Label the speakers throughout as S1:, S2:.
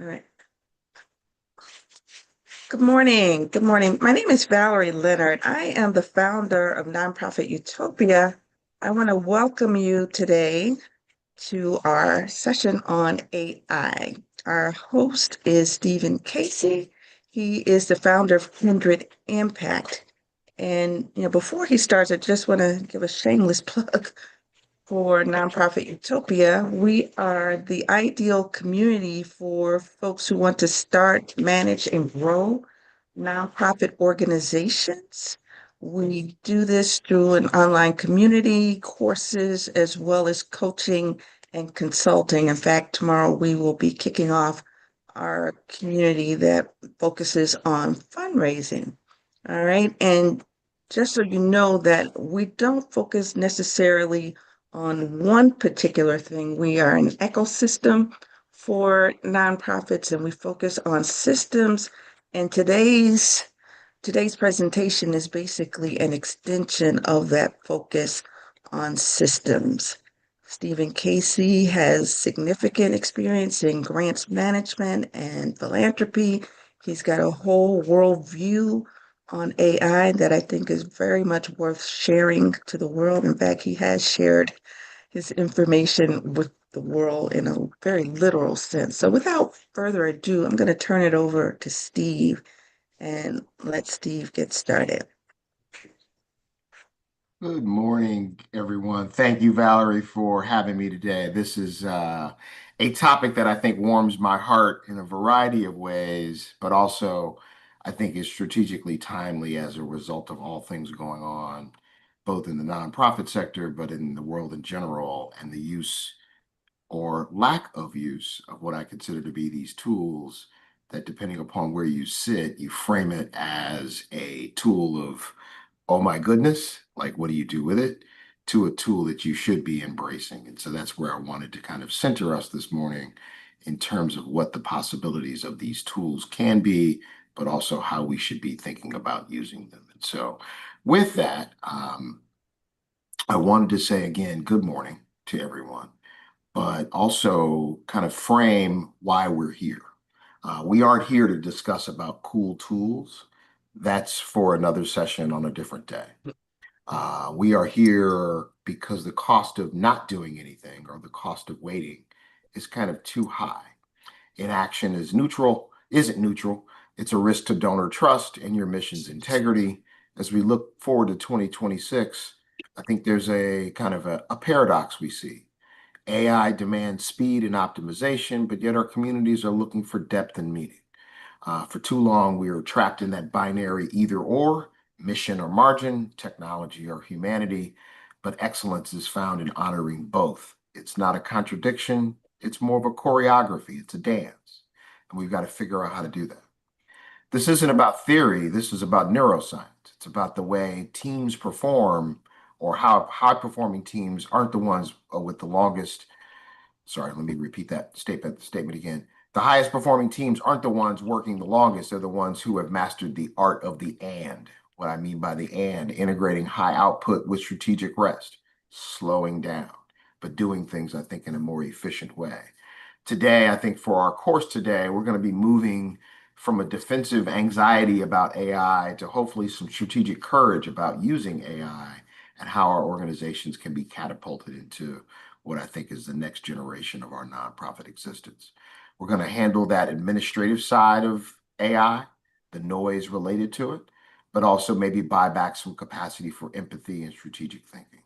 S1: All right. Good morning. Good morning. My name is Valerie Leonard. I am the founder of Nonprofit Utopia. I want to welcome you today to our session on AI. Our host is Stephen Casey. He is the founder of Kindred Impact. And before he starts, I just want to give a shameless plug for Nonprofit Utopia. We are the ideal community for folks who want to start, manage, and grow nonprofit organizations. We do this through an online community, courses, as well as coaching and consulting. In fact, tomorrow we will be kicking off our community that focuses on fundraising. All right. And just so you know that we don't focus necessarily on one particular thing. We are an ecosystem for nonprofits and we focus on systems. And today's presentation is basically an extension of that focus on systems. Stephen Casey has significant experience in grants management and philanthropy. He's got a whole worldview on AI that I think is very much worth sharing to the world. In fact, he has shared his information with the world in a very literal sense. So without further ado, I'm going to turn it over to Steve and let Steve get started.
S2: Good morning, everyone. Thank you, Valerie, for having me today. This is a topic that I think warms my heart in a variety of ways, but also I think is strategically timely as a result of all things going on, both in the nonprofit sector, but in the world in general, and the use or lack of use of what I consider to be these tools that, depending upon where you sit, you frame it as a tool of, oh my goodness, like what do you do with it, to a tool that you should be embracing. And so that's where I wanted to kind of center us this morning in terms of what the possibilities of these tools can be, but also how we should be thinking about using them. And so with that, I wanted to say again, good morning to everyone, but also kind of frame why we're here. We aren't here to discuss about cool tools. That's for another session on a different day. We are here because the cost of not doing anything or the cost of waiting is kind of too high. Inaction isn't neutral. It's a risk to donor trust and your mission's integrity. As we look forward to 2026, I think there's a kind of a paradox we see. AI demands speed and optimization, but yet our communities are looking for depth and meaning. For too long, we were trapped in that binary either or, mission or margin, technology or humanity, but excellence is found in honoring both. It's not a contradiction, it's more of a choreography, it's a dance, and we've got to figure out how to do that. This isn't about theory, this is about neuroscience. It's about the way teams perform or how high-performing teams aren't the ones with the longest. Sorry, let me repeat that statement again. The highest performing teams aren't the ones working the longest. They're the ones who have mastered the art of the and. What I mean by the and, integrating high output with strategic rest, slowing down, but doing things, I think, in a more efficient way. Today, I think for our course today, we're going to be moving from a defensive anxiety about AI to hopefully some strategic courage about using AI and how our organizations can be catapulted into what I think is the next generation of our nonprofit existence. We're going to handle that administrative side of AI, the noise related to it, but also maybe buy back some capacity for empathy and strategic thinking.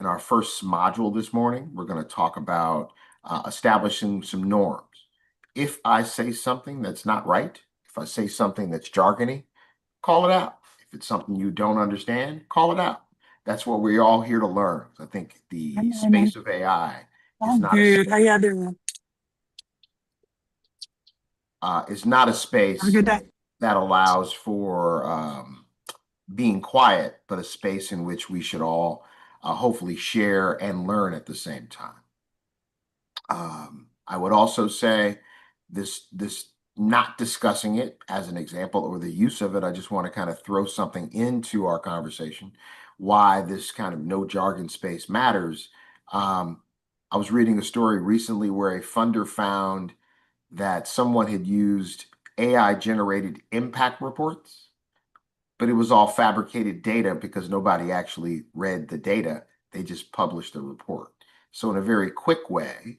S2: In our first module this morning, we're going to talk about establishing some norms. If I say something that's not right, if I say something that's jargony, call it out. If it's something you don't understand, call it out. That's what we're all here to learn. I think the space of AI is
S3: I'm
S2: not a
S3: good. How y'all doing?
S2: is not a
S3: Have a
S2: space
S3: good day.
S2: that allows for being quiet, but a space in which we should all hopefully share and learn at the same time. I would also say this not discussing it as an example or the use of it. I just want to kind of throw something into our conversation, why this kind of no jargon space matters. I was reading a story recently where a funder found that someone had used AI generated impact reports, but it was all fabricated data because nobody actually read the data. They just published the report. So in a very quick way,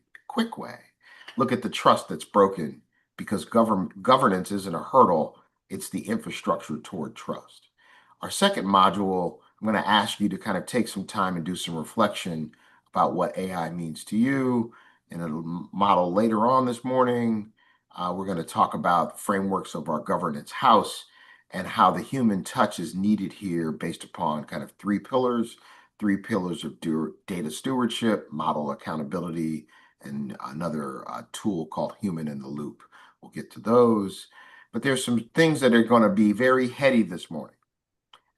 S2: look at the trust that's broken because governance isn't a hurdle, it's the infrastructure toward trust. Our second module, I'm going to ask you to kind of take some time and do some reflection about what AI means to you. In a model later on this morning, we're going to talk about frameworks of our governance house and how the human touch is needed here based upon kind of three pillars of data stewardship, model accountability, and another tool called human in the loop. We'll get to those. But there's some things that are going to be very heady this morning.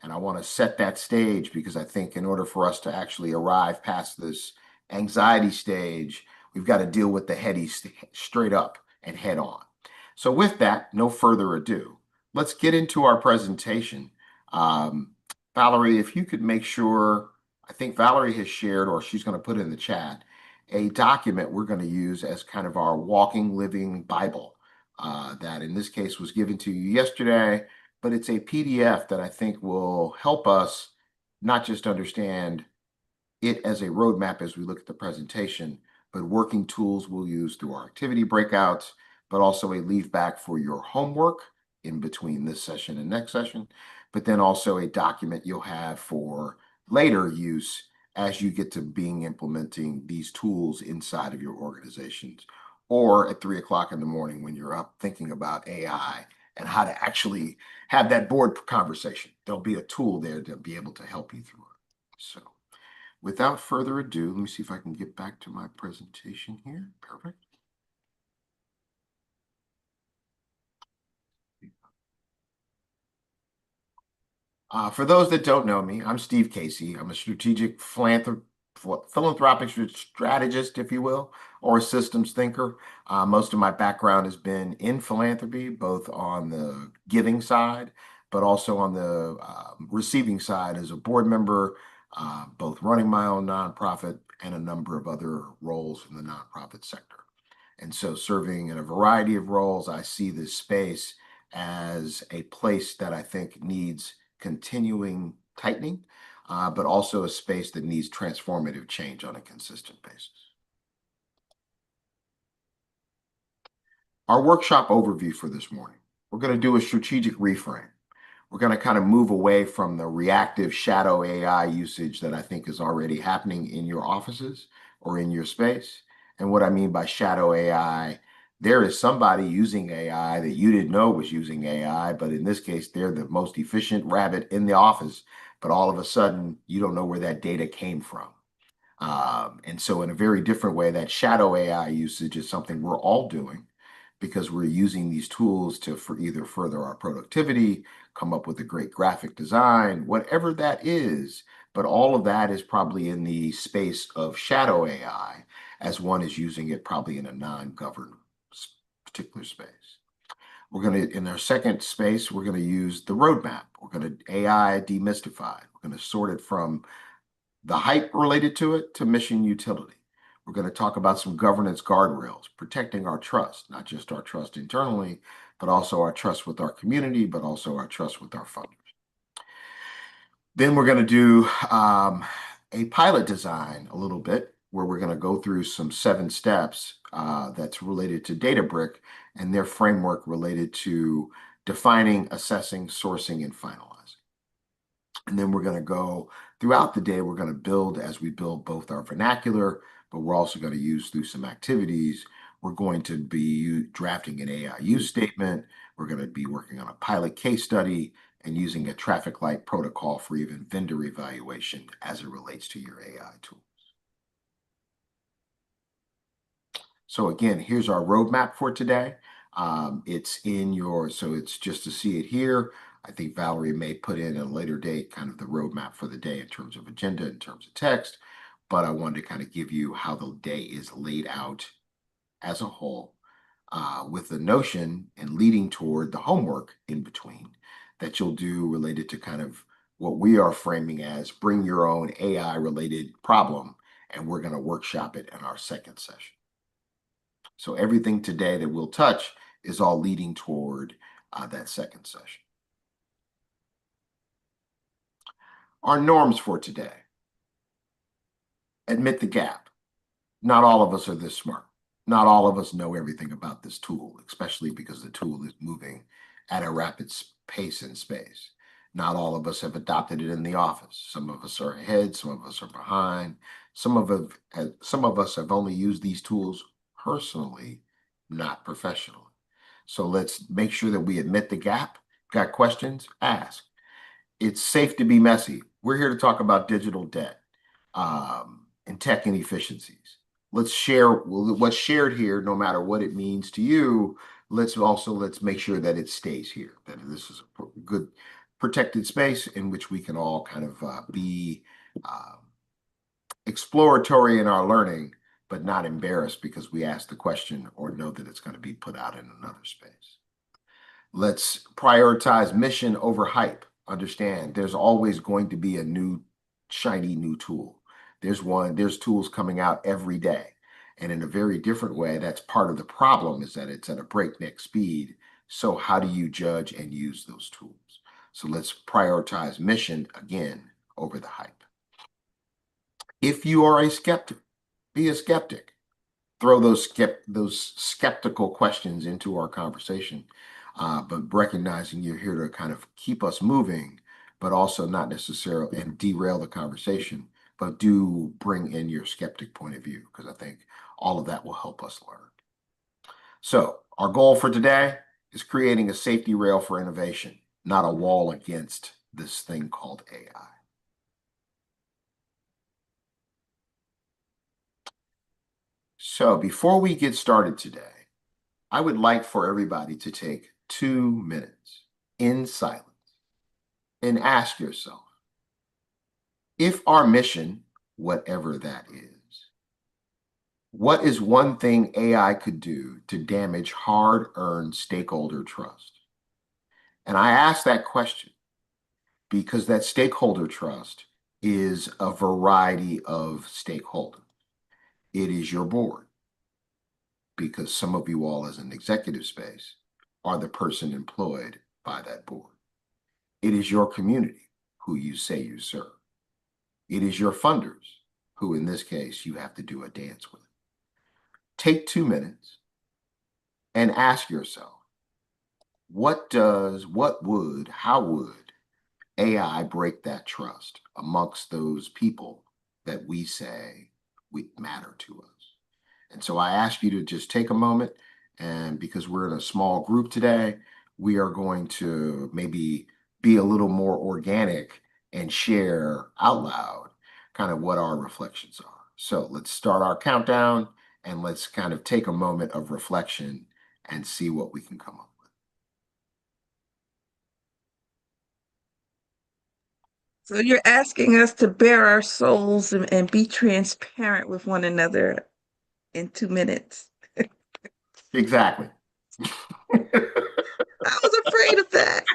S2: And I want to set that stage because I think in order for us to actually arrive past this anxiety stage, we've got to deal with the heady straight up and head on. So with that, no further ado, let's get into our presentation. Valerie, if you could make sure, I think Valerie has shared, or she's going to put in the chat, a document we're going to use as kind of our walking, living Bible that in this case was given to you yesterday, but it's a PDF that I think will help us not just understand it as a roadmap as we look at the presentation, but working tools we'll use through our activity breakouts, but also a leave back for your homework in between this session and next session, but then also a document you'll have for later use as you get to being implementing these tools inside of your organizations, or at 3 o'clock in the morning when you're up thinking about AI and how to actually have that board conversation. There'll be a tool there to be able to help you through it. So without further ado, let me see if I can get back to my presentation here. Perfect. For those that don't know me, I'm Steve Casey. I'm a strategic philanthropic strategist, if you will, or a systems thinker. Most of my background has been in philanthropy, both on the giving side, but also on the receiving side as a board member, both running my own nonprofit and a number of other roles in the nonprofit sector. And so, serving in a variety of roles, I see this space as a place that I think needs continuing tightening, but also a space that needs transformative change on a consistent basis. Our workshop overview for this morning, we're going to do a strategic reframe. We're going to kind of move away from the reactive shadow AI usage that I think is already happening in your offices or in your space. And what I mean by shadow AI, there is somebody using AI that you didn't know was using AI, but in this case, they're the most efficient rabbit in the office, but all of a sudden, you don't know where that data came from. And so in a very different way, that shadow AI usage is something we're all doing because we're using these tools to for either further our productivity, come up with a great graphic design, whatever that is. But all of that is probably in the space of shadow AI as one is using it probably in a non-governed particular space. We're going to, in our second space, we're going to use the roadmap. We're going to AI demystified. We're going to sort it from the hype related to it to mission utility. We're going to talk about some governance guardrails, protecting our trust, not just our trust internally, but also our trust with our community, but also our trust with our funders. Then we're going to do a pilot design a little bit, where we're going to go through some 7 steps that's related to Databrick and their framework related to defining, assessing, sourcing, and finalizing. And then we're going to go throughout the day, we're going to build as we build both our vernacular, but we're also going to use through some activities. We're going to be drafting an AI use statement. We're going to be working on a pilot case study and using a traffic light protocol for even vendor evaluation as it relates to your AI tools. So again, here's our roadmap for today. It's in your, so it's just to see it here. I think Valerie may put in at a later date kind of the roadmap for the day in terms of agenda, in terms of text, but I wanted to kind of give you how the day is laid out as a whole, with the notion and leading toward the homework in between that you'll do related to kind of what we are framing as bring your own AI related problem, and we're going to workshop it in our second session. So everything today that we'll touch is all leading toward that second session. Our norms for today: admit the gap. Not all of us are this smart. Not all of us know everything about this tool, especially because the tool is moving at a rapid pace in space. Not all of us have adopted it in the office. Some of us are ahead, some of us are behind. Some of us have only used these tools personally, not professionally. So let's make sure that we admit the gap. Got questions? Ask. It's safe to be messy. We're here to talk about digital debt and tech inefficiencies. Let's share what's shared here, no matter what it means to you. Let's make sure that it stays here, that this is a good protected space in which we can all kind of be uh, exploratory in our learning, but not embarrassed because we asked the question or know that it's going to be put out in another space. Let's prioritize mission over hype. Understand there's always going to be a new, shiny new tool. There's tools coming out every day. And in a very different way, that's part of the problem, is that it's at a breakneck speed. So how do you judge and use those tools? So let's prioritize mission again over the hype. If you are a skeptic, be a skeptic. Throw those skeptical questions into our conversation, but recognizing you're here to kind of keep us moving, but also not necessarily and derail the conversation, but do bring in your skeptic point of view, because I think all of that will help us learn. So our goal for today is creating a safety rail for innovation, not a wall against this thing called AI. So before we get started today, I would like for everybody to take 2 minutes in silence and ask yourself, if our mission, whatever that is, what is one thing AI could do to damage hard-earned stakeholder trust? And I ask that question because that stakeholder trust is a variety of stakeholders. It is your board, because some of you all as an executive space are the person employed by that board. It is your community, who you say you serve. It is your funders, who in this case you have to do a dance with. Take 2 minutes and ask yourself, how would AI break that trust amongst those people that we say matter to us? And so I ask you to just take a moment, and because we're in a small group today, we are going to maybe be a little more organic and share out loud kind of what our reflections are. So let's start our countdown and let's kind of take a moment of reflection and see what we can come up with.
S1: So you're asking us to bare our souls and be transparent with one another in 2 minutes.
S2: Exactly.
S1: I was afraid of that.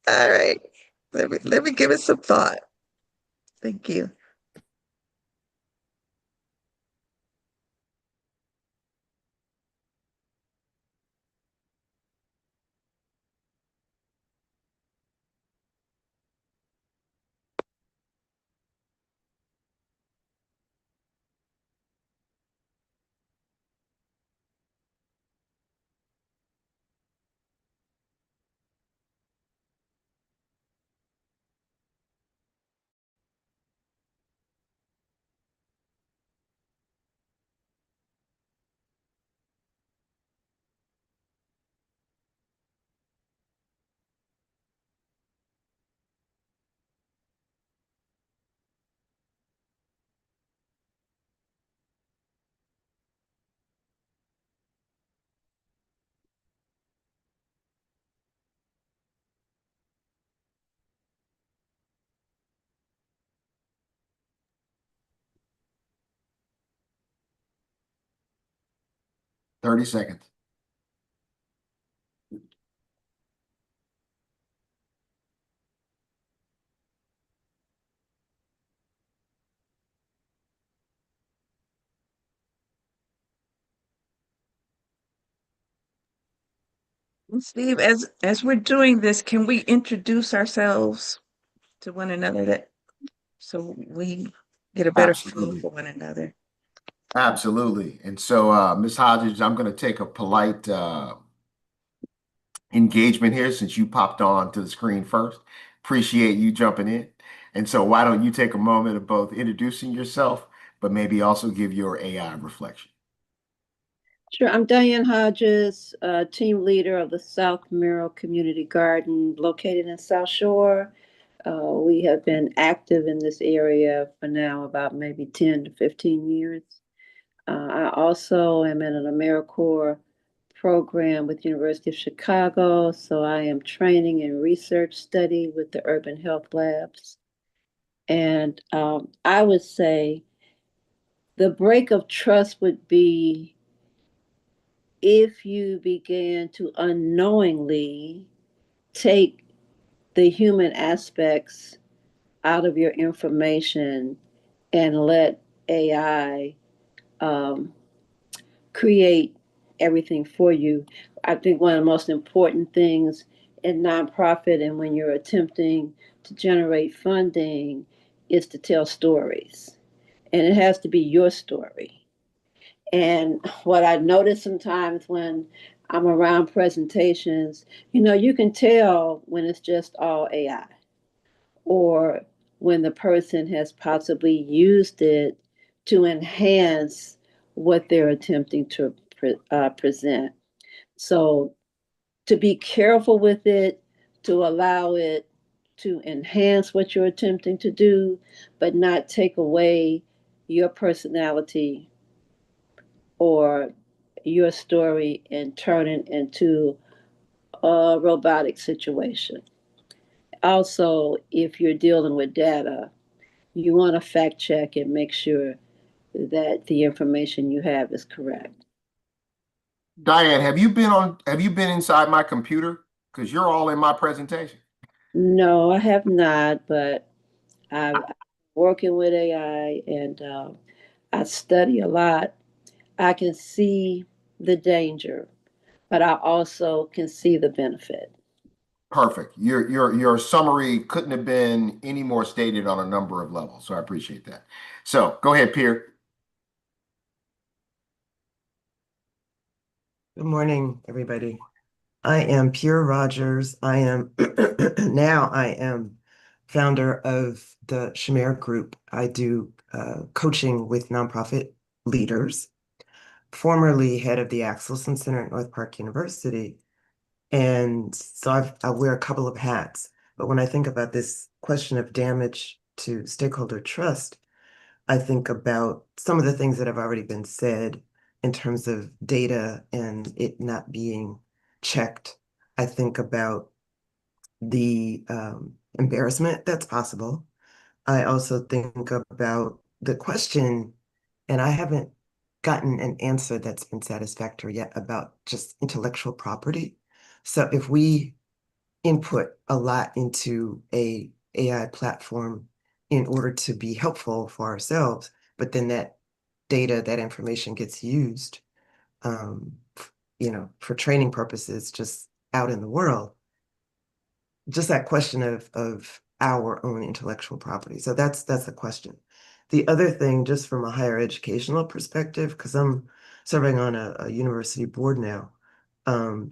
S1: All right. Let me give it some thought. Thank you.
S2: Thirty seconds.
S1: Steve, as we're doing this, can we introduce ourselves to one another that so we get a better feel
S2: Absolutely.
S1: for one another?
S2: Absolutely. And so, Ms. Hodges, I'm going to take a polite engagement here since you popped on to the screen first. Appreciate you jumping in. And so, why don't you take a moment of both introducing yourself, but maybe also give your AI reflection?
S3: Sure. I'm Diane Hodges, team leader of the South Merrill Community Garden located in South Shore. We have been active in this area for now about maybe 10 to 15 years. I also am in an AmeriCorps program with University of Chicago, so I am training in research study with the Urban Health Labs. And I would say the break of trust would be if you began to unknowingly take the human aspects out of your information and let AI um, create everything for you. I think one of the most important things in nonprofit and when you're attempting to generate funding is to tell stories. And it has to be your story. And what I notice sometimes when I'm around presentations, you can tell when it's just all AI or when the person has possibly used it to enhance what they're attempting to present. So to be careful with it, to allow it to enhance what you're attempting to do, but not take away your personality or your story and turn it into a robotic situation. Also, if you're dealing with data, you want to fact check and make sure that the information you have is correct.
S2: Diane, have you been inside my computer? Because you're all in my presentation.
S3: No, I have not, but I'm working with AI and I study a lot. I can see the danger, but I also can see the benefit.
S2: Perfect. Your summary couldn't have been any more stated on a number of levels. So I appreciate that. So go ahead, Pierre.
S4: Good morning, everybody. I am Pure Rogers. I am founder of the Shamir Group. I do coaching with nonprofit leaders, formerly head of the Axelson Center at North Park University. And so I wear a couple of hats. But when I think about this question of damage to stakeholder trust, I think about some of the things that have already been said in terms of data and it not being checked. I think about the embarrassment that's possible. I also think about the question, and I haven't gotten an answer that's been satisfactory yet about just intellectual property. So if we input a lot into a AI platform in order to be helpful for ourselves, but then that data, that information gets used, um, for training purposes, just out in the world. Just that question of our own intellectual property. So that's the question. The other thing, just from a higher educational perspective, because I'm serving on a university board now,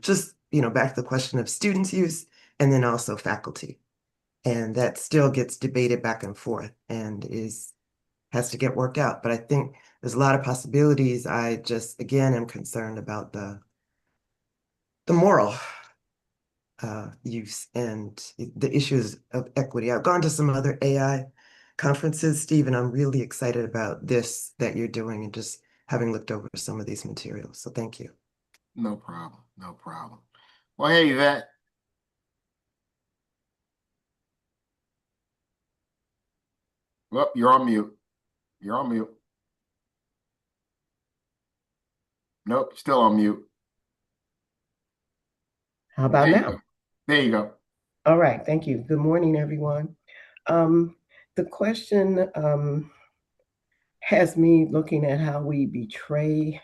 S4: just back to the question of students' use and then also faculty. And that still gets debated back and forth and has to get worked out. But I think there's a lot of possibilities. I just again am concerned about the moral use and the issues of equity. I've gone to some other AI conferences, Steve, and I'm really excited about this that you're doing and just having looked over some of these materials. So thank you.
S2: No problem. No problem. Well, hey, Yvette. Well, you're on mute. You're on mute. Nope, still on mute.
S5: How about
S2: There you
S5: now?
S2: go. There you go.
S5: All right, thank you. Good morning, everyone. Um, the question has me looking at how we betray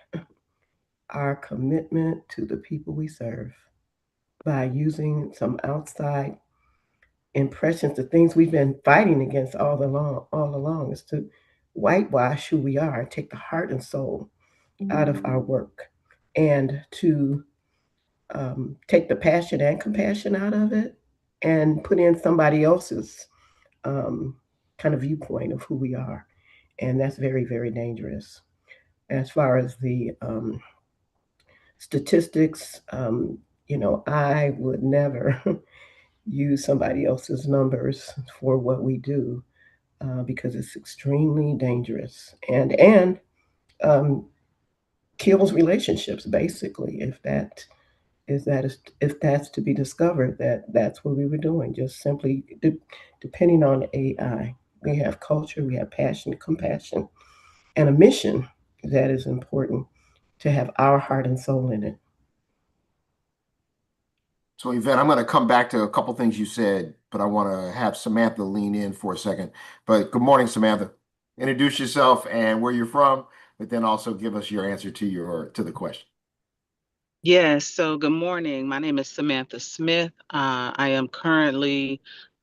S5: our commitment to the people we serve. by using some outside impressions, the things we've been fighting against all along is to whitewash who we are and take the heart and soul out of our work, and to take the passion and compassion out of it and put in somebody else's um, kind of viewpoint of who we are. And that's very, very dangerous. As far as the statistics, I would never use somebody else's numbers for what we do because it's extremely dangerous and um, kills relationships. Basically, if that's to be discovered, that's what we were doing. Just simply depending on AI, we have culture, we have passion, compassion, and a mission that is important to have our heart and soul in it.
S2: So, Yvette, I'm going to come back to a couple things you said, but I want to have Samantha lean in for a second. But good morning, Samantha. Introduce yourself and where you're from, but then also give us your answer to the question.
S6: Yes, so good morning. My name is Samantha Smith. I am currently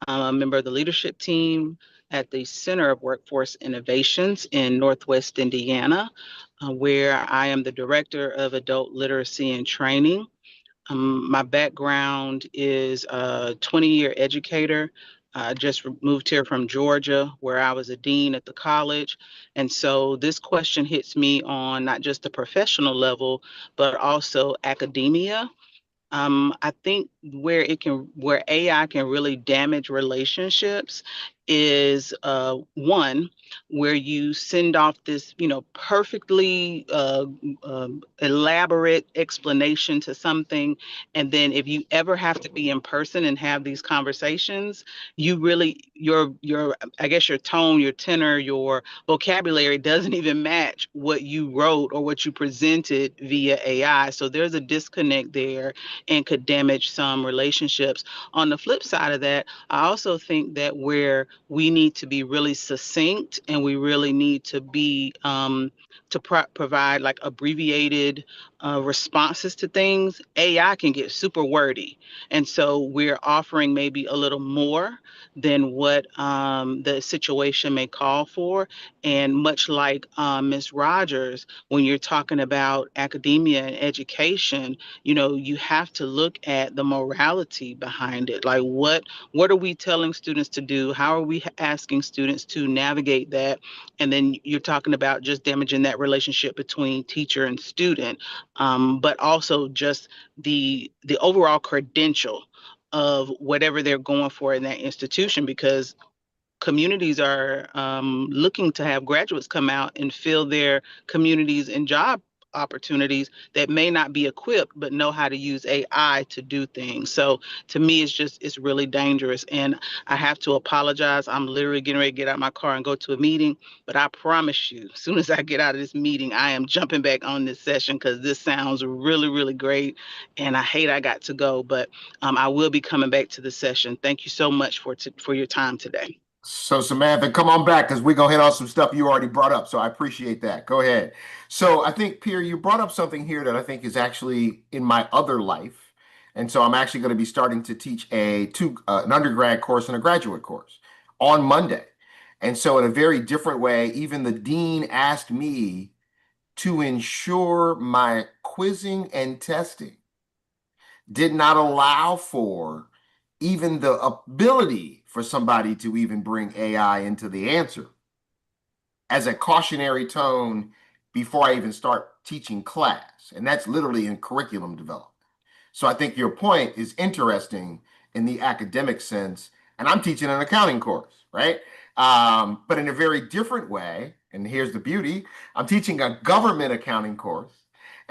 S6: a member of the leadership team at the Center of Workforce Innovations in Northwest Indiana, where I am the Director of Adult Literacy and Training. My background is a 20-year educator. I just moved here from Georgia, where I was a dean at the college. And so this question hits me on not just the professional level, but also academia. I think where AI can really damage relationships is one where you send off this, perfectly elaborate explanation to something, and then if you ever have to be in person and have these conversations, you really your I guess your tone, your tenor, your vocabulary doesn't even match what you wrote or what you presented via AI. So there's a disconnect there and could damage some relationships. On the flip side of that, I also think that where we need to be really succinct and we really need to be provide like abbreviated responses to things, AI can get super wordy. And so we're offering maybe a little more than what the situation may call for. And much like Ms. Rogers, when you're talking about academia and education, you have to look at the morality behind it. Like what are we telling students to do? How are we asking students to navigate that? And then you're talking about just damaging that relationship between teacher and student, but also just the overall credential of whatever they're going for in that institution, because communities are looking to have graduates come out and fill their communities and job opportunities that may not be equipped but know how to use AI to do things. So to me, it's really dangerous. And I have to apologize. I'm literally getting ready to get out of my car and go to a meeting. But I promise you, as soon as I get out of this meeting, I am jumping back on this session because this sounds really, really great. And I hate I got to go, but I will be coming back to the session. Thank you so much for your time today.
S2: So Samantha, come on back because we're going to hit on some stuff you already brought up. So I appreciate that. Go ahead. So I think, Pierre, you brought up something here that I think is actually in my other life. And so I'm actually going to be starting to teach an undergrad course and a graduate course on Monday. And so in a very different way, even the dean asked me to ensure my quizzing and testing did not allow for even the ability for somebody to even bring AI into the answer as a cautionary tone before I even start teaching class. And that's literally in curriculum development. So I think your point is interesting in the academic sense. And I'm teaching an accounting course, right? But in a very different way. And here's the beauty. I'm teaching a government accounting course.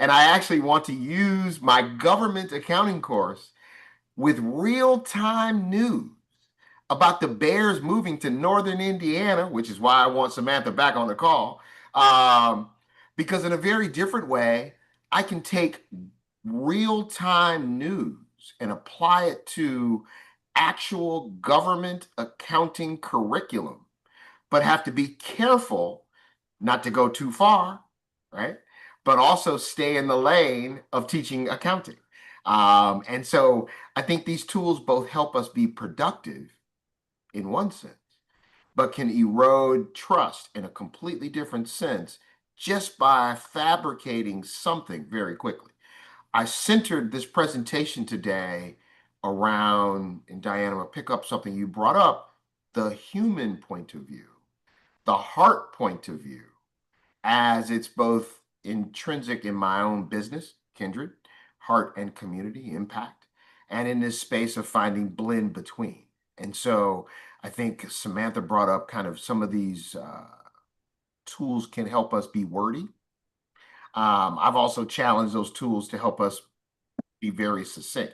S2: And I actually want to use my government accounting course with real-time news about the Bears moving to Northern Indiana, which is why I want Samantha back on the call. Because in a very different way, I can take real-time news and apply it to actual government accounting curriculum, but have to be careful not to go too far, right? But also stay in the lane of teaching accounting. And so I think these tools both help us be productive in one sense, but can erode trust in a completely different sense just by fabricating something very quickly. I centered this presentation today around, and Diana, I'll pick up something you brought up, the human point of view, the heart point of view, as it's both intrinsic in my own business, Kindred, heart and community impact, and in this space of finding blend between. And so I think Samantha brought up kind of some of these tools can help us be wordy. I've also challenged those tools to help us be very succinct.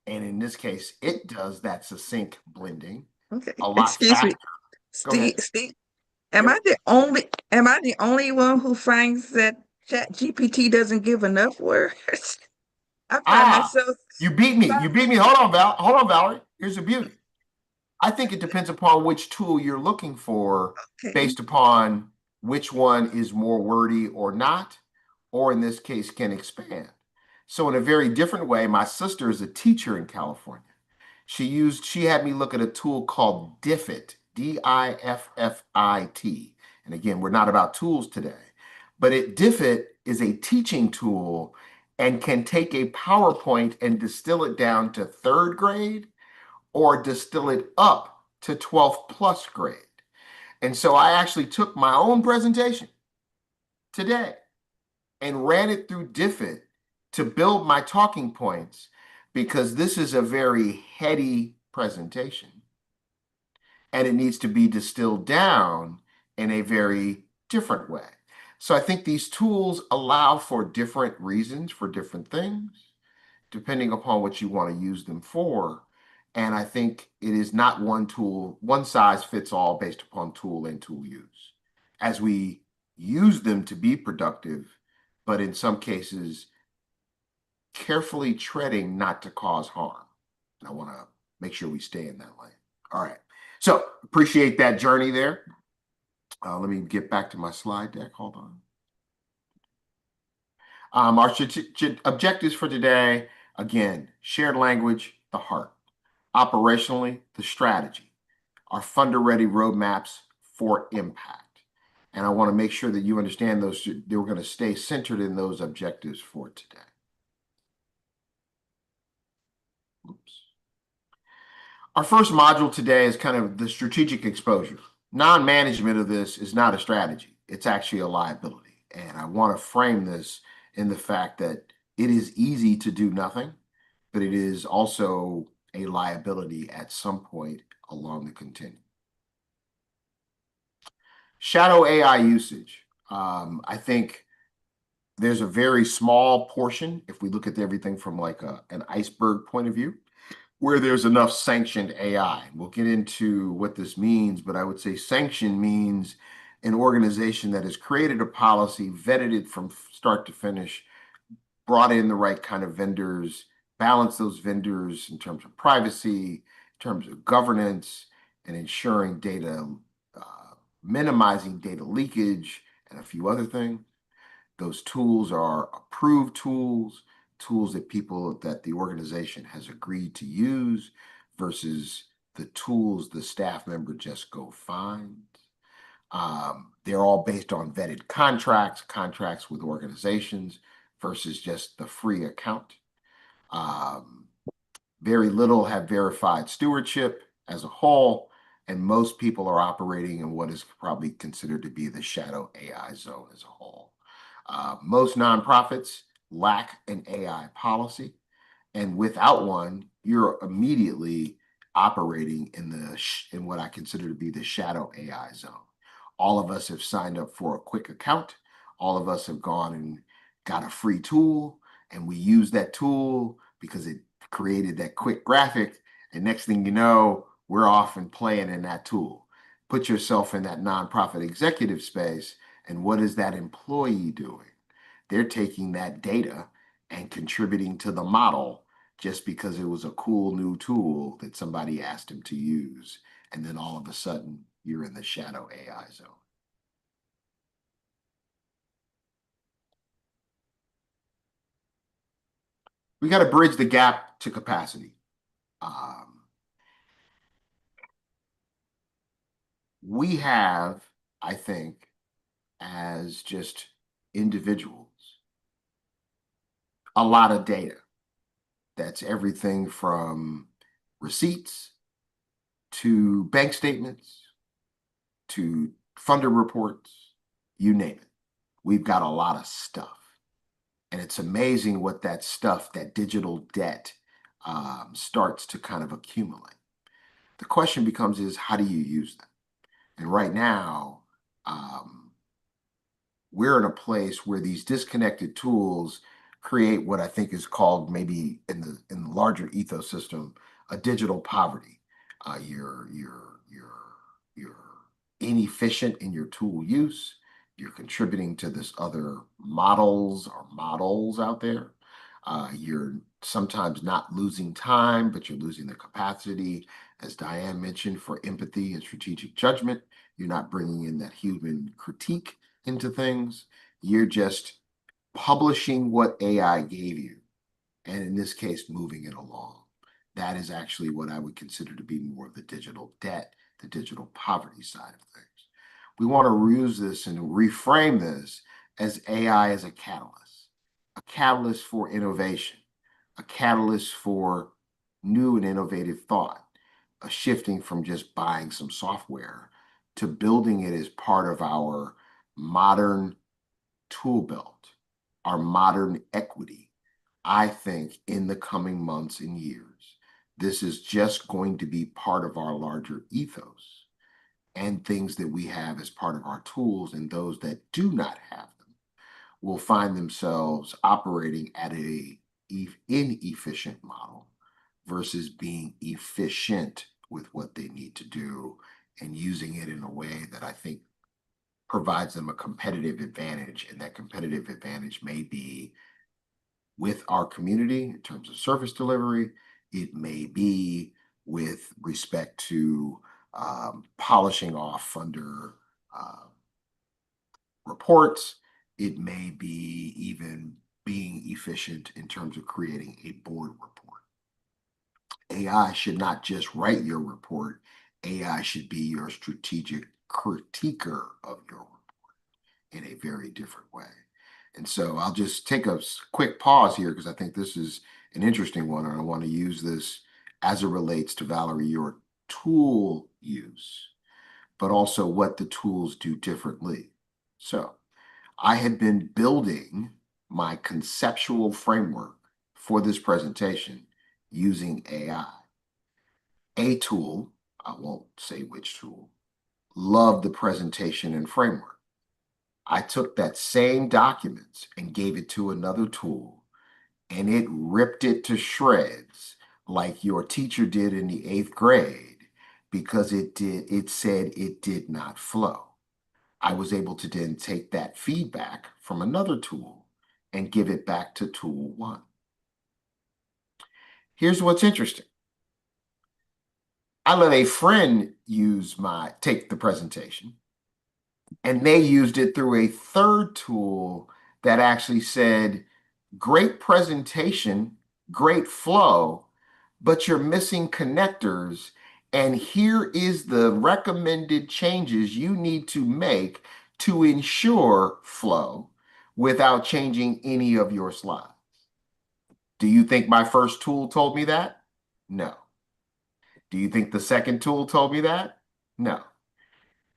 S2: And in this case, it does that succinct blending
S1: Okay,
S2: a lot
S1: excuse me,
S2: faster. Go ahead.
S1: Steve,
S2: Yep.
S1: am I the only one who finds that Chat GPT doesn't give enough words? I find
S2: Ah,
S1: myself,
S2: you beat me. You beat me. Hold on, Val. Hold on, Valerie. Here's the beauty. I think it depends upon which tool you're looking for
S1: okay,
S2: based upon which one is more wordy or not, or in this case, can expand. So in a very different way, my sister is a teacher in California. She had me look at a tool called Diffit, Diffit. And again, we're not about tools today, but Diffit is a teaching tool and can take a PowerPoint and distill it down to third grade or distill it up to 12th plus grade. And so I actually took my own presentation today and ran it through Diffit to build my talking points because this is a very heady presentation and it needs to be distilled down in a very different way. So I think these tools allow for different reasons for different things, depending upon what you want to use them for. And I think it is not one tool, one size fits all based upon tool and tool use. As we use them to be productive, but in some cases, carefully treading not to cause harm. And I want to make sure we stay in that lane. All right. So appreciate that journey there. Let me get back to my slide deck. Hold on. Our objectives for today, again, shared language, the heart. Operationally, the strategy. Our funder-ready roadmaps for impact. And I want to make sure that you understand those. We're going to stay centered in those objectives for today. Oops. Our first module today is kind of the strategic exposure. Non-management of this is not a strategy. It's actually a liability. And I want to frame this in the fact that it is easy to do nothing, but it is also a liability at some point along the continuum. Shadow AI usage. I think there's a very small portion, if we look at everything from like an iceberg point of view, where there's enough sanctioned AI. We'll get into what this means, but I would say sanction means an organization that has created a policy, vetted it from start to finish, brought in the right kind of vendors, balanced those vendors in terms of privacy, in terms of governance, and ensuring data, minimizing data leakage, and a few other things. Those tools are approved tools, tools that the organization has agreed to use versus the tools the staff member just go find. They're all based on vetted contracts with organizations versus just the free account. Very little have verified stewardship as a whole, and most people are operating in what is probably considered to be the shadow AI zone as a whole. Most nonprofits lack an AI policy, and without one, you're immediately operating in what I consider to be the shadow AI zone. All of us have signed up for a quick account. All of us have gone and got a free tool, and we use that tool because it created that quick graphic. And next thing you know, we're off and playing in that tool. Put yourself in that nonprofit executive space, and what is that employee doing? They're taking that data and contributing to the model just because it was a cool new tool that somebody asked him to use. And then all of a sudden, you're in the shadow AI zone. we got to bridge the gap to capacity. We have, I think, as just individuals, a lot of data. That's everything from receipts to bank statements to funder reports, you name it. We've got a lot of stuff. And it's amazing what that stuff, that digital debt, starts to kind of accumulate. The question becomes is, how do you use them? And right now, we're in a place where these disconnected tools create what I think is called, maybe in the larger ecosystem, a digital poverty. You're inefficient in your tool use. You're contributing to this other models out there. You're sometimes not losing time, but you're losing the capacity, as Diane mentioned, for empathy and strategic judgment. You're not bringing in that human critique into things. You're just publishing what AI gave you, and in this case, moving it along. That is actually what I would consider to be more of the digital debt, the digital poverty side of things. We want to use this and reframe this as AI as a catalyst for innovation, a catalyst for new and innovative thought, a shifting from just buying some software to building it as part of our modern tool belt, our modern equity. I think in the coming months and years, this is just going to be part of our larger ethos and things that we have as part of our tools, and those that do not have them will find themselves operating at a inefficient model versus being efficient with what they need to do and using it in a way that I think provides them a competitive advantage. And that competitive advantage may be with our community in terms of service delivery. It may be with respect to polishing off under reports. It may be even being efficient in terms of creating a board report. AI should not just write your report. AI should be your strategic critiquer of your report in a very different way. And so I'll just take a quick pause here because I think this is an interesting one, and I want to use this as it relates to, Valerie, your tool use, but also what the tools do differently. So I had been building my conceptual framework for this presentation using AI. A tool, I won't say which tool, loved the presentation and framework. I took that same documents and gave it to another tool, and it ripped it to shreds like your teacher did in the 8th grade because it said it did not flow. I was able to then take that feedback from another tool and give it back to tool 1. Here's what's interesting. I let a friend take the presentation, and they used it through a third tool that actually said, great presentation, great flow, but you're missing connectors. And here is the recommended changes you need to make to ensure flow without changing any of your slides. Do you think my first tool told me that? No. Do you think the second tool told me that? No.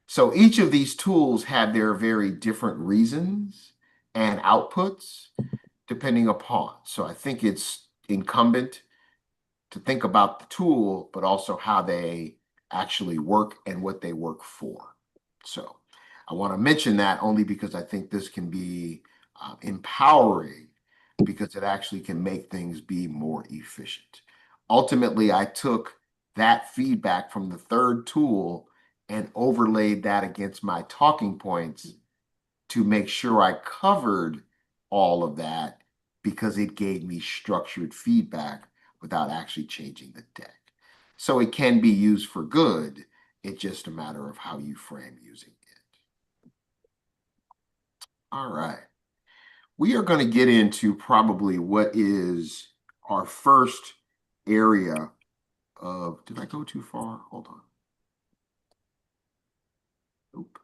S2: So each of these tools have their very different reasons and outputs depending upon. So I think it's incumbent to think about the tool, but also how they actually work and what they work for. So I want to mention that only because I think this can be empowering, because it actually can make things be more efficient. Ultimately, I took that feedback from the third tool and overlaid that against my talking points to make sure I covered all of that, because it gave me structured feedback without actually changing the deck. So it can be used for good. It's just a matter of how you frame using it. All right. We are going to get into probably what is our first area of, did I go too far? Hold on. Oop.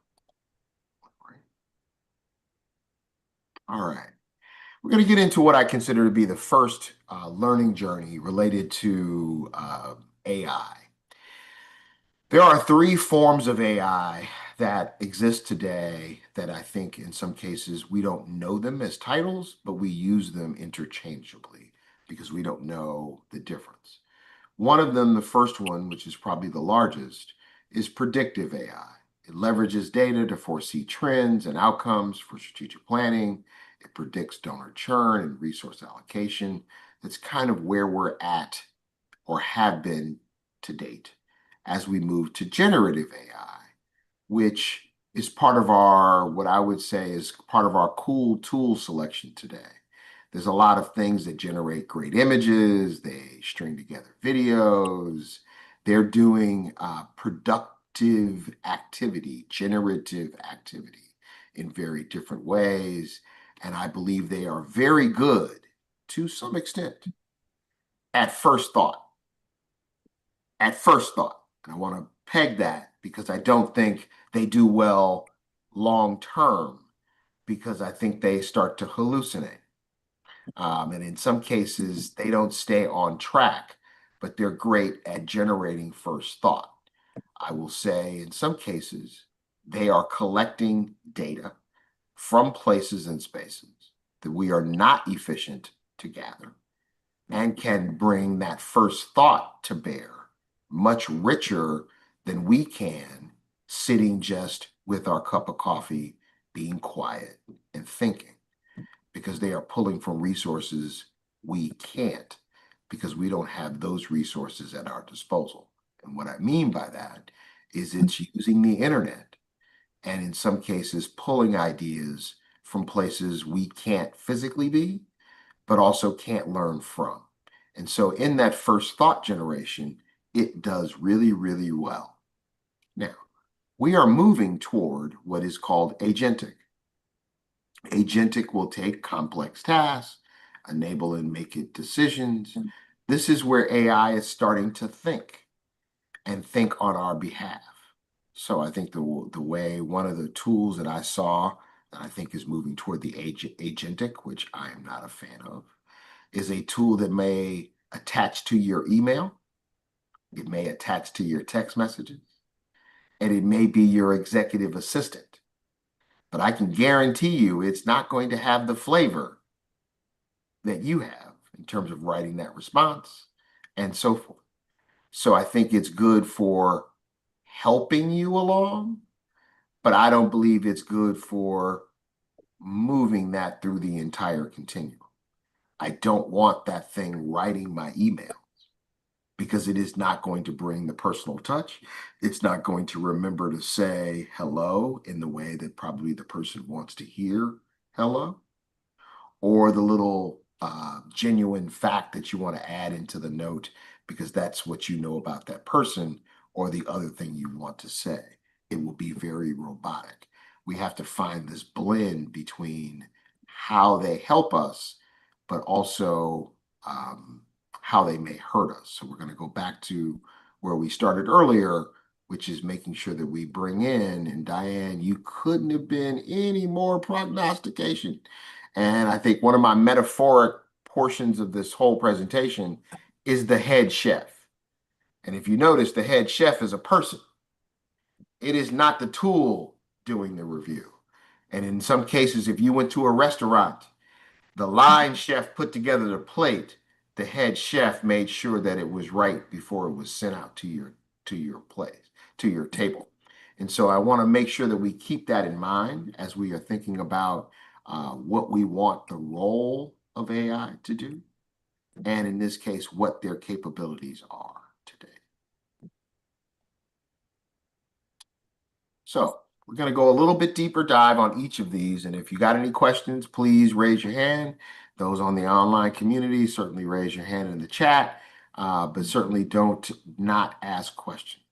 S2: All right. We're going to get into what I consider to be the first learning journey related to AI. There are three forms of AI that exist today that I think in some cases we don't know them as titles, but we use them interchangeably because we don't know the difference. One of them, the first one, which is probably the largest, is predictive AI. It leverages data to foresee trends and outcomes for strategic planning. It predicts donor churn and resource allocation. That's kind of where we're at or have been to date. As we move to generative AI, which is part of our, what I would say is part of our cool tool selection today. There's a lot of things that generate great images. They string together videos. They're doing productive activity, generative activity in very different ways. And I believe they are very good to some extent at first thought. At first thought. And I want to peg that because I don't think they do well long term because I think they start to hallucinate. And in some cases, they don't stay on track, but they're great at generating first thought. I will say in some cases, they are collecting data from places and spaces that we are not efficient to gather and can bring that first thought to bear much richer than we can sitting just with our cup of coffee, being quiet and thinking, because they are pulling from resources we can't, because we don't have those resources at our disposal. And what I mean by that is it's using the internet and in some cases pulling ideas from places we can't physically be, but also can't learn from. And so in that first thought generation, it does really, really well. Now, we are moving toward what is called agentic. Agentic will take complex tasks, enable and make it decisions. This is where AI is starting to think and think on our behalf. So I think the way one of the tools that I saw that I think is moving toward the agentic, which I am not a fan of, is a tool that may attach to your email. It may attach to your text messages, and it may be your executive assistant. But I can guarantee you it's not going to have the flavor that you have in terms of writing that response and so forth. So I think it's good for helping you along, but I don't believe it's good for moving that through the entire continuum. I don't want that thing writing my emails because it is not going to bring the personal touch. It's not going to remember to say hello in the way that probably the person wants to hear hello, or the little genuine fact that you want to add into the note because that's what you know about that person, or the other thing you want to say. It will be very robotic. We have to find this blend between how they help us, but also how they may hurt us. So we're going to go back to where we started earlier, which is making sure that we bring in, and Diane, you couldn't have been any more prognostication. And I think one of my metaphoric portions of this whole presentation is the head chef. And if you notice, the head chef is a person. It is not the tool doing the review. And in some cases, if you went to a restaurant, the line chef put together the plate, the head chef made sure that it was right before it was sent out to your place, to your table. And so I want to make sure that we keep that in mind as we are thinking about what we want the role of AI to do, and in this case, what their capabilities are today. So we're going to go a little bit deeper dive on each of these. And if you got any questions, please raise your hand. Those on the online community, certainly raise your hand in the chat, but certainly don't not ask questions.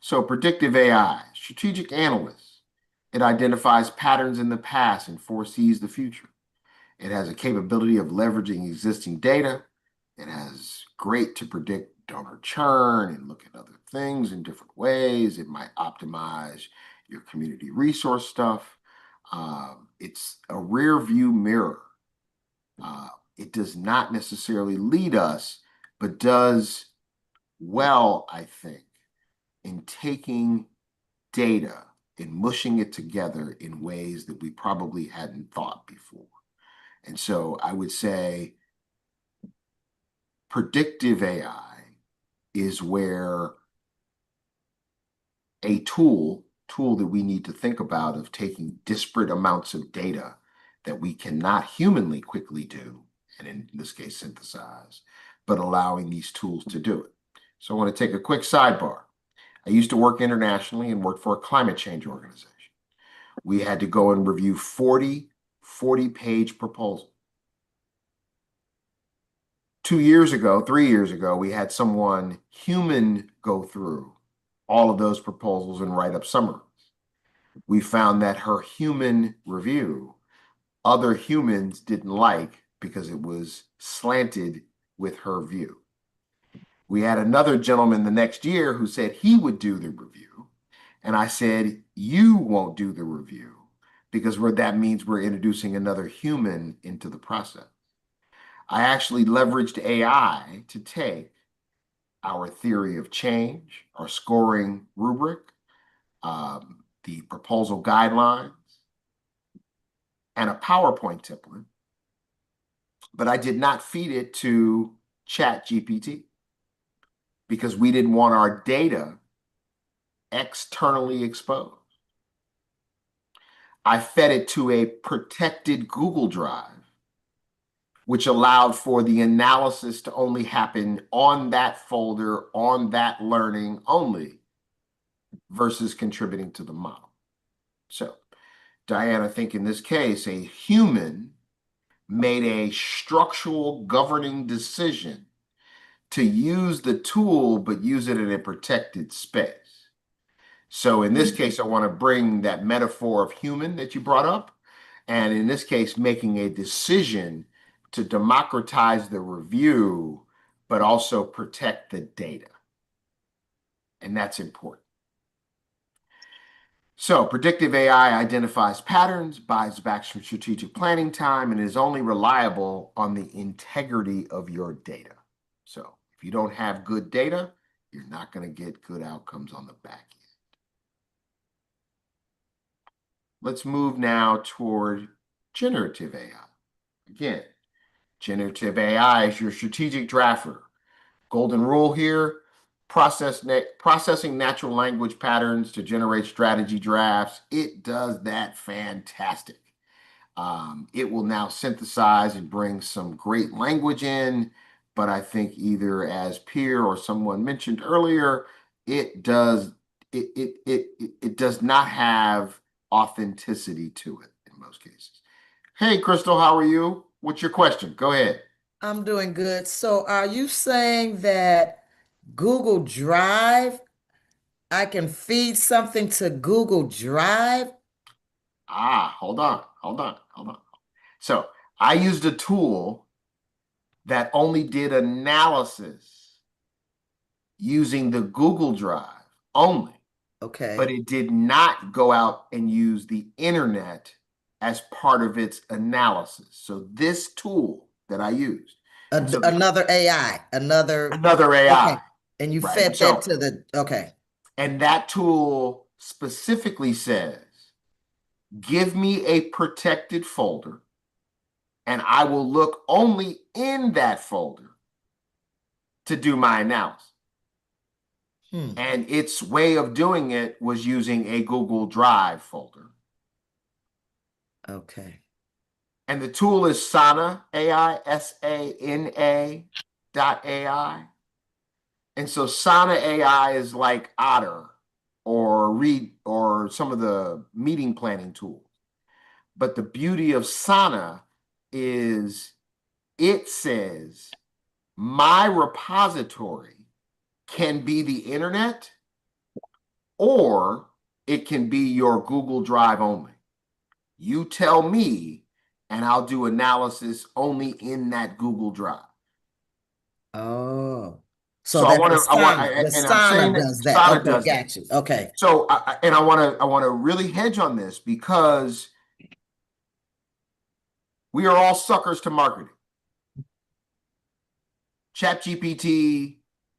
S2: So predictive AI, strategic analyst. It identifies patterns in the past and foresees the future. It has a capability of leveraging existing data. It great to predict donor churn and look at other things in different ways. It might optimize your community resource stuff. It's a rear view mirror. It does not necessarily lead us, but does well, I think, in taking data and mushing it together in ways that we probably hadn't thought before. And so I would say predictive AI is where a tool that we need to think about of taking disparate amounts of data that we cannot humanly quickly do, and in this case synthesize, but allowing these tools to do it. So I want to take a quick sidebar. I used to work internationally and work for a climate change organization. We had to go and review 40-page proposals. 3 years ago, we had someone human go through all of those proposals and write up summaries. We found that her human review, other humans didn't like because it was slanted with her view. We had another gentleman the next year who said he would do the review. And I said, you won't do the review because that means we're introducing another human into the process. I actually leveraged AI to take our theory of change, our scoring rubric, the proposal guidelines, and a PowerPoint template, but I did not feed it to ChatGPT because we didn't want our data externally exposed. I fed it to a protected Google Drive, which allowed for the analysis to only happen on that folder, on that learning only, versus contributing to the model. So, Diane, I think in this case, a human made a structural governing decision to use the tool, but use it in a protected space. So in this case, I want to bring that metaphor of human that you brought up, and in this case, making a decision to democratize the review, but also protect the data. And that's important. So predictive AI identifies patterns, buys back some strategic planning time, and is only reliable on the integrity of your data. So if you don't have good data, you're not going to get good outcomes on the back end. Let's move now toward generative AI. Again, generative AI is your strategic drafter. Golden rule here: processing natural language patterns to generate strategy drafts. It does that fantastic. It will now synthesize and bring some great language in, but I think either as Pierre or someone mentioned earlier, it does not have authenticity to it in most cases. Hey, Crystal, how are you? What's your question? Go ahead.
S7: I'm doing good. So are you saying that Google Drive, I can feed something to Google Drive?
S2: Hold on. So I used a tool that only did analysis using the Google Drive only.
S7: Okay.
S2: But it did not go out and use the internet as part of its analysis. So this tool that I used.
S7: Another AI,
S2: another AI.
S7: Okay. And you
S2: Right.
S7: fed that to the, okay.
S2: And that tool specifically says, give me a protected folder, and I will look only in that folder to do my analysis. And its way of doing it was using a Google Drive folder.
S7: Okay.
S2: And the tool is Sana AI, SANA.ai. And so Sana AI is like Otter or Read or some of the meeting planning tools. But the beauty of Sana is it says my repository can be the internet, or it can be your Google Drive only. You tell me, and I'll do analysis only in that Google Drive.
S7: Oh, so
S2: So I
S7: that's
S2: want to,
S7: the
S2: and I'm
S7: sauna
S2: saying that
S7: does that.
S2: Sada
S7: Okay,
S2: does that.
S7: got you. Okay.
S2: So, and I want to really hedge on this because we are all suckers to marketing. ChatGPT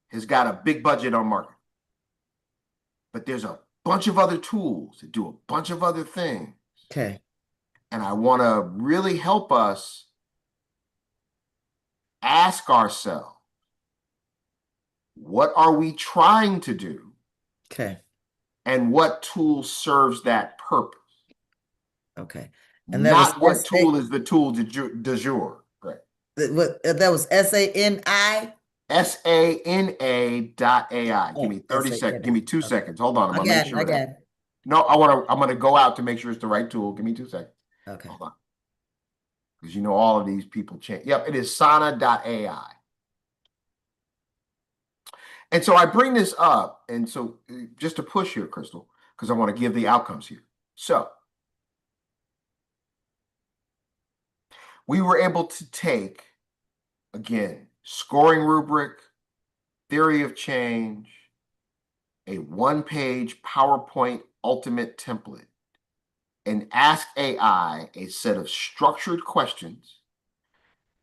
S2: has got a big budget on marketing, but there's a bunch of other tools that do a bunch of other things.
S7: Okay.
S2: And I want to really help us ask ourselves, what are we trying to do?
S7: Okay.
S2: And what tool serves that purpose?
S7: Okay. And that was
S2: Not what tool is the tool du jour. Right.
S7: that was SANI.
S2: SANA.ai. Give me 30 seconds. Give me 2 seconds. Hold on. I'm gonna make sure.
S7: I got it.
S2: No, I'm gonna go out to make sure it's the right tool. Give me 2 seconds.
S7: Okay.
S2: Hold on. Because you know all of these people change. Yep, it is sana.ai. And so I bring this up, and so just to push here, Crystal, because I want to give the outcomes here. So we were able to take, again, scoring rubric, theory of change, a one-page PowerPoint ultimate template, and ask AI a set of structured questions.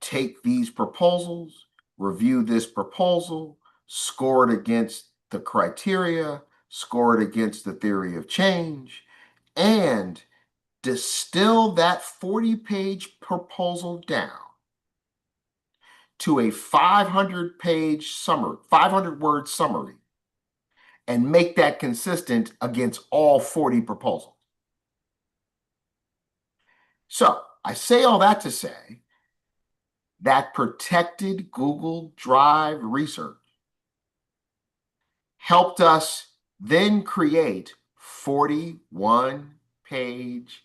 S2: Take these proposals, review this proposal, score it against the criteria, score it against the theory of change, and distill that 40-page proposal down to a 500-page summary, 500-word summary, and make that consistent against all 40 proposals. So I say all that to say that protected Google Drive research helped us then create 41-page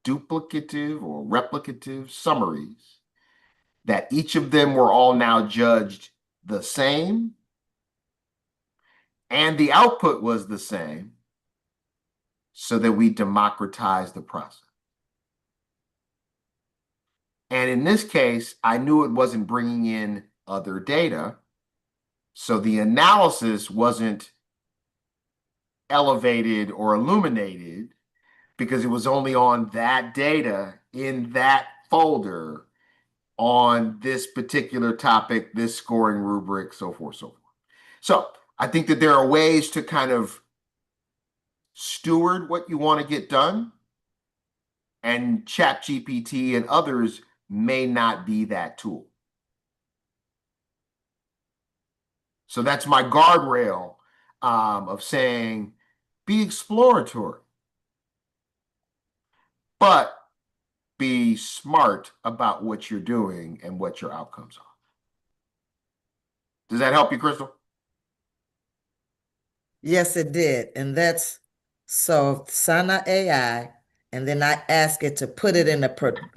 S2: duplicative or replicative summaries that each of them were all now judged the same, and the output was the same, so that we democratized the process. And in this case, I knew it wasn't bringing in other data, so the analysis wasn't elevated or illuminated because it was only on that data in that folder on this particular topic, this scoring rubric, so forth, so forth. So I think that there are ways to kind of steward what you want to get done, and ChatGPT and others may not be that tool. So that's my guardrail of saying, be exploratory, but be smart about what you're doing and what your outcomes are. Does that help you, Crystal?
S7: Yes, it did. And that's so Sana AI. And then I ask it to put it in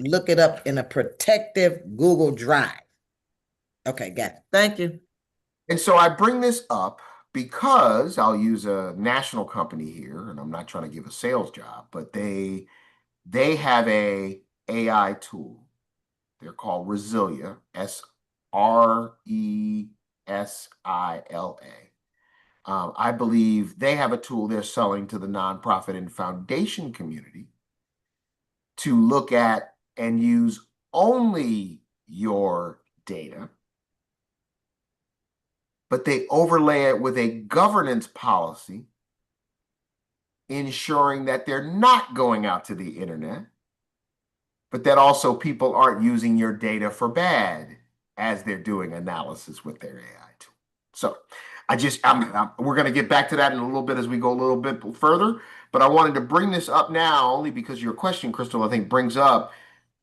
S7: look it up in a protective Google Drive. Okay, got it. Thank you.
S2: And so I bring this up because I'll use a national company here, and I'm not trying to give a sales job, but they have a AI tool. They're called Resila, SRESILA. I believe they have a tool they're selling to the nonprofit and foundation community to look at and use only your data, but they overlay it with a governance policy ensuring that they're not going out to the internet, but that also people aren't using your data for bad as they're doing analysis with their AI tool. So we're going to get back to that in a little bit as we go a little bit further, but I wanted to bring this up now only because your question, Crystal, I think brings up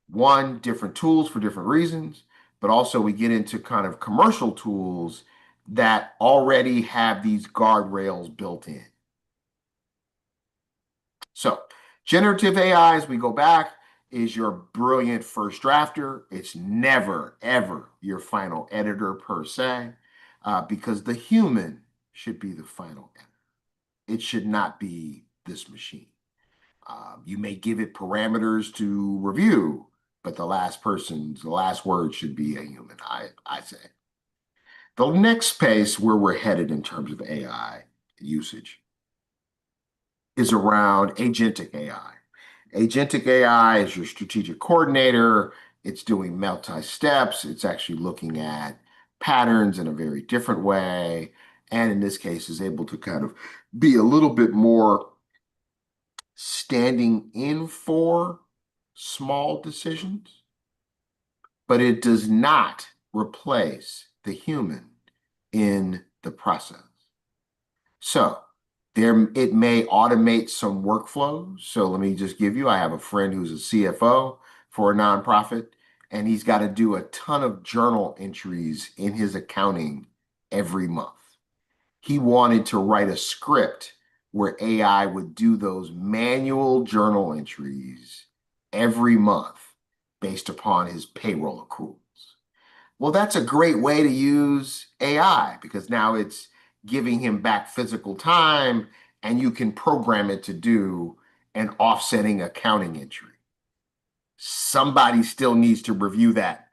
S2: one, different tools for different reasons, but also we get into kind of commercial tools that already have these guardrails built in. So generative AI, as we go back, is your brilliant first drafter. It's never, ever your final editor per se, because the human should be the final editor. It should not be this machine. You may give it parameters to review, but the last word should be a human, I say. The next space where we're headed in terms of AI usage is around agentic AI. Agentic AI is your strategic coordinator. It's doing multi-steps. It's actually looking at patterns in a very different way. And in this case, is able to kind of be a little bit more standing in for small decisions, but it does not replace the human in the process. So it may automate some workflows. So let me just give you, I have a friend who's a CFO for a nonprofit, and he's got to do a ton of journal entries in his accounting every month. He wanted to write a script where AI would do those manual journal entries every month based upon his payroll accruals. Well, that's a great way to use AI because now it's giving him back physical time and you can program it to do an offsetting accounting entry. Somebody still needs to review that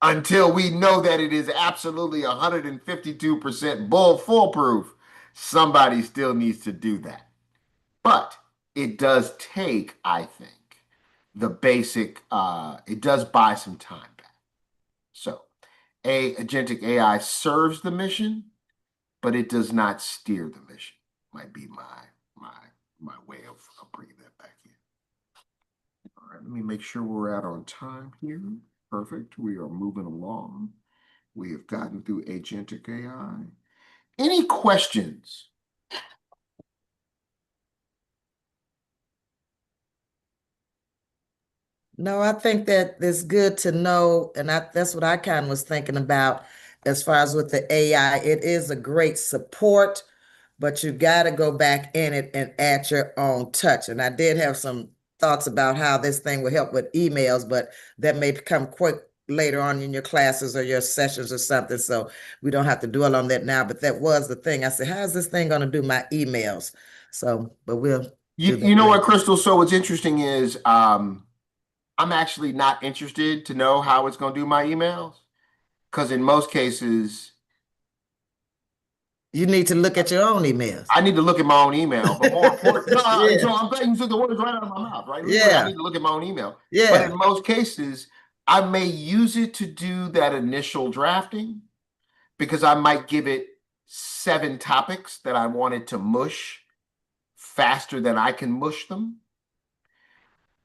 S2: until we know that it is absolutely 152% foolproof. Somebody still needs to do that. But it does take, I think, the basic, it does buy some time back. So agentic AI serves the mission, but it does not steer the mission. Might be my way of bringing that back in. All right, let me make sure we're out on time here. Perfect. We are moving along. We have gotten through agentic AI. Any questions?
S7: No, I think that it's good to know, and that's what I kind of was thinking about as far as with the AI. It is a great support, but you got to go back in it and add your own touch. And I did have some thoughts about how this thing will help with emails, but that may come quick later on in your classes or your sessions or something. So we don't have to dwell on that now. But that was the thing. I said, how's this thing going to do my emails? So, but we'll do that
S2: You know what,
S7: later.
S2: Crystal? So what's interesting is I'm actually not interested to know how it's going to do my emails because in most cases,
S7: You need to look at your own emails.
S2: I need to look at my own email, but more important,
S7: Yeah.
S2: so I'm saying the words right out of my mouth, right? Literally, I
S7: Yeah.
S2: need to look at my own email.
S7: Yeah.
S2: But in most cases, I may use it to do that initial drafting because I might give it 7 topics that I wanted to mush faster than I can mush them,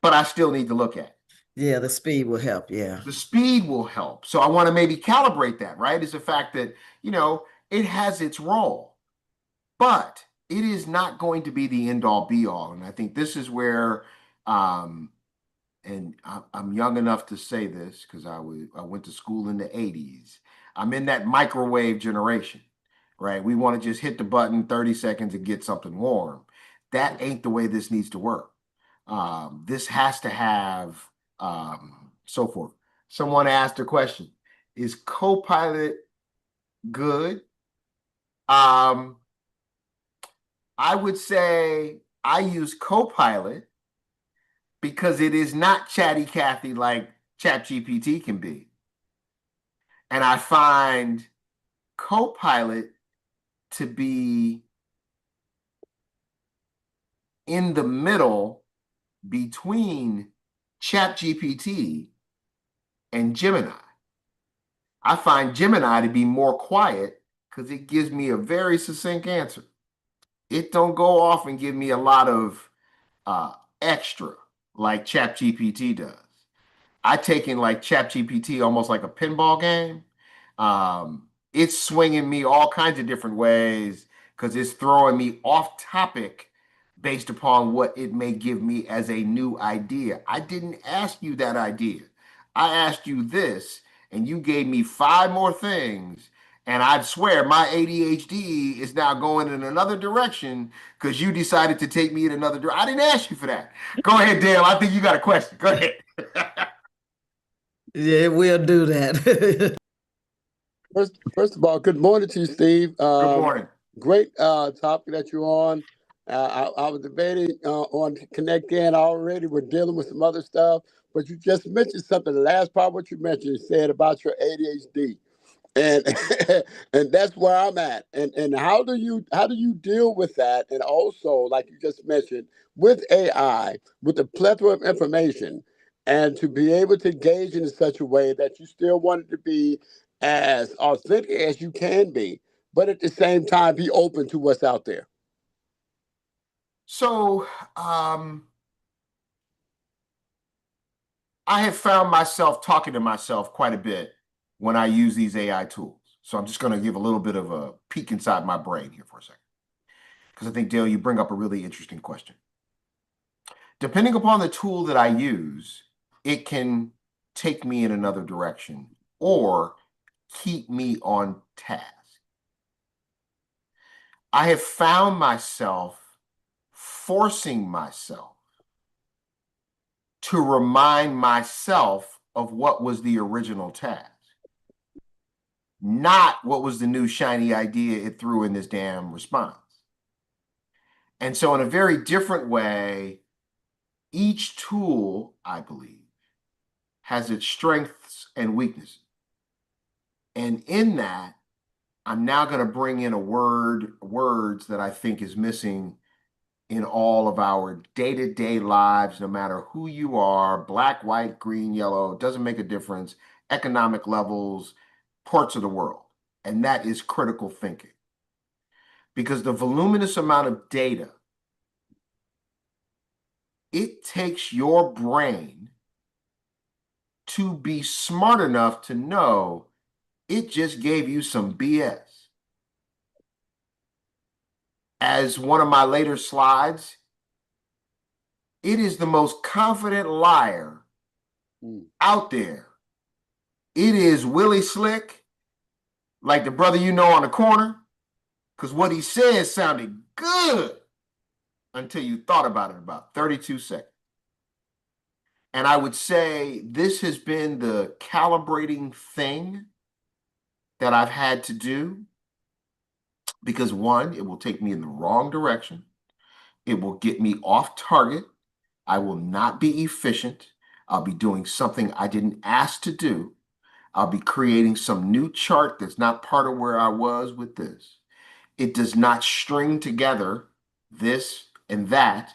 S2: but I still need to look at it.
S7: Yeah, the speed will help. Yeah.
S2: The speed will help. So I want to maybe calibrate that, right? Is the fact that, it has its role, but it is not going to be the end all be all. And I think this is where, and I'm young enough to say this because I went to school in the 80s. I'm in that microwave generation, right? We want to just hit the button 30 seconds and get something warm. That ain't the way this needs to work. This has to have so forth. Someone asked a question: is Copilot good? I would say I use Copilot because it is not chatty Cathy like ChatGPT can be. And I find Copilot to be in the middle between ChatGPT and Gemini. I find Gemini to be more quiet because it gives me a very succinct answer. It don't go off and give me a lot of extra like ChatGPT does. I take in like ChatGPT almost like a pinball game. It's swinging me all kinds of different ways because it's throwing me off topic based upon what it may give me as a new idea. I didn't ask you that idea. I asked you this, and you gave me 5 more things. And I swear my ADHD is now going in another direction because you decided to take me in another direction. I didn't ask you for that. Go ahead, Dale. I think you got a question. Go ahead.
S7: Yeah, we'll do that.
S8: First of all, good morning to you, Steve.
S2: Good morning.
S8: Great topic that you're on. I was debating on Connect In already. We're dealing with some other stuff, but you just mentioned something. The last part, what you mentioned, you said about your ADHD, and and that's where I'm at. And how do you deal with that? And also, like you just mentioned, with AI, with the plethora of information, and to be able to engage in such a way that you still want it to be as authentic as you can be, but at the same time be open to what's out there.
S2: So I have found myself talking to myself quite a bit when I use these AI tools. So I'm just going to give a little bit of a peek inside my brain here for a second. Because I think, Dale, you bring up a really interesting question. Depending upon the tool that I use, it can take me in another direction or keep me on task. I have found myself forcing myself to remind myself of what was the original task, not what was the new shiny idea it threw in this damn response. And so in a very different way, each tool, I believe, has its strengths and weaknesses. And in that, I'm now going to bring in words that I think is missing in all of our day-to-day lives, no matter who you are, black, white, green, yellow, it doesn't make a difference, economic levels, parts of the world. And that is critical thinking. Because the voluminous amount of data, it takes your brain to be smart enough to know it just gave you some BS. As one of my later slides, it is the most confident liar out there. It is Willie Slick, like the brother you know on the corner, because what he said sounded good until you thought about it about 32 seconds. And I would say this has been the calibrating thing that I've had to do because one, it will take me in the wrong direction. It will get me off target. I will not be efficient. I'll be doing something I didn't ask to do. I'll be creating some new chart that's not part of where I was with this. It does not string together this and that.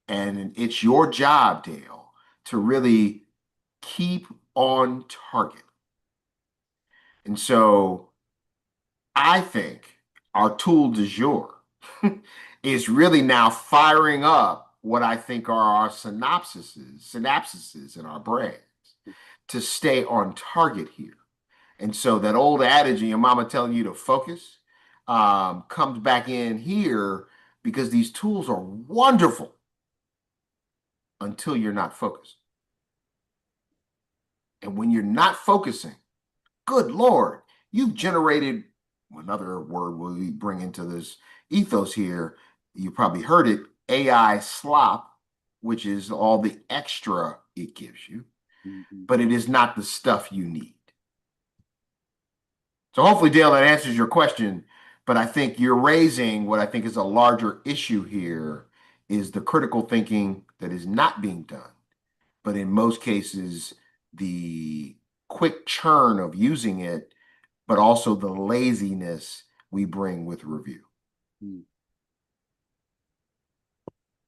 S2: And it's your job, Dale, to really keep on target. And so I think our tool du jour is really now firing up what I think are our synapses in our brains to stay on target here. And so that old adage of your mama telling you to focus comes back in here because these tools are wonderful until you're not focused. And when you're not focusing, good Lord, you've generated another word we bring into this ethos here. You probably heard it, AI slop, which is all the extra it gives you, but it is not the stuff you need. So hopefully, Dale, that answers your question, but I think you're raising what I think is a larger issue here is the critical thinking that is not being done. But in most cases, the quick churn of using it, but also the laziness we bring with review.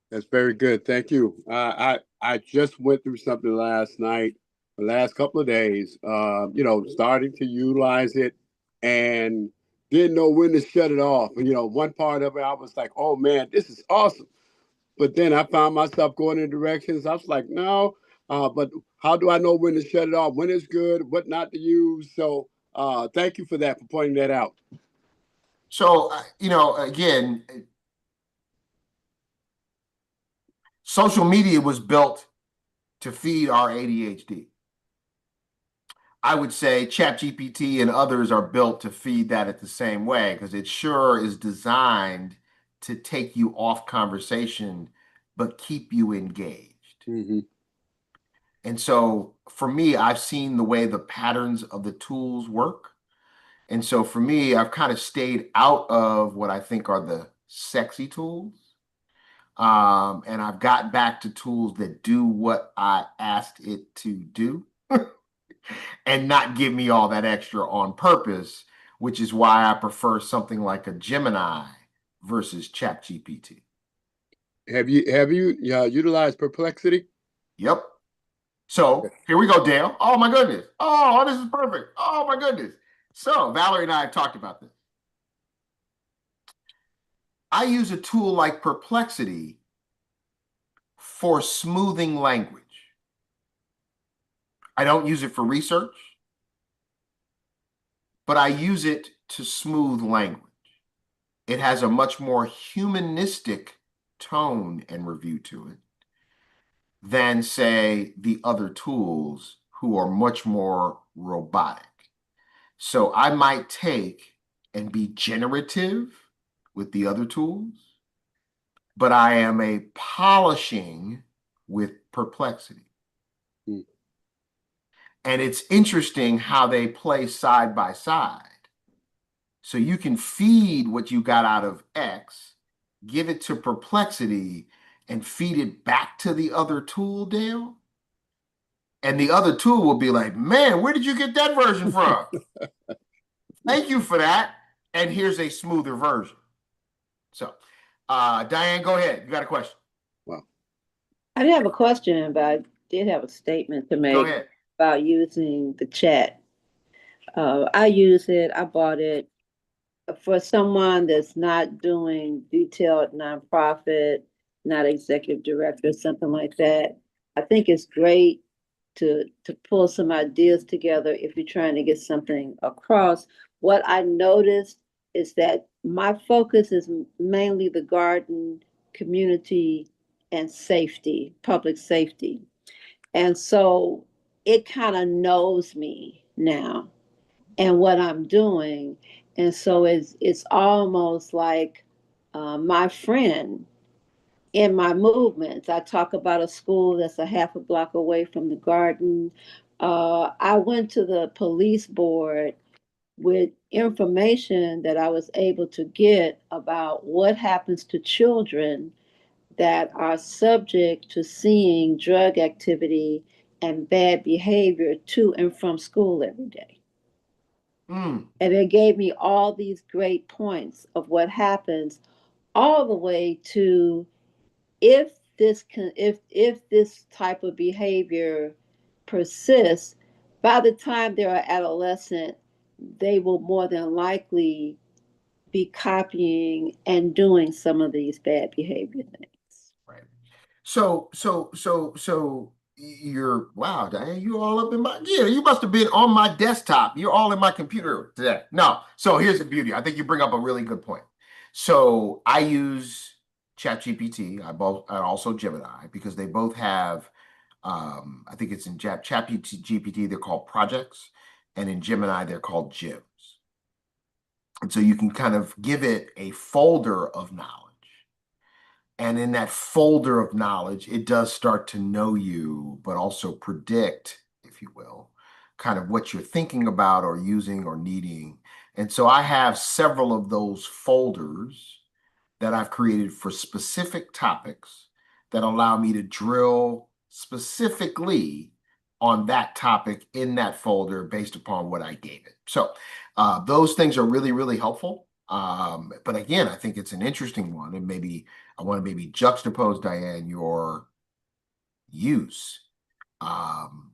S8: That's very good. Thank you. I just went through something last night, the last couple of days, starting to utilize it and didn't know when to shut it off. One part of it, I was like, oh man, this is awesome. But then I found myself going in directions. I was like, no, but how do I know when to shut it off? When it's good, what not to use? So thank you for that, for pointing that out.
S2: So, again, social media was built to feed our ADHD. I would say ChatGPT and others are built to feed that at the same way because it sure is designed to take you off conversation, but keep you engaged. And so for me, I've seen the way the patterns of the tools work. And so for me, I've kind of stayed out of what I think are the sexy tools And I've gotten back to tools that do what I asked it to do and not give me all that extra on purpose, which is why I prefer something like a Gemini versus ChatGPT.
S8: Have you utilized Perplexity?
S2: Yep. So here we go, Dale. Oh my goodness. Oh, this is perfect. Oh my goodness. So Valerie and I have talked about this. I use a tool like Perplexity for smoothing language. I don't use it for research, but I use it to smooth language. It has a much more humanistic tone and review to it than, say, the other tools who are much more robotic. So I might take and be generative with the other tools, but I am a polishing with Perplexity.
S8: Hmm.
S2: And it's interesting how they play side by side. So you can feed what you got out of X, give it to Perplexity, and feed it back to the other tool, Dale. And the other tool will be like, man, where did you get that version from? Thank you for that. And here's a smoother version. So, Diane, go ahead. You got a question?
S8: Wow.
S3: I didn't have a question, but I did have a statement to
S2: Go
S3: make
S2: ahead.
S3: about using the chat. I use it, I bought it for someone that's not doing detailed nonprofit, not executive director, something like that. I think it's great to pull some ideas together if you're trying to get something across. What I noticed is that my focus is mainly the garden community and safety, public safety. And so it kind of knows me now and what I'm doing. And so it's almost like my friend in my movements. I talk about a school that's a half a block away from the garden. I went to the police board with information that I was able to get about what happens to children that are subject to seeing drug activity and bad behavior to and from school every day.
S2: Mm.
S3: And it gave me all these great points of what happens, all the way to if this type of behavior persists, by the time they're adolescent, they will more than likely be copying and doing some of these bad behavior things.
S2: Right. So you're wow, Diane, you all up in my you must have been on my desktop. You're all in my computer today. No, so here's the beauty. I think you bring up a really good point. So I use ChatGPT. I also Gemini because they both have I think it's in ChatGPT, they're called projects, and in Gemini, they're called gems. And so you can kind of give it a folder of knowledge. And in that folder of knowledge, it does start to know you, but also predict, if you will, kind of what you're thinking about or using or needing. And so I have several of those folders that I've created for specific topics that allow me to drill specifically on that topic in that folder based upon what I gave it. So those things are really, really helpful. But again, I think it's an interesting one, and maybe I want to maybe juxtapose, Diane, your use. And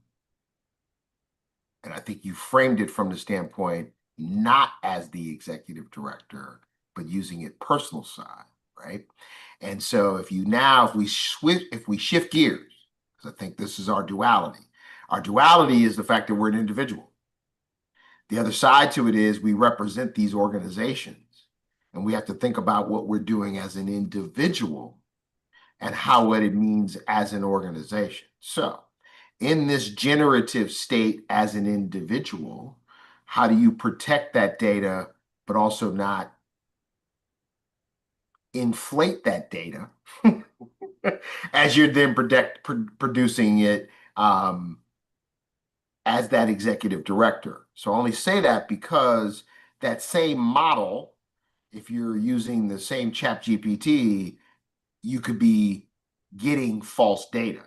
S2: I think you framed it from the standpoint not as the executive director, but using it personal side, right? And so if we shift gears, because I think this is our duality. Our duality is the fact that we're an individual. The other side to it is we represent these organizations, and we have to think about what we're doing as an individual and what it means as an organization. So in this generative state as an individual, how do you protect that data, but also not inflate that data as you're then producing it as that executive director? So I only say that because that same model, if you're using the same ChatGPT, you could be getting false data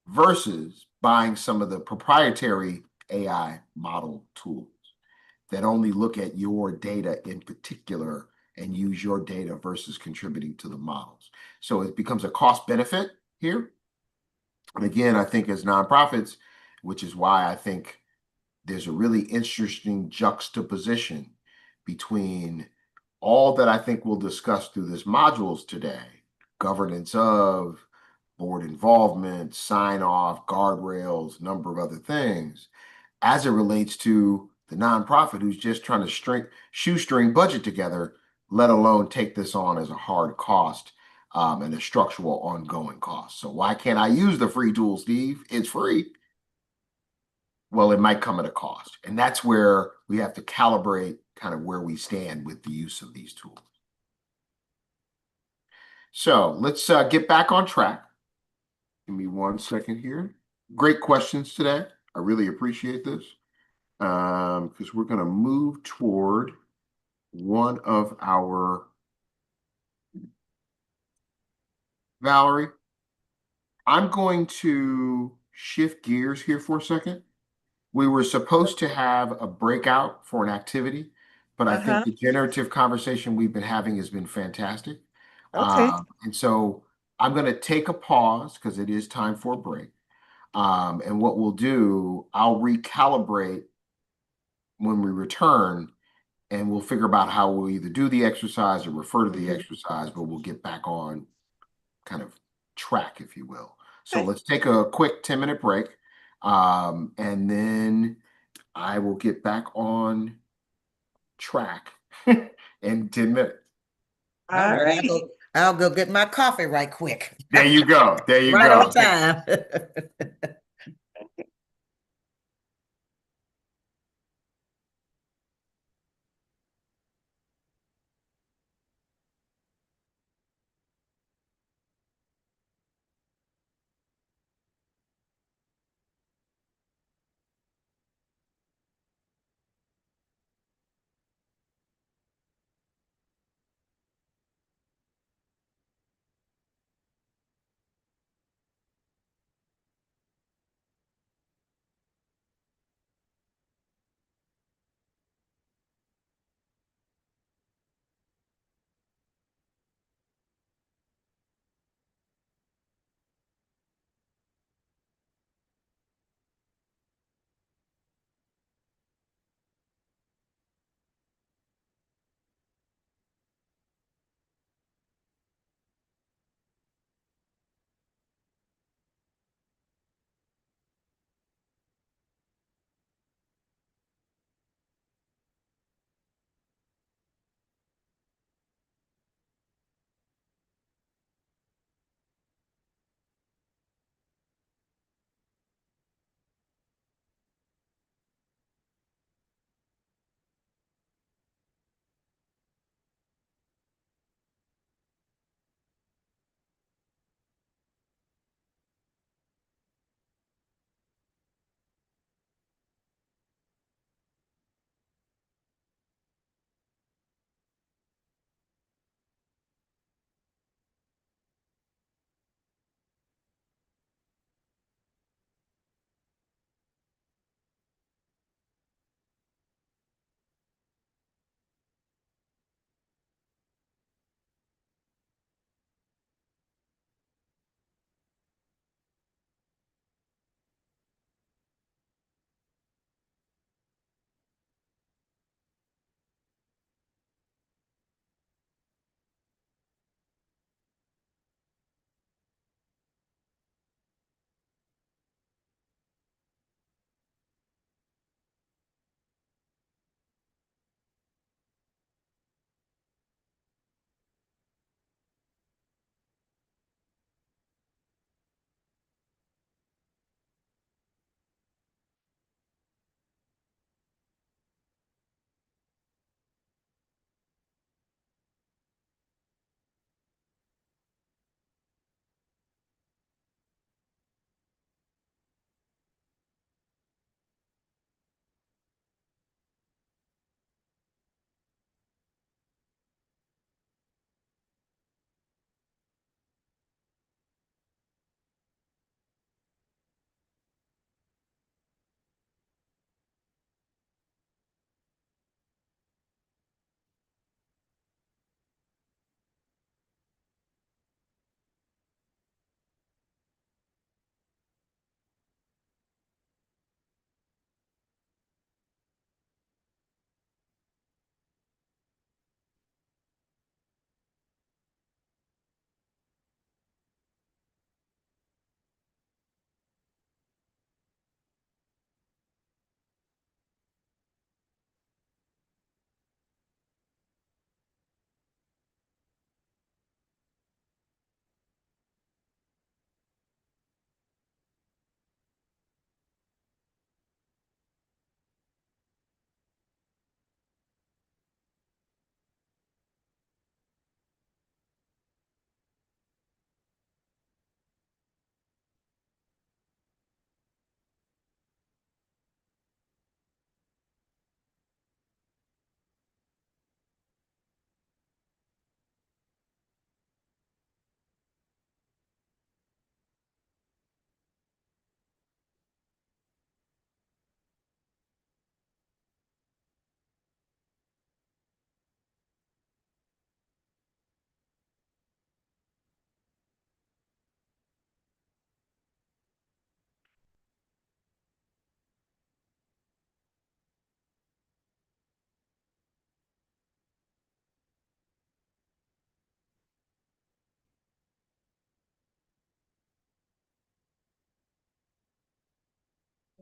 S2: versus buying some of the proprietary AI model tools that only look at your data in particular and use your data versus contributing to the models. So it becomes a cost benefit here. And again, I think as nonprofits, which is why I think there's a really interesting juxtaposition between all that I think we'll discuss through this modules today, governance of, board involvement, sign off, guardrails, number of other things, as it relates to the nonprofit who's just trying to shoestring budget together, let alone take this on as a hard cost and a structural ongoing cost. So why can't I use the free tool, Steve? It's free. Well, it might come at a cost. And that's where we have to calibrate kind of where we stand with the use of these tools. So let's get back on track. Give me 1 second here. Great questions today. I really appreciate this because we're going to move toward one of our Valerie. I'm going to shift gears here for a second. We were supposed to have a breakout for an activity, but I think the generative conversation we've been having has been fantastic.
S1: Okay.
S2: And so I'm going to take a pause because it is time for a break. And what we'll do, I'll recalibrate when we return, and we'll figure about how we'll either do the exercise or refer to the exercise, but we'll get back on kind of track, if you will. So
S1: Okay.
S2: let's take a quick 10-minute break. And then I will get back on track in 10 minutes.
S1: All
S7: All right,
S1: right.
S7: I'll go get my coffee right quick.
S2: There you go. There you
S7: Right
S2: go.
S7: on time.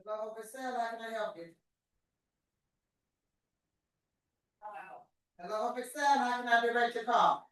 S7: Hello, Priscilla, how can I help you? Hello, Priscilla, how can I direct your call?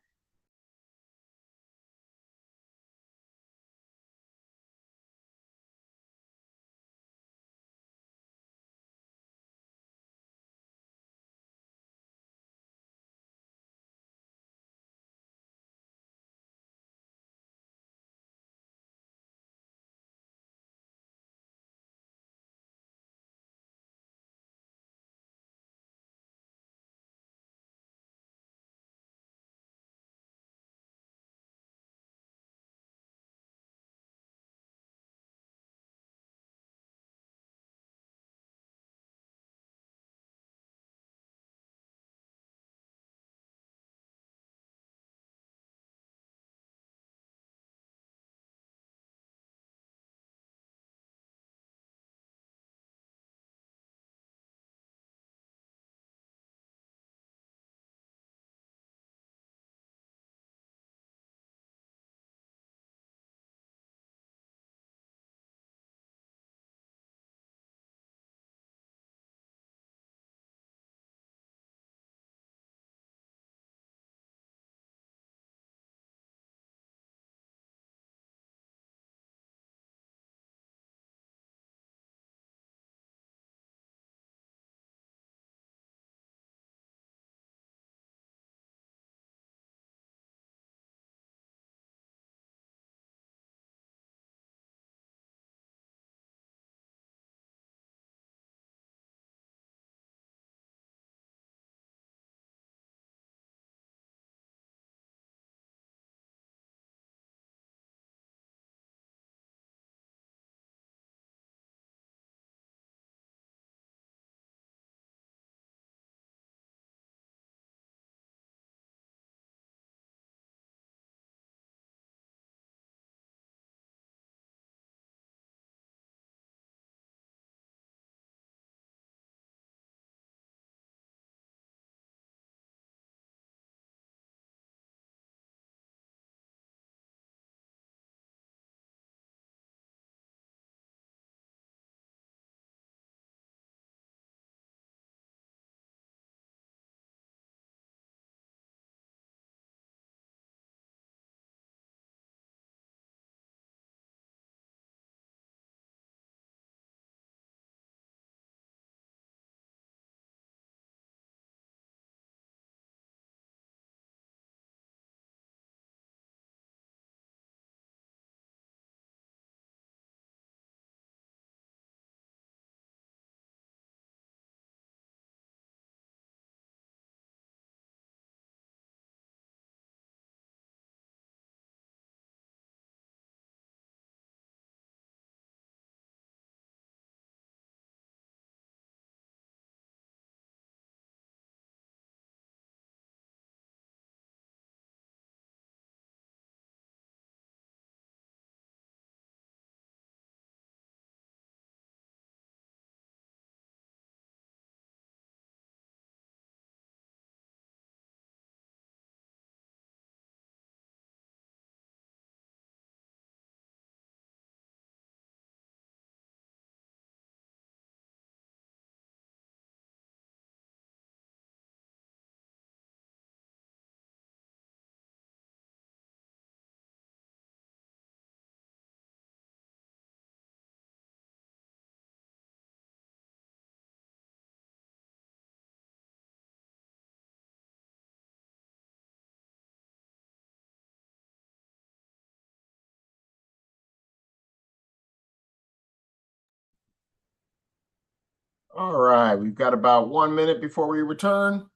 S2: All right, we've got about 1 minute before we return.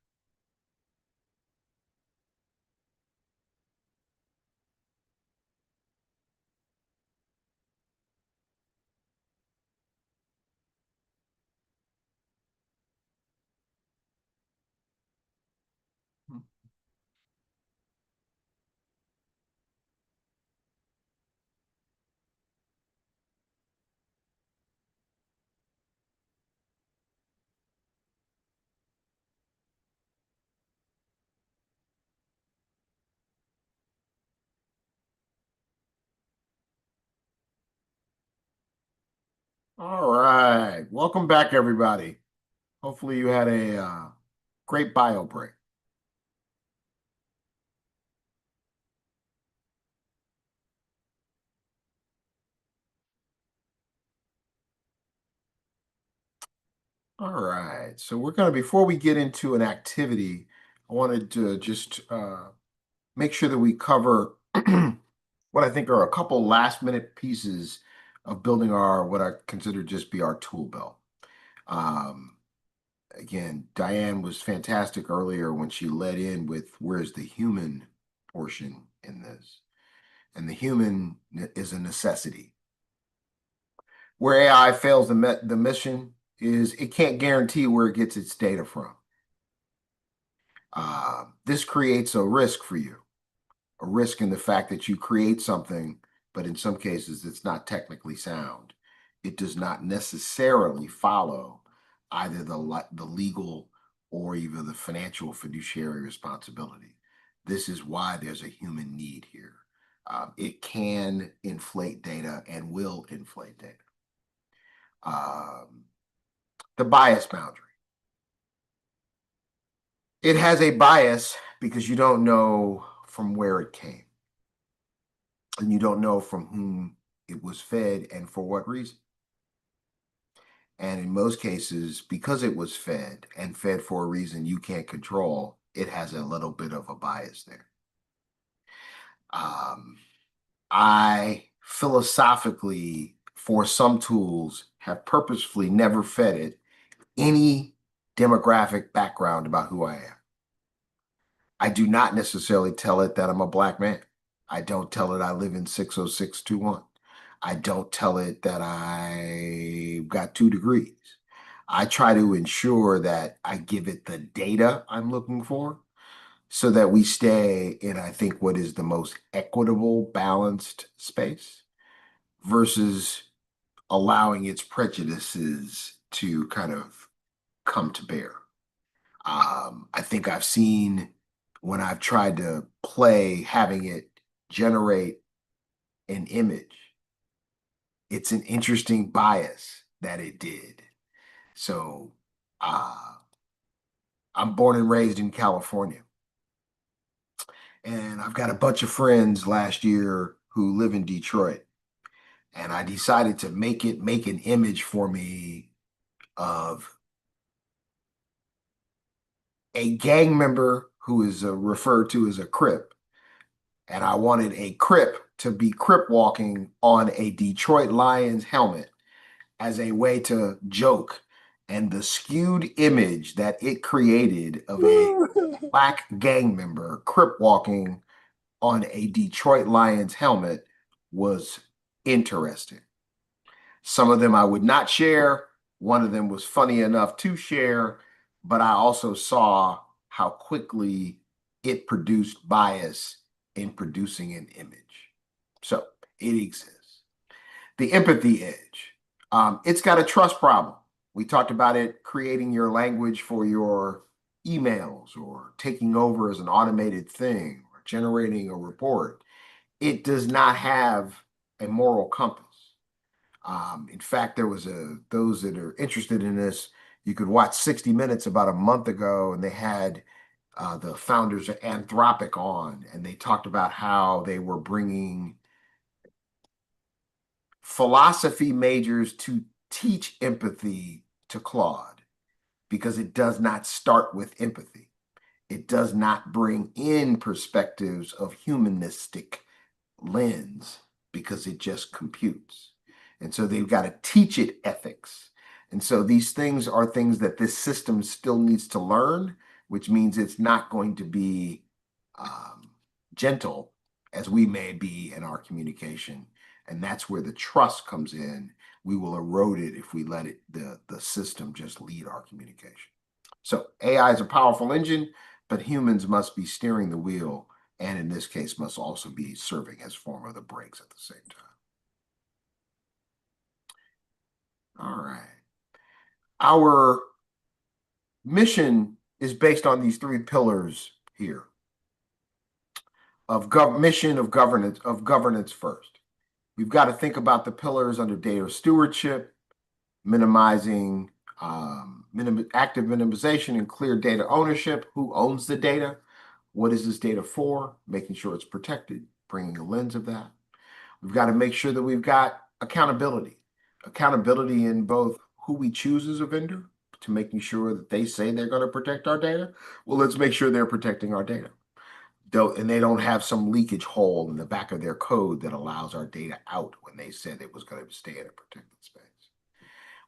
S2: All right. welcome back, everybody. Hopefully you had a great bio break. All right, so we're going to, before we get into an activity, I wanted to just make sure that we cover what I think are a couple last minute pieces of building our, what I consider just be our tool belt. Again, Diane was fantastic earlier when she led in with where's the human portion in this. And the human is a necessity. Where AI fails the mission is it can't guarantee where it gets its data from. This creates a risk for you, a risk in the fact that you create something, but in some cases it's not technically sound. It does not necessarily follow either the legal or even the financial fiduciary responsibility. This is why there's a human need here. It can inflate data and will inflate data. The bias boundary. It has a bias because you don't know from where it came. And you don't know from whom it was fed and for what reason. And in most cases, because it was fed and fed for a reason you can't control, it has a little bit of a bias there. I philosophically, for some tools, have purposefully never fed it any demographic background about who I am. I do not necessarily tell it that I'm a Black man. I don't tell it I live in 60621. I don't tell it that I got 2 degrees. I try to ensure that I give it the data I'm looking for so that we stay in, I think, what is the most equitable, balanced space versus allowing its prejudices to kind of come to bear. I think I've seen when I've tried to play having it generate an image, it's an interesting bias that it did. So I'm born and raised in California. And I've got a bunch of friends last year who live in Detroit. And I decided to make an image for me of a gang member who is referred to as a Crip. And I wanted a Crip to be Crip walking on a Detroit Lions helmet as a way to joke. And the skewed image that it created of a Black gang member Crip walking on a Detroit Lions helmet was interesting. Some of them I would not share. One of them was funny enough to share, but I also saw how quickly it produced bias in producing an image. So it exists. The empathy edge. It's got a trust problem. We talked about it creating your language for your emails or taking over as an automated thing or generating a report. It does not have a moral compass. In fact, there was those that are interested in this, you could watch 60 Minutes about a month ago, and they had the founders of Anthropic on, and they talked about how they were bringing philosophy majors to teach empathy to Claude because it does not start with empathy. It does not bring in perspectives of humanistic lens because it just computes. And so they've got to teach it ethics. And so these things are things that this system still needs to learn, which means it's not going to be gentle as we may be in our communication. And that's where the trust comes in. We will erode it if we let the system just lead our communication. So AI is a powerful engine, but humans must be steering the wheel, and in this case must also be serving as form of the brakes at the same time. All right. Our mission is based on these 3 pillars here of mission of governance first. We've got to think about the pillars under data stewardship, minimizing active minimization and clear data ownership. Who owns the data? What is this data for? Making sure it's protected, bringing a lens of that. We've got to make sure that we've got accountability. Accountability in both who we choose as a vendor to making sure that they say they're going to protect our data. Well, let's make sure they're protecting our data. And they don't have some leakage hole in the back of their code that allows our data out when they said it was going to stay in a protected space.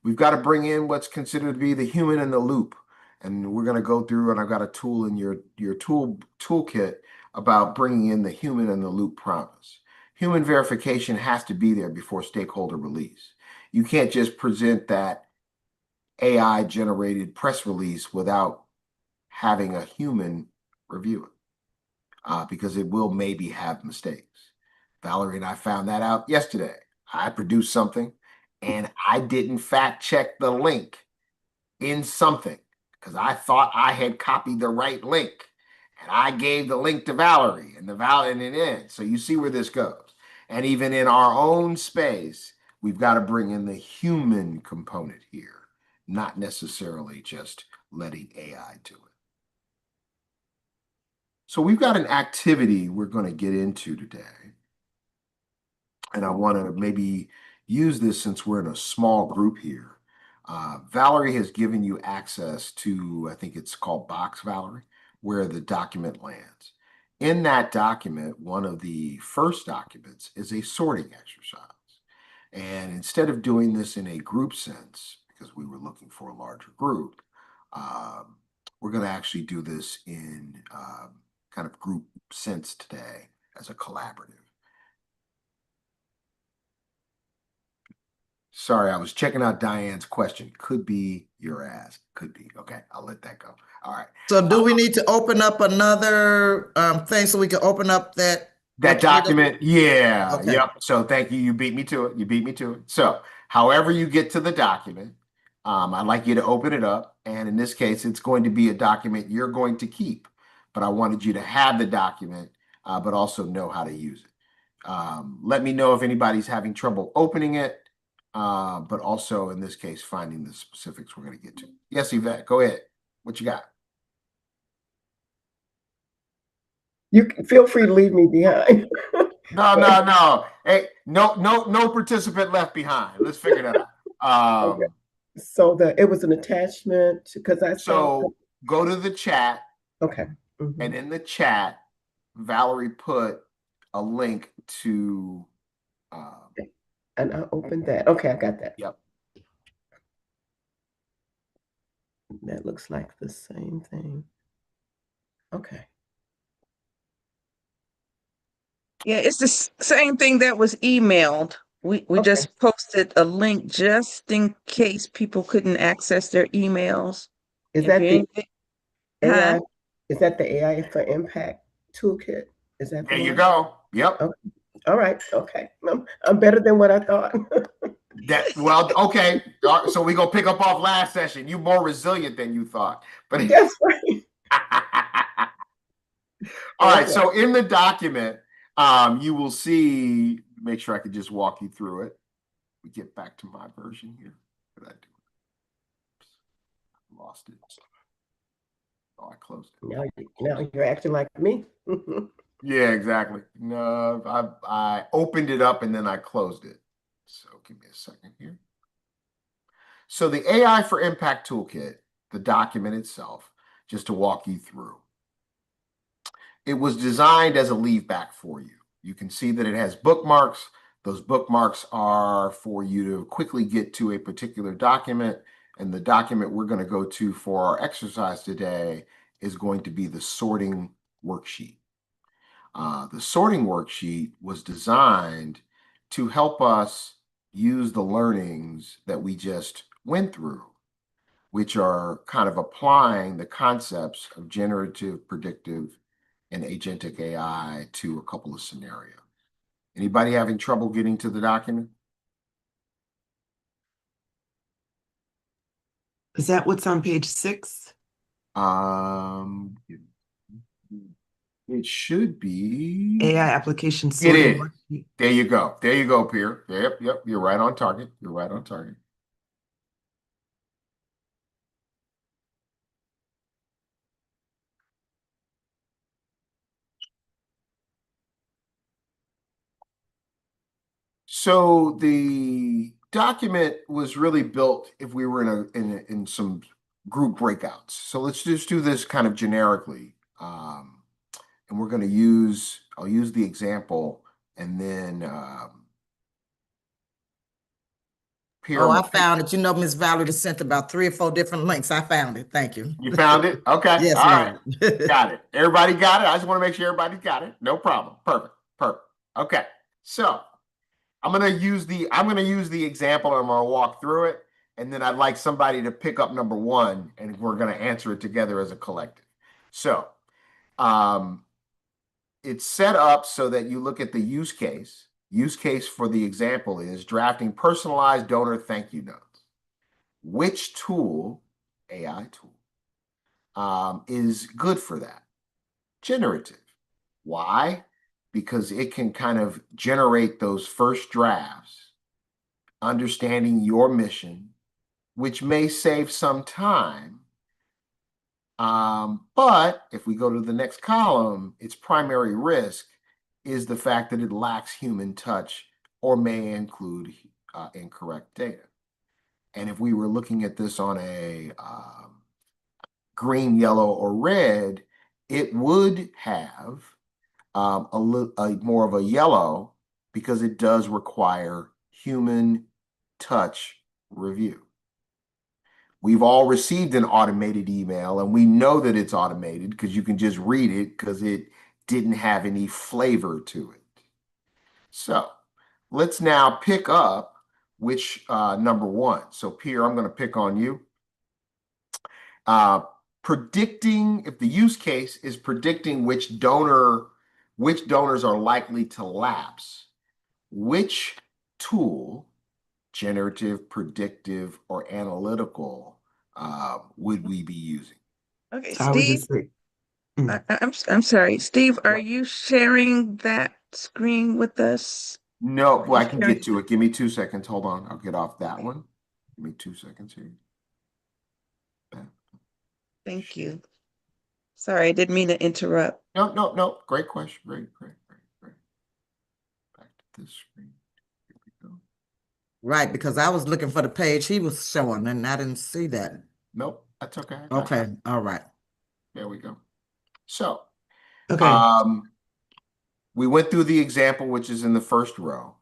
S2: We've got to bring in what's considered to be the human in the loop. And we're going to go through, and I've got a tool in your toolkit about bringing in the human in the loop promise. Human verification has to be there before stakeholder release. You can't just present that AI generated press release without having a human review it, because it will maybe have mistakes. Valerie and I found that out yesterday. I produced something and I didn't fact check the link in something because I thought I had copied the right link. And I gave the link to Valerie and it in. So you see where this goes. And even in our own space, we've got to bring in the human component here, not necessarily just letting AI do it. So we've got an activity we're going to get into today. And I want to maybe use this since we're in a small group here. Valerie has given you access to, I think it's called Box, Valerie, where the document lands. In that document, one of the first documents is a sorting exercise. And instead of doing this in a group sense, because we were looking for a larger group, we're going to actually do this in kind of group sense today as a collaborative. Sorry, I was checking out Diane's question. Could be your ass. Could be. Okay, I'll let that go. All right.
S7: So do we need to open up another thing so we can open up that
S2: document? Yeah.
S7: Okay.
S2: Yep. So thank you. You beat me to it. You beat me to it. So however you get to the document, I'd like you to open it up. And in this case, it's going to be a document you're going to keep. But I wanted you to have the document, but also know how to use it. Let me know if anybody's having trouble opening it. But also in this case, finding the specifics we're going to get to. Yes, Yvette, go ahead. What you got?
S5: You can feel free to leave me behind.
S2: No. Hey, no participant left behind. Let's figure that out.
S5: Okay. So it was an attachment because I saw.
S2: So go to the chat.
S5: Okay.
S2: And in the chat, Valerie put a link to.
S5: And I opened that. Okay, I got that.
S2: Yep.
S5: That looks like the same thing. Okay.
S1: Yeah, it's the same thing that was emailed. We
S5: Okay.
S1: just posted a link just in case people couldn't access their emails.
S5: Is
S1: If
S5: that
S1: you
S5: the
S1: ain't-
S5: AI?
S1: Huh?
S5: Is that the AI for Impact toolkit? Is that the
S2: There you
S5: one?
S2: go. Yep.
S5: Okay. All right. Okay. I'm better than what I thought.
S2: Okay. So we gonna pick up off last session. You more resilient than you thought. But
S5: That's right.
S2: all right.
S5: Okay.
S2: So in the document, you will see. Make sure I can just walk you through it. We get back to my version here. What did I do? Oops. Lost it. Oh, I closed it.
S5: Now you're acting like me.
S2: Yeah, exactly. No, I opened it up and then I closed it. So give me a second here. So the AI for Impact Toolkit, the document itself, just to walk you through. It was designed as a leave back for you. You can see that it has bookmarks. Those bookmarks are for you to quickly get to a particular document. And the document we're going to go to for our exercise today is going to be the sorting worksheet. The sorting worksheet was designed to help us use the learnings that we just went through, which are kind of applying the concepts of generative, predictive, and agentic AI to a couple of scenarios. Anybody having trouble getting to the document?
S4: Is that what's on page 6?
S2: It should be.
S4: AI application
S2: It
S4: sorting
S2: is.
S4: worksheet.
S2: There you go. There you go, Pierre. Yep. You're right on target. You're right on target. So the document was really built if we were in some group breakouts. So let's just do this kind of generically. And we're going to I'll use the example and then Pierre,
S7: Oh, I found it. You know, Miss Valerie just sent about 3 or 4 different links. I found it. Thank you.
S2: you found it? Okay.
S7: Yes,
S2: All right.
S7: ma'am.
S2: Got it. Everybody got it? I just want to make sure everybody's got it. No problem. Perfect. Perfect. Okay. So I'm gonna use the example and I'm gonna walk through it. And then I'd like somebody to pick up number one and we're gonna answer it together as a collective. So it's set up so that you look at the use case. Use case for the example is drafting personalized donor thank you notes. Which tool, AI tool, is good for that? Generative. Why? Because it can kind of generate those first drafts, understanding your mission, which may save some time. But if we go to the next column, its primary risk is the fact that it lacks human touch or may include incorrect data. And if we were looking at this on a green, yellow, or red, it would have more of a yellow because it does require human touch review. We've all received an automated email and we know that it's automated because you can just read it because it didn't have any flavor to it. So let's now pick up which number one. So Pierre, I'm going to pick on you. Predicting, if the use case is predicting which donors are likely to lapse, which tool, generative, predictive, or analytical, would we be using?
S1: Okay,
S4: I would
S1: Steve,
S4: just say,
S1: I'm sorry, Steve, are
S2: What?
S1: you sharing that screen with us?
S2: No,
S1: Are
S2: well,
S1: you
S2: I can
S1: sharing?
S2: get to it. Give me 2 seconds. Hold on. I'll get off that one. Give me 2 seconds here.
S1: Thank you. Sorry, I didn't mean to interrupt.
S2: No. Great question. Great. Back to this screen. Here we go.
S7: Right, because I was looking for the page he was showing and I didn't see that.
S2: Nope, that's okay. I got
S7: Okay,
S2: you.
S7: all right.
S2: There we go. So,
S4: okay.
S2: we went through the example, which is in the first row.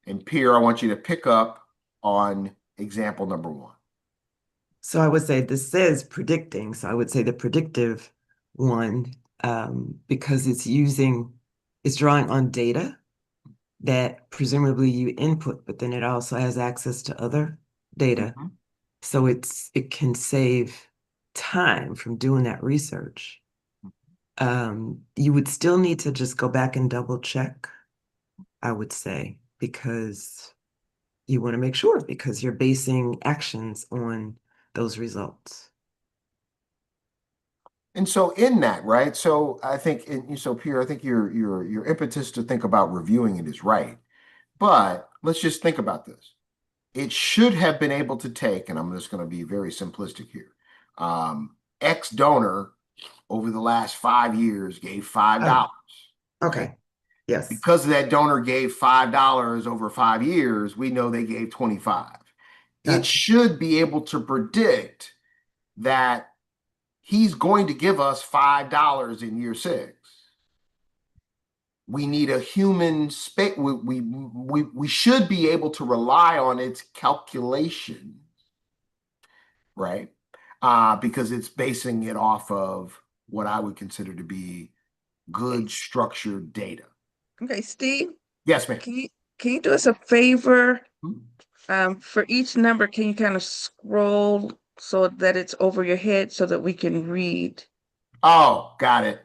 S2: And Pierre, I want you to pick up on example number one.
S4: So I would say this says predicting. So I would say the predictive one, because it's drawing on data that presumably you input, but then it also has access to other data.
S2: Mhm.
S4: So it can save time from doing that research. You would still need to just go back and double check, I would say, because you want to make sure because you're basing actions on those results.
S2: And so in that, right? So I think, so Pierre, I think your impetus to think about reviewing it is right. But let's just think about this. It should have been able to take, and I'm just going to be very simplistic here. X donor over the last 5 years gave $5.
S4: Okay.
S2: Right?
S4: Yes.
S2: Because that donor gave $5 over 5 years, we know they gave 25. It
S4: Gotcha.
S2: should be able to predict that he's going to give us $5 in year 6. We need a human space. We should be able to rely on its calculation, right? Because it's basing it off of what I would consider to be good structured data.
S1: Okay, Steve,
S2: Yes, ma'am.
S1: can you do us a favor?
S2: Hmm?
S1: For each number, can you kind of scroll so that it's over your head so that we can read?
S2: Oh, got it.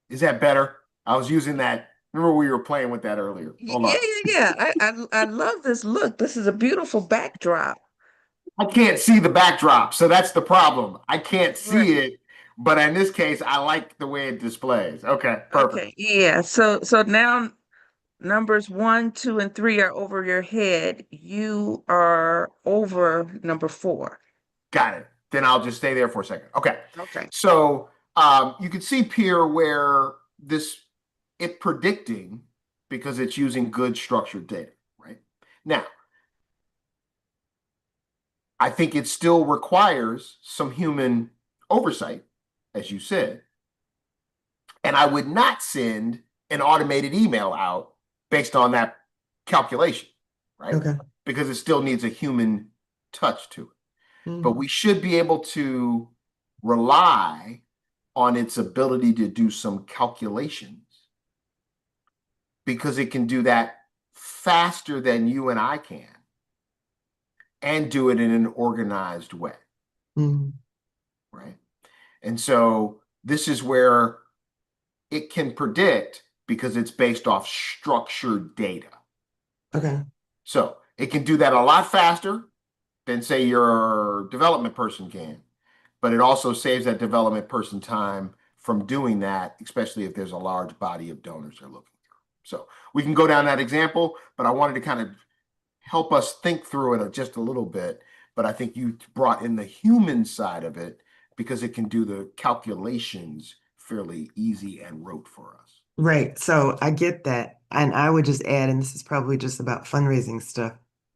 S2: Is that better? I was using that. Remember we were playing with that earlier. Hold on.
S1: Yeah. I love this look. This is a beautiful backdrop.
S2: I can't see the backdrop, so that's the problem. I can't
S1: Right.
S2: see it, but in this case, I like the way it displays. Okay, perfect.
S1: Okay, yeah. So now numbers 1, 2, and 3 are over your head. You are over number 4.
S2: Got it. Then I'll just stay there for a second. Okay.
S1: Okay.
S2: So you can see, Pierre, where it predicting because it's using good structured data, Now, I think it still requires some human oversight, as you said. And I would not send an automated email out based on that calculation, right?
S4: Okay.
S2: Because it still needs a human touch to it.
S4: Mm.
S2: But we should be able to rely on its ability to do some calculations because it can do that faster than you and I can and do it in an organized way,
S4: Mm.
S2: right? And so this is where it can predict because it's based off structured data.
S4: Okay.
S2: So it can do that a lot faster than, say, your development person can, but it also saves that development person time from doing that, especially if there's a large body of donors they're looking through. So we can go down that example, but I wanted to kind of help us think through it just a little bit. But I think you brought in the human side of it because it can do the calculations fairly easy and rote for us.
S4: Right. So I get that. And I would just add, and this is probably just about fundraising stuff.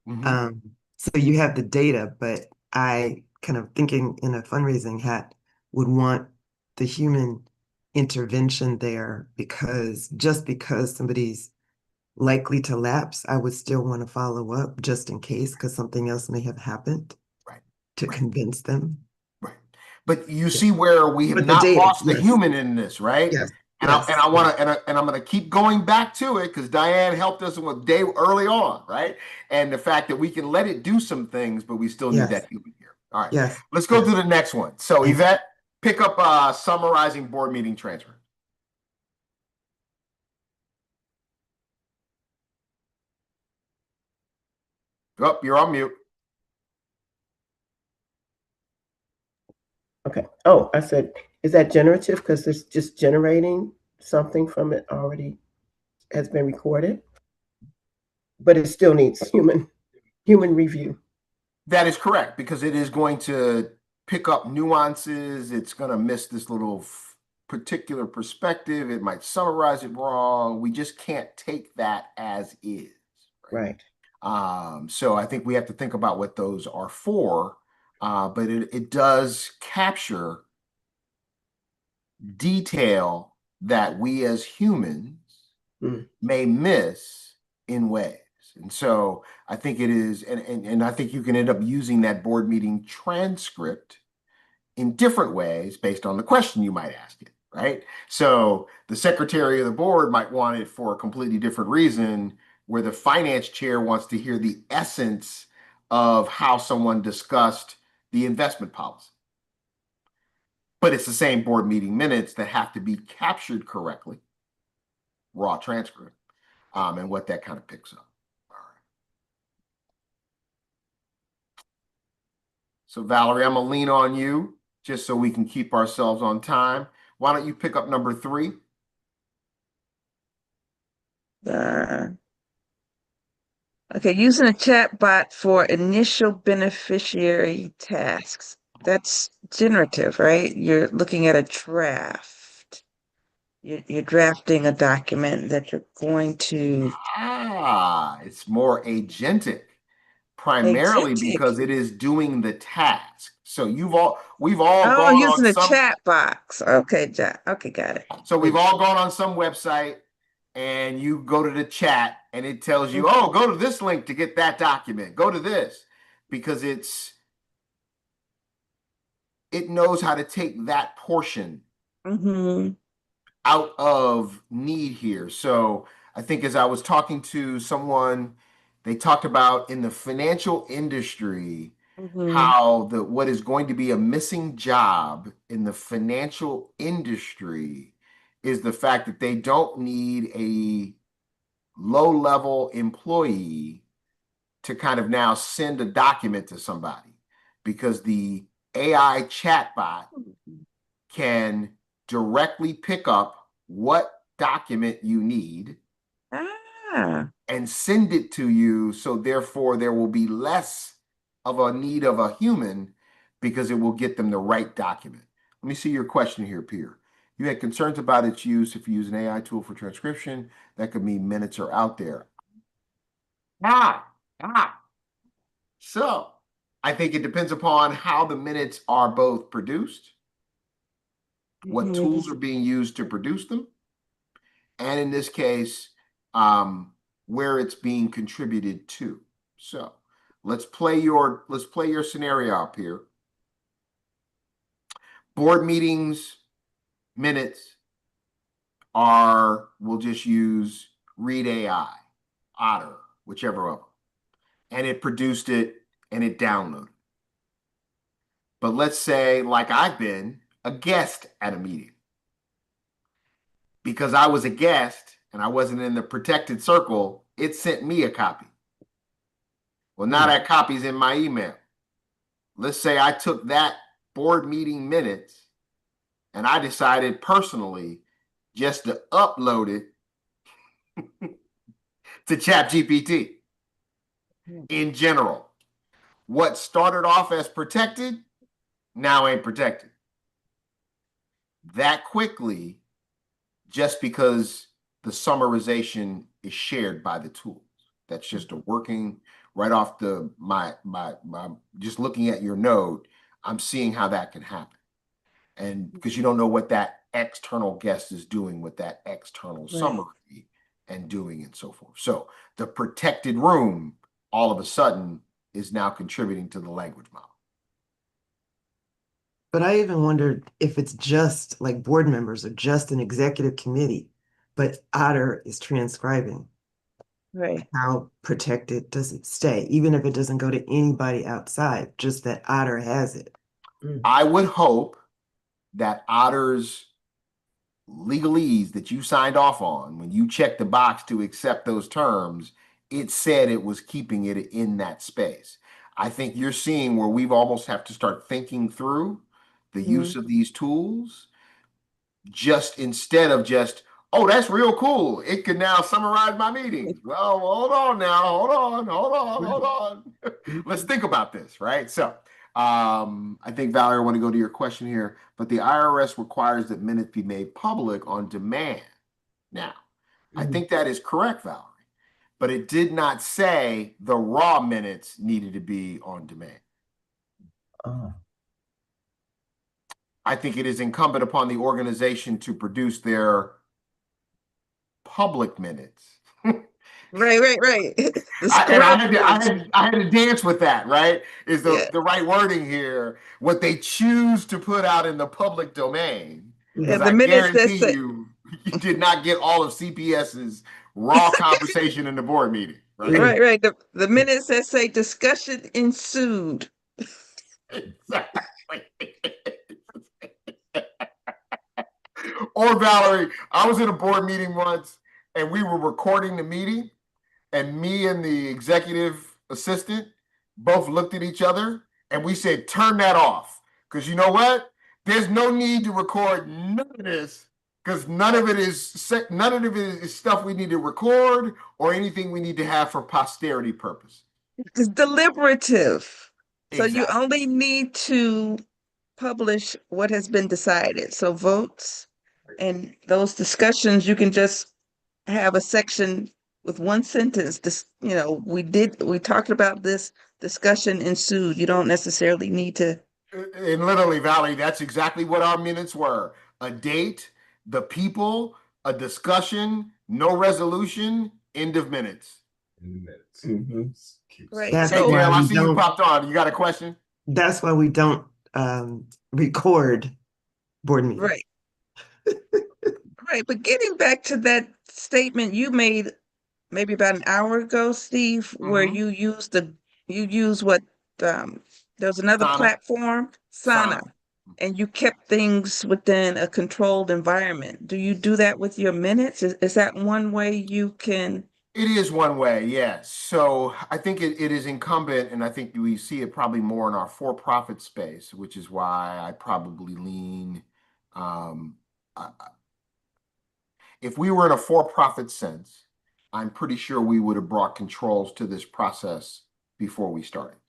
S2: Mhm.
S4: So you have the data, but I kind of thinking in a fundraising hat would want the human intervention there because just because somebody's likely to lapse, I would still want to follow up just in case because something else may have happened
S2: Right.
S4: to
S2: Right.
S4: convince them.
S2: Right. But you
S4: Yeah.
S2: see where we have
S4: But the
S2: not
S4: data,
S2: lost the
S4: yes,
S2: human in this, right?
S4: yes,
S2: And I
S4: yes.
S2: want to and I'm going to keep going back to it because Diane helped us with day early on, right? And the fact that we can let it do some things, but we still need
S4: Yes,
S2: that human here. All right.
S4: yes,
S2: Let's go
S4: yes.
S2: to the next one. So
S4: Thanks.
S2: Yvette, pick up summarizing board meeting transfer. Oh, you're on mute.
S5: Okay. Oh, I said, is that generative? Because it's just generating something from it already has been recorded, but it still needs human review.
S2: That is correct because it is going to pick up nuances. It's going to miss this little particular perspective. It might summarize it wrong. We just can't take that as is.
S5: Right.
S2: So I think we have to think about what those are for. But it does capture detail that we as humans may miss in ways. And so I think it is, and I think you can end up using that board meeting transcript in different ways based on the question you might ask it, right? So the secretary of the board might want it for a completely different reason, where the finance chair wants to hear the essence of how someone discussed the investment policy. But it's the same board meeting minutes that have to be captured correctly, raw transcript, and what that kind of picks up. All right. So Valerie, I'm gonna lean on you just so we can keep ourselves on time. Why don't you pick up number 3?
S1: Okay, using a chat bot for initial beneficiary tasks. That's generative, right? You're looking at a draft. You're drafting a document that you're going to
S2: It's more agentic, primarily
S1: agentic.
S2: because it is doing the task. So we've all
S1: Oh,
S2: gone on
S1: using a
S2: some
S1: chat box. Okay, okay, got it.
S2: so we've all gone on some website and you go to the chat and it tells you,
S1: Mhm.
S2: oh, go to this link to get that document. Go to this because it knows how to take that portion
S1: Mhm.
S2: out of need here. So I think as I was talking to someone, they talked about in the financial industry
S1: Mhm.
S2: how what is going to be a missing job in the financial industry is the fact that they don't need a low-level employee to kind of now send a document to somebody because the AI chatbot can directly pick up what document you need
S1: Ah.
S2: and send it to you. So therefore, there will be less of a need of a human because it will get them the right document. Let me see your question here, Pierre. You had concerns about its use if you use an AI tool for transcription. That could mean minutes are out there. Ah, so I think it depends upon how the minutes are both produced, what tools are being used to produce them, and in this case, where it's being contributed to. So let's play your scenario up here. Board meetings minutes we'll just use Read AI, Otter, whichever of them. And it produced it and it downloaded. But let's say, like I've been a guest at a meeting. Because I was a guest and I wasn't in the protected circle, it sent me a copy. Well, now that copy's in my email. Let's say I took that board meeting minutes and I decided personally just to upload it to ChatGPT. In general, what started off as protected now ain't protected. That quickly, just because the summarization is shared by the tools. That's just a working right off my just looking at your node, I'm seeing how that can happen. And because you don't know what that external guest is doing with that external summary and doing and so forth. So the protected room all of a sudden is now contributing to the language model.
S4: But I even wondered if it's just like board members or just an executive committee, but Otter is transcribing.
S1: Right.
S4: How protected does it stay, even if it doesn't go to anybody outside, just that Otter has it?
S2: I would hope that Otter's legalese that you signed off on, when you checked the box to accept those terms, it said it was keeping it in that space. I think you're seeing where we've almost have to start thinking through the use of these tools, just instead of just, oh, that's real cool, it can now summarize my meetings. Well, hold on now, hold on. Let's think about this, right? So I think, Valerie, I want to go to your question here, but the IRS requires that minutes be made public on demand. Now, I think that is correct, Valerie, but it did not say the raw minutes needed to be on demand. I think it is incumbent upon the organization to produce their public minutes.
S1: Right.
S2: I had to dance with that, right? Is the right wording here, what they choose to put out in the public domain. Because
S1: the
S2: I
S1: minutes that
S2: guarantee
S1: say,
S2: you did not get all of CPS's raw conversation in the board meeting, right?
S1: right. The minutes that say discussion ensued.
S2: Exactly. Or Valerie, I was in a board meeting once and we were recording the meeting, and me and the executive assistant both looked at each other and we said, turn that off. Because you know what? There's no need to record none of this, because none of it is stuff we need to record or anything we need to have for posterity purpose.
S1: It's deliberative. So you
S2: Exactly.
S1: only need to publish what has been decided. So votes and those discussions, you can just have a section with one sentence. This, we talked about this, discussion ensued. You don't necessarily need to.
S2: And literally, Valerie, that's exactly what our minutes were. A date, the people, a discussion, no resolution, end of minutes.
S1: Right.
S4: That's
S2: Hey,
S1: So
S4: why
S2: Gail, I
S4: we
S2: see you
S4: don't.
S2: popped on. You got a question?
S4: That's why we don't record board meetings.
S1: right. Right. But getting back to that statement you made maybe about an hour ago, Steve, where
S2: Mhm.
S1: you use what there's another
S2: Sana.
S1: platform, Sana, and you kept things within a controlled environment. Do you do that with your minutes? Is that one way you can?
S2: It is one way, yes. So I think it is incumbent, and I think we see it probably more in our for-profit space, which is why I probably lean. Um, I- if we were in a for-profit sense, I'm pretty sure we would have brought controls to this process before we started,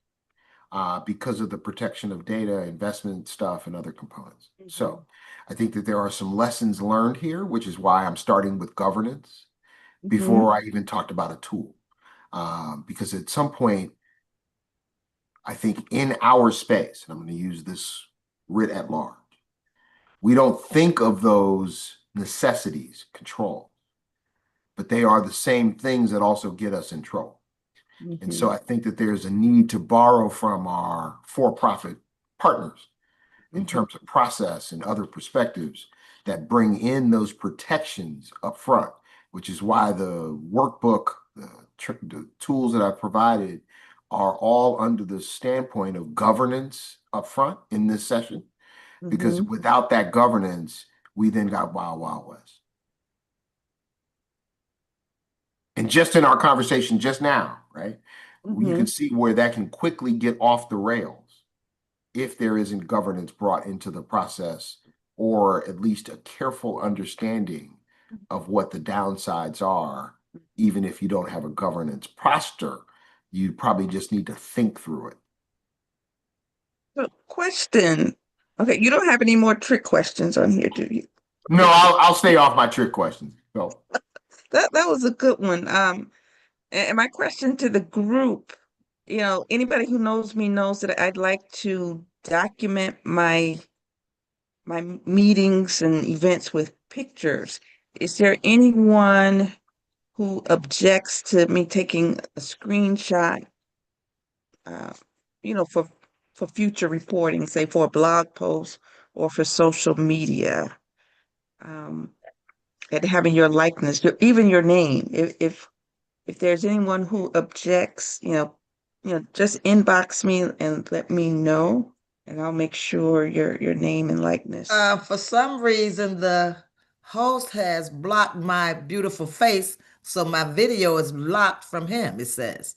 S2: because of the protection of data, investment stuff, and other components. So I think that there are some lessons learned here, which is why I'm starting with governance before I even talked about a tool. Because at some point, I think in our space, and I'm going to use this writ at large, we don't think of those necessities, control, but they are the same things that also get us in trouble. And so I think that there's a need to borrow from our for-profit partners in terms of process and other perspectives that bring in those protections up front, which is why the workbook, the tools that I've provided are all under the standpoint of governance up front in this session. Because without that governance, we then got wild, wild west. And just in our conversation just now, right? You can see where that can quickly get off the rails if there isn't governance brought into the process, or at least a careful understanding of what the downsides are. Even if you don't have a governance posture, you probably just need to think through it.
S1: So, question. Okay, you don't have any more trick questions on here, do you?
S2: No, I'll stay off my trick questions. So
S1: That was a good one. And my question to the group, anybody who knows me knows that I'd like to document my meetings and events with pictures. Is there anyone who objects to me taking a screenshot, uh, for future reporting, say for a blog post or for social media, and having your likeness, even your name? If there's anyone who objects, just inbox me and let me know, and I'll make sure your name and likeness.
S7: For some reason, the host has blocked my beautiful face, so my video is blocked from him, it says.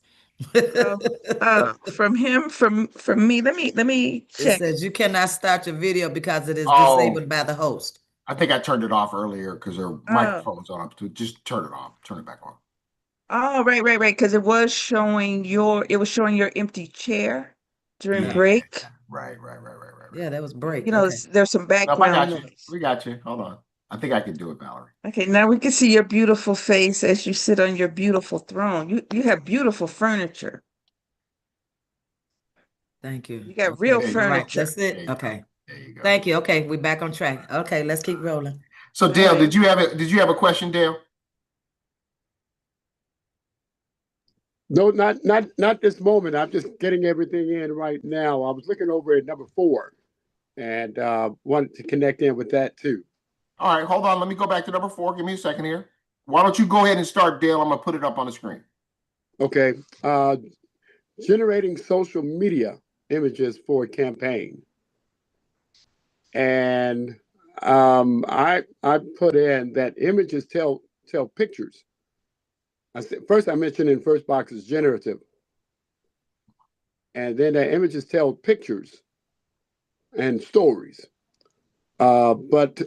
S1: From him, from me. Let me
S7: It
S1: check.
S7: says you cannot start your video because it is
S2: Oh.
S7: disabled by the host.
S2: I think I turned it off earlier because their microphone's on. Just turn it off. Turn it back on.
S1: Oh, right. Because it was showing your empty chair during
S2: Yeah.
S1: break.
S2: Right.
S7: Yeah, that was break.
S1: There's some
S2: Nope, I got
S1: background
S2: you.
S1: noise.
S2: We got you. Hold on. I think I can do it, Valerie.
S1: Okay, now we can see your beautiful face as you sit on your beautiful throne. You have beautiful furniture.
S7: Thank you.
S1: You got
S7: Okay.
S1: real
S2: There you go.
S7: All right,
S1: furniture.
S7: that's
S2: There
S7: it.
S2: you go.
S7: Okay.
S2: There you go.
S7: Thank you. Okay, we're back on track. Okay, let's keep rolling.
S2: So Dale,
S1: right.
S2: did you have a question, Dale?
S8: No, not this moment. I'm just getting everything in right now. I was looking over at number 4 and wanted to connect in with that too.
S2: All right, hold on. Let me go back to number 4. Give me a second here. Why don't you go ahead and start, Dale? I'm gonna put it up on the screen.
S8: Okay. Generating social media images for a campaign. And I put in that images tell pictures. First I mentioned in first box is generative. And then the images tell pictures and stories. But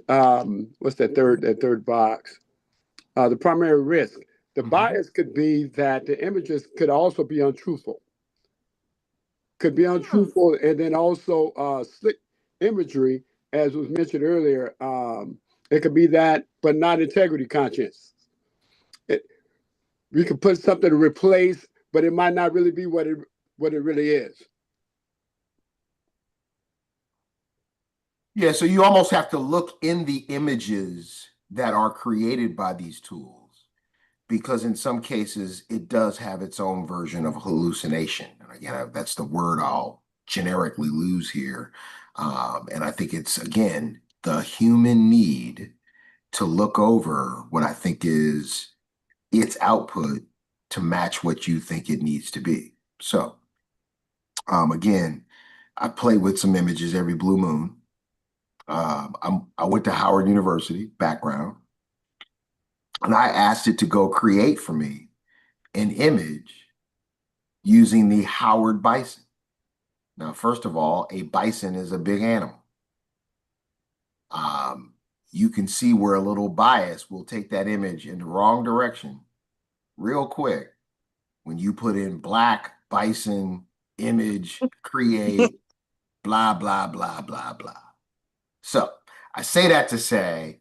S8: what's that third box? The primary risk. The bias could be that the images could also be untruthful. Could be untruthful, and then also slick imagery, as was mentioned earlier. It could be that, but not integrity conscious. We could put something to replace, but it might not really be what it really is.
S2: Yeah, so you almost have to look in the images that are created by these tools, because in some cases it does have its own version of hallucination. And again, that's the word I'll generically lose here. And I think it's, again, the human need to look over what I think is its output to match what you think it needs to be. So, again, I play with some images every blue moon. I went to Howard University background, and I asked it to go create for me an image using the Howard bison. Now, first of all, a bison is a big animal. You can see where a little bias will take that image in the wrong direction real quick when you put in black bison image, create, blah, blah, blah, blah, blah. So I say that to say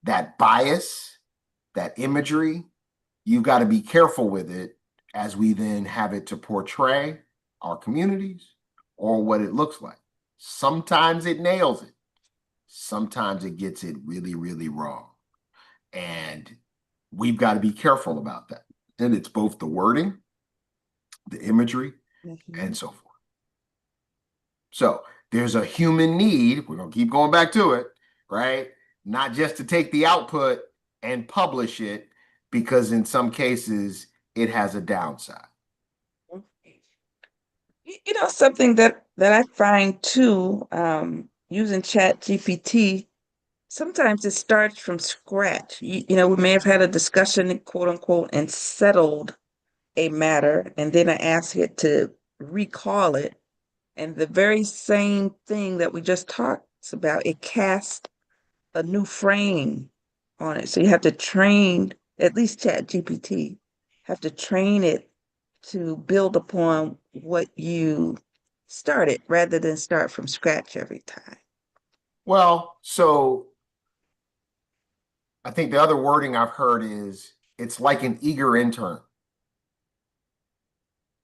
S2: that bias, that imagery, you've got to be careful with it as we then have it to portray our communities or what it looks like. Sometimes it nails it. Sometimes it gets it really, really wrong. And we've got to be careful about that. And it's both the wording, the imagery, and so forth. So there's a human need. We're going to keep going back to it, right? Not just to take the output and publish it, because in some cases it has a downside.
S1: You know, something that I find too, using Chat GPT, sometimes it starts from scratch. You know, we may have had a discussion, quote unquote, and settled a matter, and then I ask it to recall it, and the very same thing that we just talked about, it casts a new frame on it. So you have to train, at least Chat GPT, have to train it to build upon what you started rather than start from scratch every time.
S2: Well, so I think the other wording I've heard is it's like an eager intern.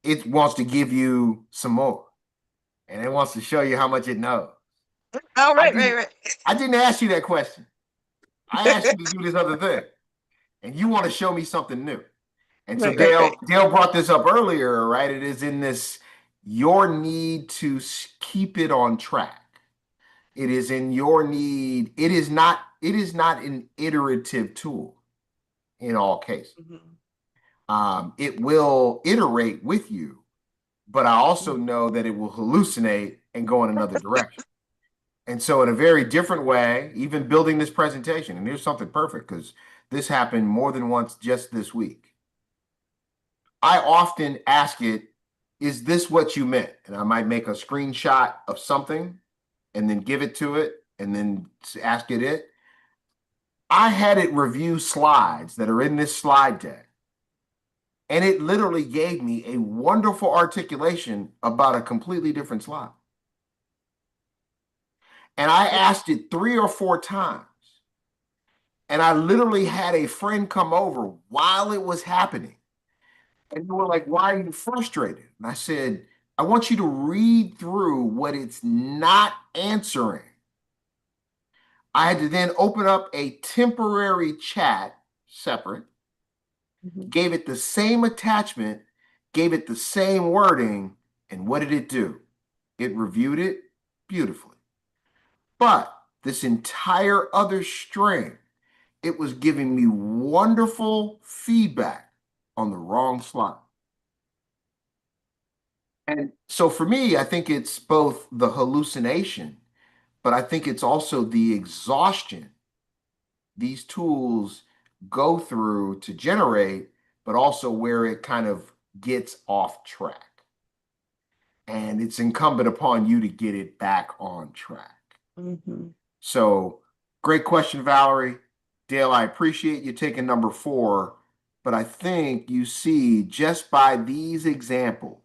S2: It wants to give you some more, and it wants to show you how much it knows.
S1: Oh, right.
S2: I didn't ask you that question. I asked you to do this other thing, and you want to show me something new. And so
S1: Right.
S2: Dale brought this up earlier, right? It is in this, your need to keep it on track. It is in your need. It is not an iterative tool in all cases. It will iterate with you, but I also know that it will hallucinate and go in another direction. And so in a very different way, even building this presentation, and here's something perfect because this happened more than once just this week. I often ask it, is this what you meant? And I might make a screenshot of something and then give it to it and then ask it. I had it review slides that are in this slide deck. And it literally gave me a wonderful articulation about a completely different slide. And I asked it 3 or 4 times. And I literally had a friend come over while it was happening. And they were like, why are you frustrated? And I said, I want you to read through what it's not answering. I had to then open up a temporary chat separate, gave it the same attachment, gave it the same wording, and what did it do? It reviewed it beautifully. But this entire other string, it was giving me wonderful feedback on the wrong slide. And so for me, I think it's both the hallucination, but I think it's also the exhaustion these tools go through to generate, but also where it kind of gets off track. And it's incumbent upon you to get it back on track. So great question, Valerie. Dale, I appreciate you taking number 4, but I think you see just by these examples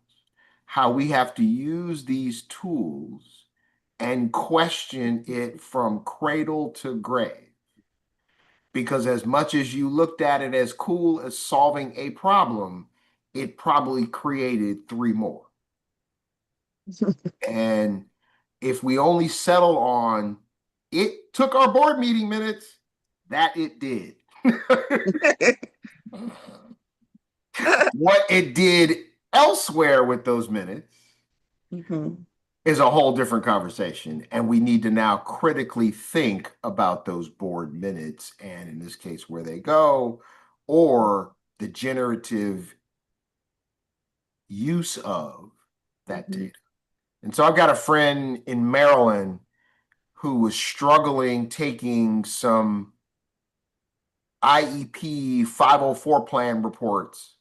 S2: how we have to use these tools and question it from cradle to grave. Because as much as you looked at it as cool as solving a problem, it probably created 3 more. And if we only settle on it took our board meeting minutes, that it did. What it did elsewhere with those minutes is a whole different conversation. And we need to now critically think about those board minutes and in this case, where they go, or the generative use of that data. And so I've got a friend in Maryland who was struggling taking some IEP 504 plan reports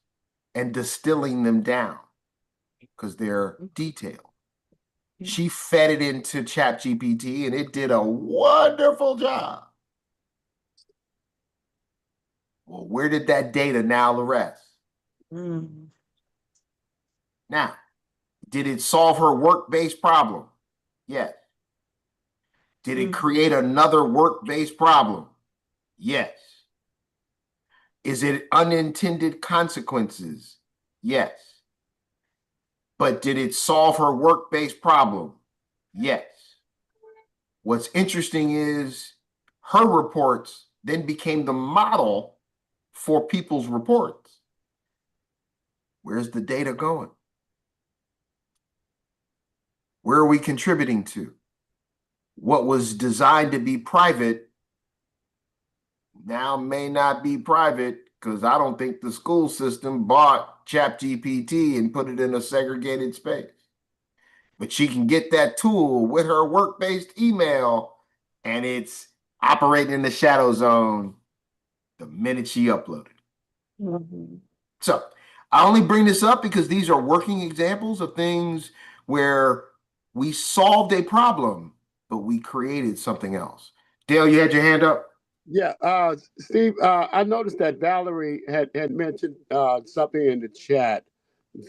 S2: and distilling them down because they're detailed. She fed it into ChatGPT and it did a wonderful job. Well, where did that data now rest? Now, did it solve her work-based problem? Yes. Did it create another work-based problem? Yes. Is it unintended consequences? Yes. But did it solve her work-based problem? Yes. What's interesting is her reports then became the model for people's reports. Where's the data going? Where are we contributing to? What was designed to be private now may not be private, because I don't think the school system bought ChatGPT and put it in a segregated space. But she can get that tool with her work-based email, and it's operating in the shadow zone the minute she uploaded.
S1: Mhm.
S2: So I only bring this up because these are working examples of things where we solved a problem, but we created something else. Dale, you had your hand up?
S8: Yeah, Steve, I noticed that Valerie had mentioned something in the chat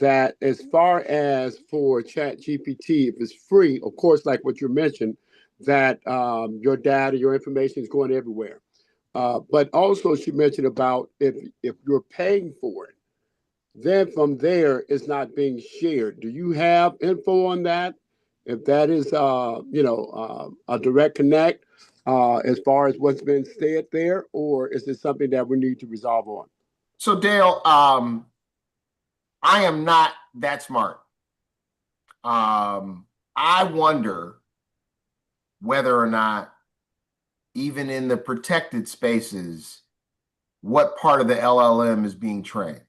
S8: that as far as for Chat GPT, if it's free, of course, like what you mentioned, that your data, your information is going everywhere. But also she mentioned about if you're paying for it, then from there it's not being shared. Do you have info on that? If that is, a direct connect as far as what's been said there, or is it something that we need to resolve on?
S2: So Dale, I am not that smart. I wonder whether or not, even in the protected spaces, what part of the LLM is being trained.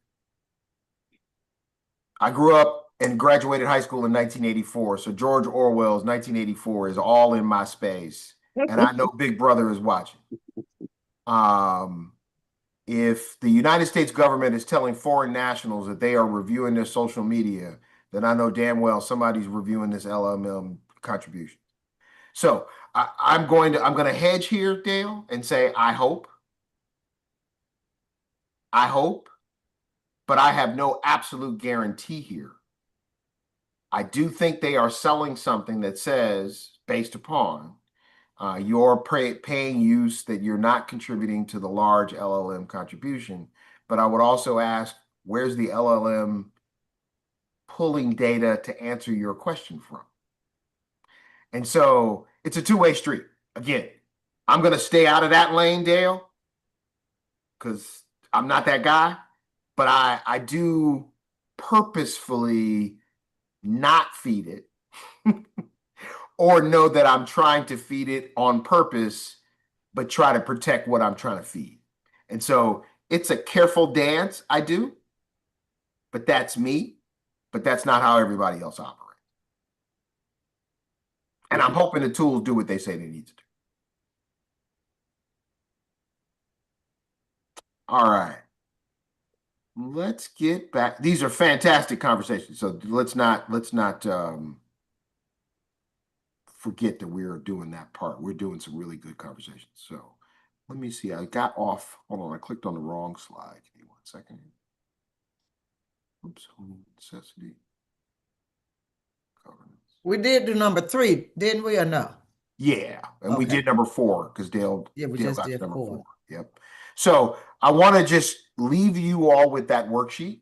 S2: I grew up and graduated high school in 1984, so George Orwell's 1984 is all in my space, and I know Big Brother is watching. If the United States government is telling foreign nationals that they are reviewing their social media, then I know damn well somebody's reviewing this LLM contribution. So I'm going to hedge here, Dale, and say I hope, but I have no absolute guarantee here. I do think they are selling something that says, based upon your paying use, that you're not contributing to the large LLM contribution. But I would also ask, where's the LLM pulling data to answer your question from? And so it's a two-way street. Again, I'm going to stay out of that lane, Dale, because I'm not that guy. But I do purposefully not feed it or know that I'm trying to feed it on purpose, but try to protect what I'm trying to feed. And so it's a careful dance I do, but that's me, but that's not how everybody else operates. And I'm hoping the tools do what they say they need to do. All right. Let's get back. These are fantastic conversations. So let's not forget that we're doing that part. We're doing some really good conversations. So let me see. I got off. Hold on. I clicked on the wrong slide. Give me 1 second. Oops. Necessity. Governance.
S7: We did do number 3, didn't we, or no?
S2: Yeah. And we
S7: Okay.
S2: did number 4 because Dale
S7: Yeah, we
S2: Dale
S7: just
S2: got
S7: did
S2: number
S7: 4.
S2: 4. Yep. So I want to just leave you all with that worksheet,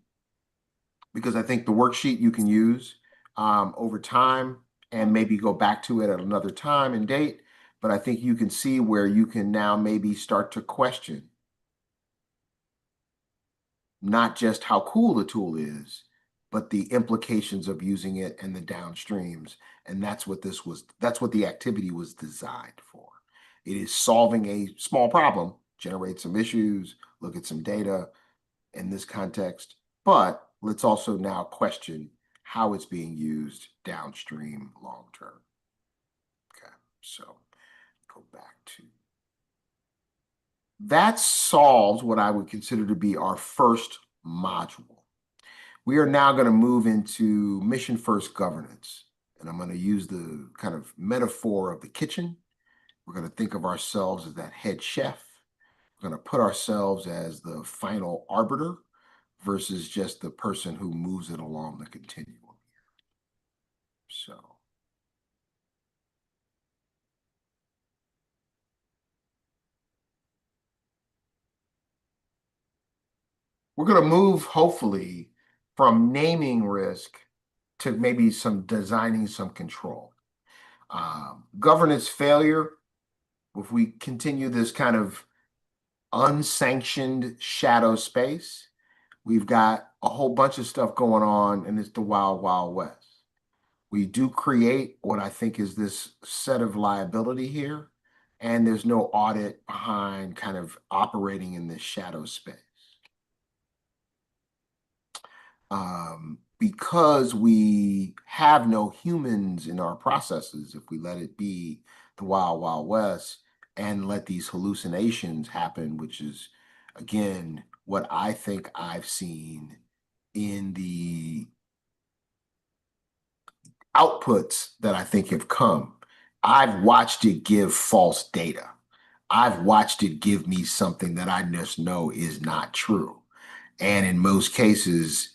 S2: because I think the worksheet you can use over time and maybe go back to it at another time and date. But I think you can see where you can now maybe start to question not just how cool the tool is, but the implications of using it and the downstreams. And that's what the activity was designed for. It is solving a small problem, generate some issues, look at some data in this context, but let's also now question how it's being used downstream long term. Okay, so go back to that. Solves what I would consider to be our first module. We are now going to move into mission first governance. And I'm going to use the kind of metaphor of the kitchen. We're going to think of ourselves as that head chef. We're going to put ourselves as the final arbiter versus just the person who moves it along the continuum. So we're going to move, hopefully, from naming risk to maybe some designing some control. Governance failure, if we continue this kind of unsanctioned shadow space, we've got a whole bunch of stuff going on, and it's the wild, wild west. We do create what I think is this set of liability here, and there's no audit behind kind of operating in this shadow space. Because we have no humans in our processes, if we let it be the wild, wild west and let these hallucinations happen, which is, again, what I think I've seen in the outputs that I think have come. I've watched it give false data. I've watched it give me something that I just know is not true. And in most cases,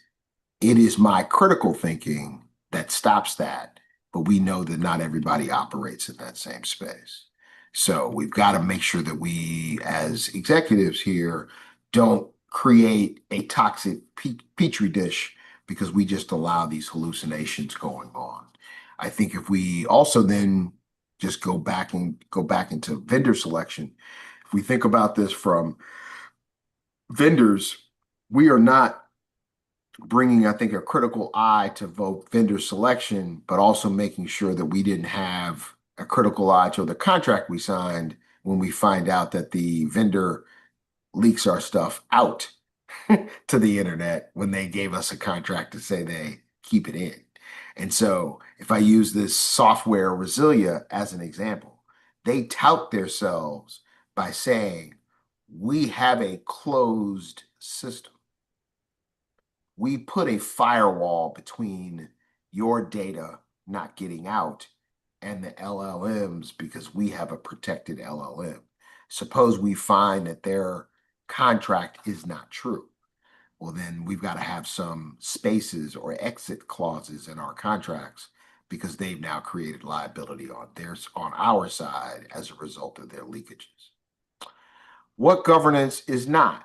S2: it is my critical thinking that stops that, but we know that not everybody operates in that same space. So we've got to make sure that we, as executives here, don't create a toxic petri dish because we just allow these hallucinations going on. I think if we also then just go back into vendor selection, if we think about this from vendors, we are not bringing, I think, a critical eye to vote vendor selection, but also making sure that we didn't have a critical eye to the contract we signed when we find out that the vendor leaks our stuff out to the internet when they gave us a contract to say they keep it in. And so if I use this software Resilia as an example, they tout themselves by saying, we have a closed system. We put a firewall between your data not getting out and the LLMs because we have a protected LLM. Suppose we find that their contract is not true. Well, then we've got to have some spaces or exit clauses in our contracts because they've now created liability on our side as a result of their leakages. What governance is not?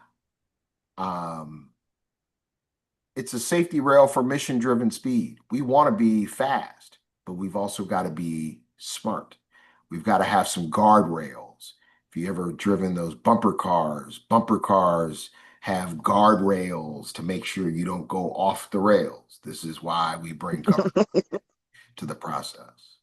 S2: It's a safety rail for mission-driven speed. We want to be fast, but we've also got to be smart. We've got to have some guardrails. If you ever driven those bumper cars have guardrails to make sure you don't go off the rails. This is why we bring governance to the process.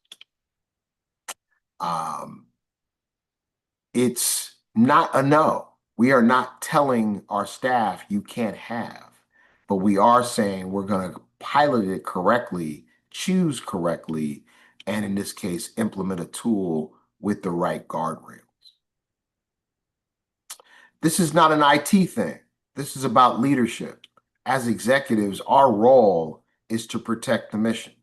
S2: It's not a no. We are not telling our staff you can't have. But we are saying we're going to pilot it correctly, choose correctly, and in this case, implement a tool with the right guardrails. This is not an IT thing. This is about leadership. As executives, our role is to protect the mission.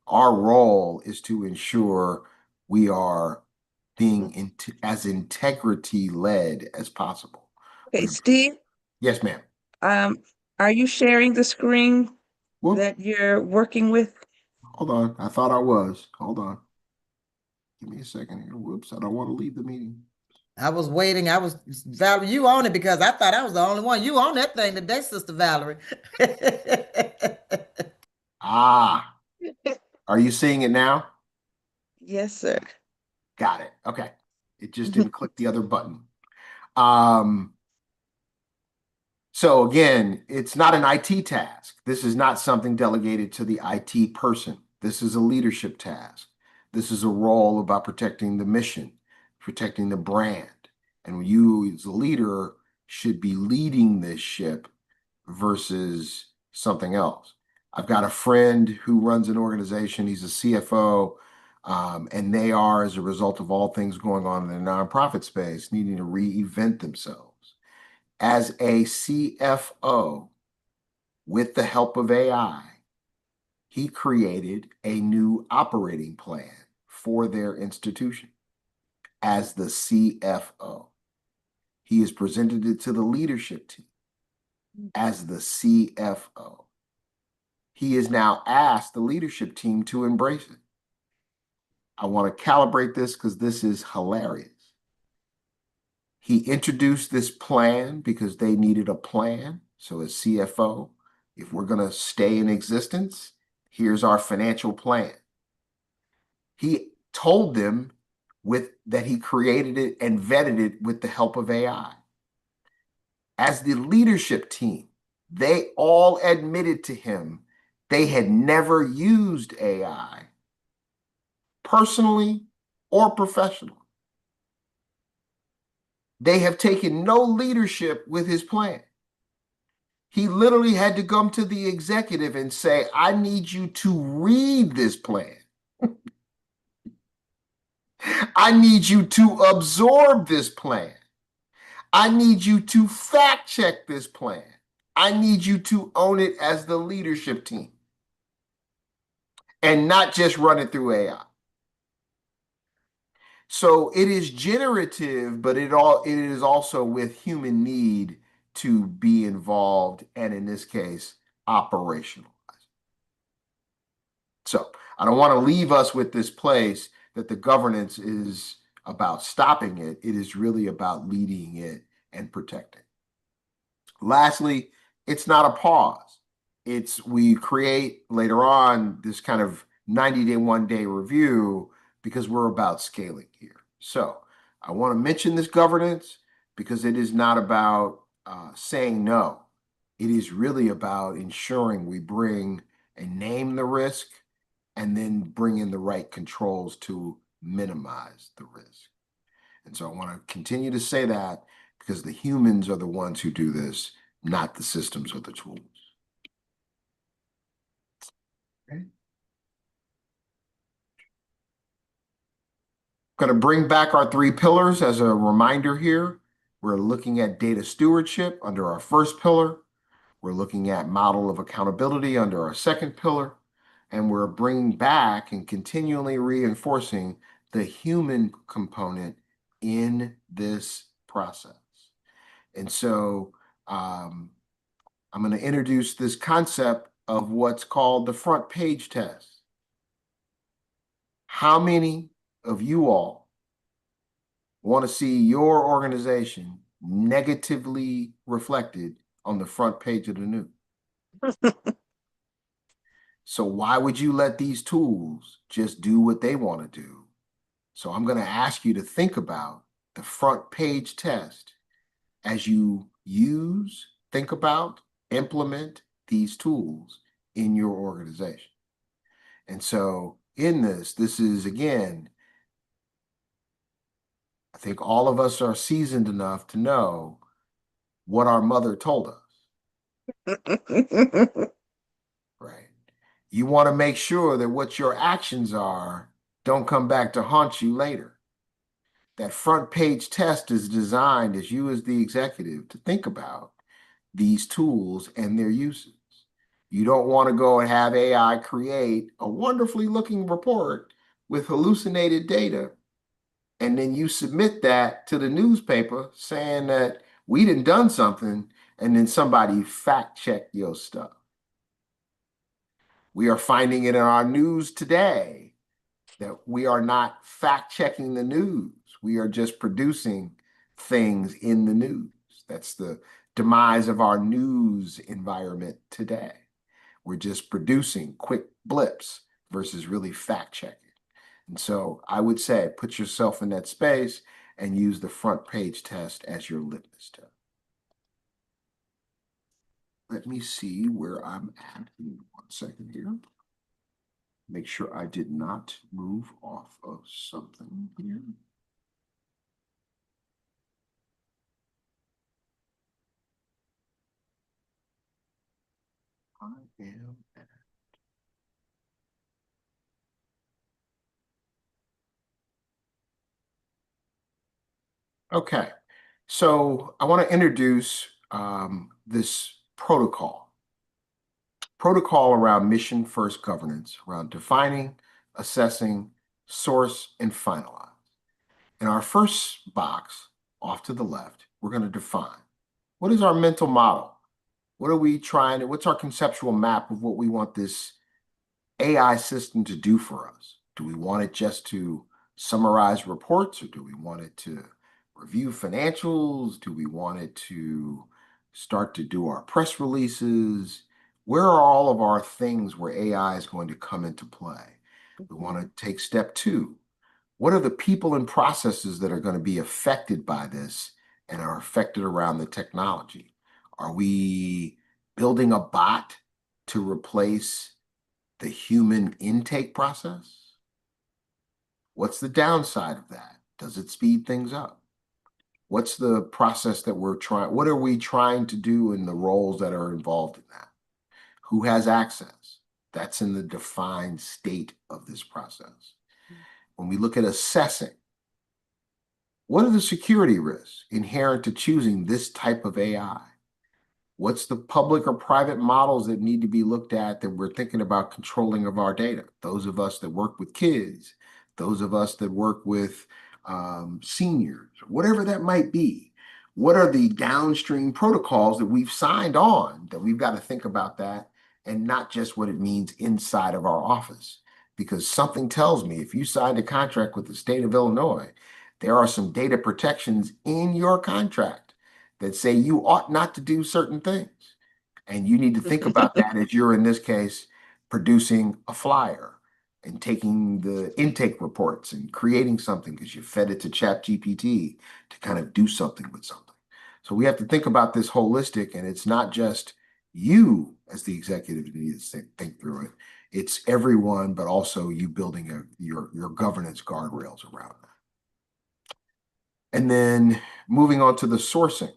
S2: Our role is to ensure we are being as integrity-led as possible.
S1: Okay, Steve?
S2: Yes, ma'am.
S1: Are you sharing the screen
S2: Whoop.
S1: that you're working with?
S2: Hold on. I thought I was. Hold on. Give me a second here. Whoops. I don't want to leave the meeting.
S7: I was waiting. Valerie, you on it because I thought I was the only one. You on that thing today, Sister Valerie.
S2: Ah, are you seeing it now?
S1: Yes, sir.
S2: Got it. Okay. It just didn't click the other button. So again, it's not an IT task. This is not something delegated to the IT person. This is a leadership task. This is a role about protecting the mission, protecting the brand. And you as a leader should be leading this ship versus something else. I've got a friend who runs an organization. He's a CFO, and they are, as a result of all things going on in the nonprofit space, needing to reinvent themselves. As a CFO, with the help of AI, he created a new operating plan for their institution. As the CFO, he has presented it to the leadership team. As the CFO, he has now asked the leadership team to embrace it. I want to calibrate this because this is hilarious. He introduced this plan because they needed a plan. So as CFO, If we're going to stay in existence, here's our financial plan. He told them that he created it and vetted it with the help of AI. As the leadership team, they all admitted to him they had never used AI personally or professionally. They have taken no leadership with his plan. He literally had to come to the executive and say, I need you to read this plan. I need you to absorb this plan. I need you to fact check this plan. I need you to own it as the leadership team and not just run it through AI. So it is generative, but it is also with human need to be involved, and in this case, operationalized. So I don't want to leave us with this place that the governance is about stopping it. It is really about leading it and protecting. Lastly, it's not a pause. We create later on this kind of 90-day, one-day review because we're about scaling here. So I want to mention this governance because it is not about saying no. It is really about ensuring we bring and name the risk and then bring in the right controls to minimize the risk. And so I want to continue to say that because the humans are the ones who do this, not the systems or the tools. Okay. Going to bring back our 3 pillars as a reminder here. We're looking at data stewardship under our first pillar. We're looking at model of accountability under our second pillar. And we're bringing back and continually reinforcing the human component in this process. And so I'm going to introduce this concept of what's called the front page test. How many of you all want to see your organization negatively reflected on the front page of the news? So why would you let these tools just do what they want to do? So I'm going to ask you to think about the front page test as you think about, implement these tools in your organization. And so in this is, again, I think all of us are seasoned enough to know what our mother told us. Right. You want to make sure that what your actions are don't come back to haunt you later. That front page test is designed as you as the executive to think about these tools and their uses. You don't want to go and have AI create a wonderfully looking report with hallucinated data, and then you submit that to the newspaper saying that we done something, and then somebody fact check your stuff. We are finding it in our news today that we are not fact checking the news. We are just producing things in the news. That's the demise of our news environment today. We're just producing quick blips versus really fact checking. And so I would say put yourself in that space and use the front page test as your litmus test. Let me see where I'm at. 1 second here. Make sure I did not move off of something here. I am at. Okay, so I want to introduce this protocol around mission first governance, around defining, assessing, source, and finalize. In our first box, off to the left, we're going to define. What is our mental model? What are we trying what's our conceptual map of what we want this AI system to do for us? Do we want it just to summarize reports, or do we want it to review financials? Do we want it to start to do our press releases? Where are all of our things where AI is going to come into play? We want to take step two. What are the people and processes that are going to be affected by this and are affected around the technology? Are we building a bot to replace the human intake process? What's the downside of that? Does it speed things up? What's the process that what are we trying to do in the roles that are involved in that? Who has access? That's in the defined state of this process. When we look at assessing, what are the security risks inherent to choosing this type of AI? What's the public or private models that need to be looked at that we're thinking about controlling of our data? Those of us that work with kids, those of us that work with seniors, whatever that might be. What are the downstream protocols that we've signed on that we've got to think about that and not just what it means inside of our office? Because something tells me if you signed a contract with the state of Illinois, there are some data protections in your contract that say you ought not to do certain things. And you need to think about that as you're, in this case, producing a flyer and taking the intake reports and creating something because you fed it to ChatGPT to kind of do something with something. So we have to think about this holistic, and it's not just you as the executive who needs to think through it. It's everyone, but also you building your governance guardrails around that. And then moving on to the sourcing.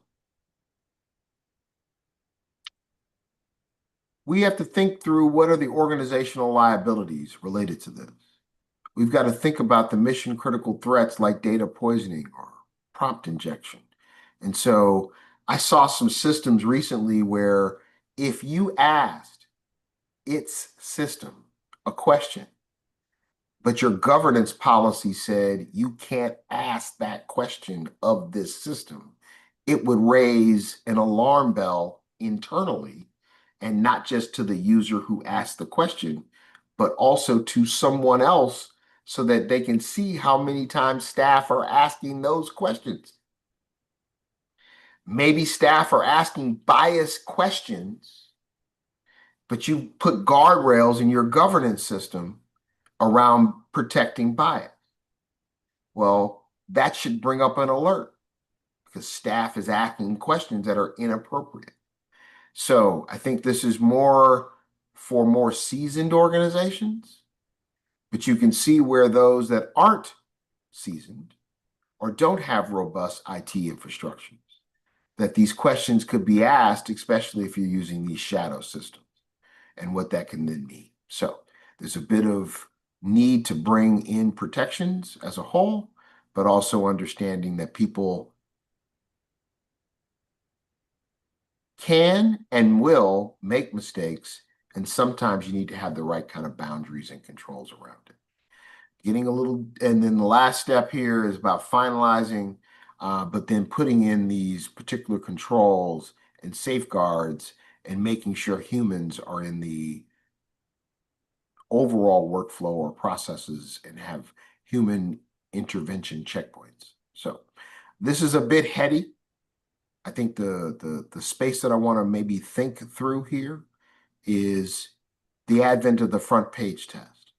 S2: We have to think through what are the organizational liabilities related to this. We've got to think about the mission critical threats like data poisoning or prompt injection. And so I saw some systems recently where if you asked its system a question, but your governance policy said you can't ask that question of this system, it would raise an alarm bell internally, and not just to the user who asked the question, but also to someone else so that they can see how many times staff are asking those questions. Maybe staff are asking biased questions, but you put guardrails in your governance system around protecting bias. Well, that should bring up an alert because staff is asking questions that are inappropriate. So I think this is more for more seasoned organizations, but you can see where those that aren't seasoned or don't have robust IT infrastructures, that these questions could be asked, especially if you're using these shadow systems and what that can then mean. So there's a bit of need to bring in protections as a whole, but also understanding that people can and will make mistakes, and sometimes you need to have the right kind of boundaries and controls around it. And then the last step here is about finalizing, but then putting in these particular controls and safeguards and making sure humans are in the overall workflow or processes and have human intervention checkpoints. So this is a bit heady. I think the space that I want to maybe think through here is the advent of the front page test.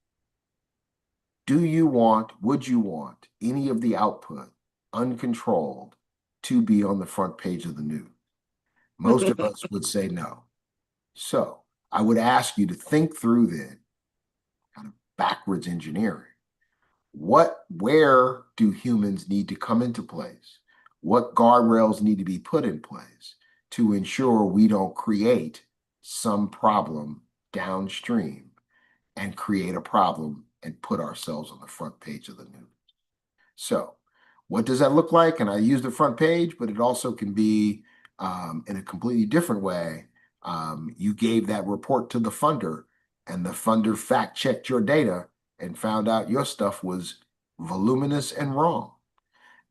S2: Would you want any of the output uncontrolled to be on the front page of the news? Most of us would say no. So I would ask you to think through then, kind of backwards engineering. Where do humans need to come into place? What guardrails need to be put in place to ensure we don't create some problem downstream and create a problem and put ourselves on the front page of the news? So what does that look like? And I use the front page, but it also can be in a completely different way. You gave that report to the funder, and the funder fact-checked your data and found out your stuff was voluminous and wrong.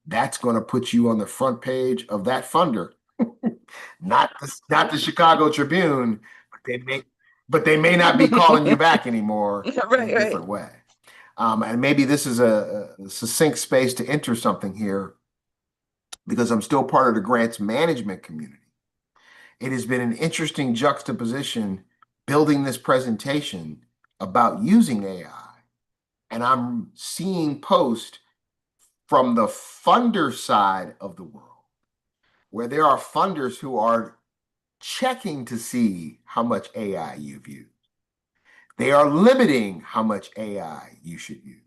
S2: That's going to put you on the front page of that funder, not the Chicago Tribune, but they may not be calling you back anymore in a different way. And maybe this is a succinct space to enter something here because I'm still part of the grants management community. It has been an interesting juxtaposition building this presentation about using AI, and I'm seeing posts from the funder side of the world, where there are funders who are checking to see how much AI you've used. They are limiting how much AI you should use.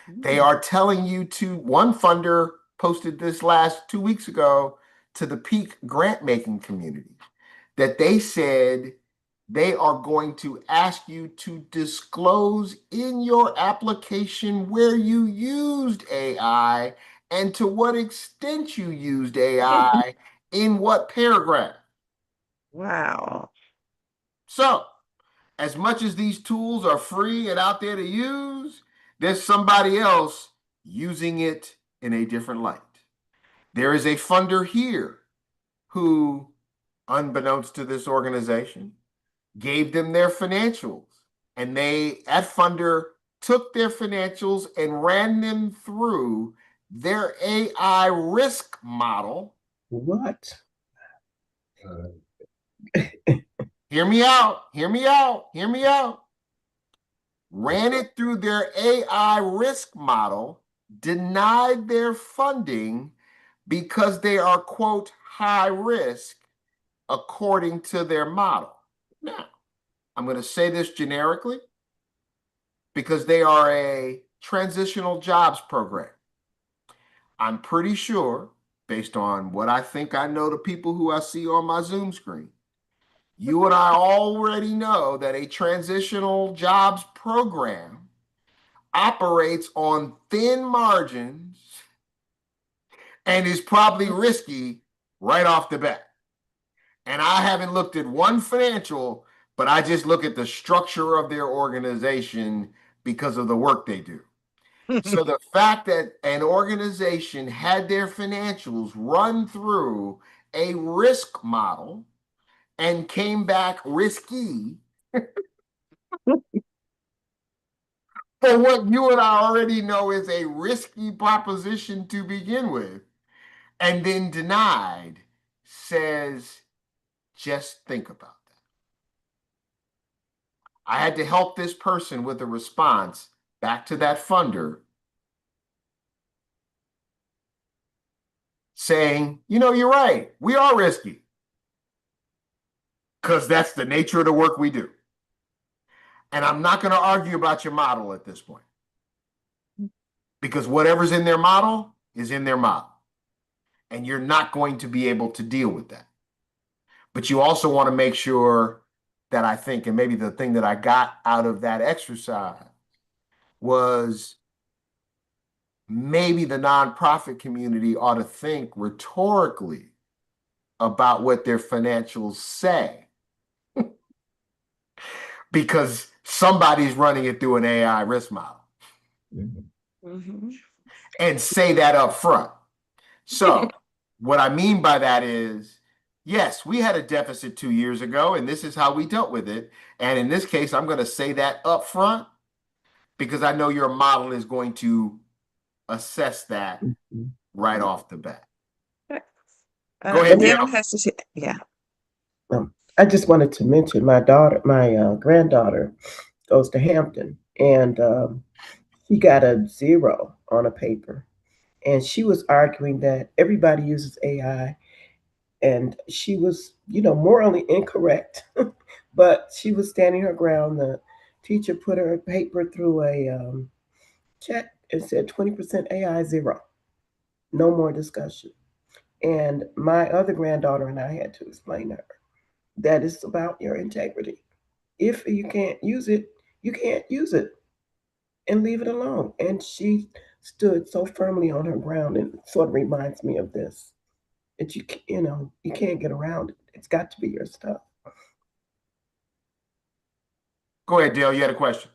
S2: They are telling you to, one funder posted this last 2 weeks ago to the peak grant making community, that they said they are going to ask you to disclose in your application where you used AI and to what extent you used AI in what paragraph.
S1: Wow.
S2: So, as much as these tools are free and out there to use, there's somebody else using it in a different light. There is a funder here who, unbeknownst to this organization, gave them their financials. And that funder took their financials and ran them through their AI risk model.
S5: What?
S2: Hear me out, hear me out, hear me out. Ran it through their AI risk model, denied their funding because they are, quote, high risk according to their model. Now, I'm going to say this generically because they are a transitional jobs program. I'm pretty sure, based on what I think I know the people who I see on my Zoom screen, you and I already know that a transitional jobs program operates on thin margins and is probably risky right off the bat. And I haven't looked at one financial, but I just look at the structure of their organization because of the work they do. So the fact that an organization had their financials run through a risk model and came back risky for what you and I already know is a risky proposition to begin with, and then denied, says, just think about that. I had to help this person with a response back to that funder saying, you're right, we are risky because that's the nature of the work we do. And I'm not going to argue about your model at this point because whatever's in their model is in their model. And you're not going to be able to deal with that. But you also want to make sure that I think, and maybe the thing that I got out of that exercise was maybe the nonprofit community ought to think rhetorically about what their financials say because somebody's running it through an AI risk model.
S1: Mm-hmm.
S2: And say that up front. So what I mean by that is, yes, we had a deficit 2 years ago, and this is how we dealt with it. And in this case, I'm going to say that up front because I know your model is going to assess that right off the bat. Go ahead,
S1: Dale
S2: Dale.
S1: has to say, yeah.
S5: I just wanted to mention my granddaughter goes to Hampton, and she got a 0 on a paper, and she was arguing that everybody uses AI, and she was, morally incorrect, but she was standing her ground. The teacher put her paper through a check and said 20% AI 0, no more discussion. And my other granddaughter and I had to explain to her that it's about your integrity. If you can't use it, you can't use it and leave it alone. And she stood so firmly on her ground, and it sort of reminds me of this. That you can't get around it. It's got to be your stuff.
S2: Go ahead, Dale. You had a question.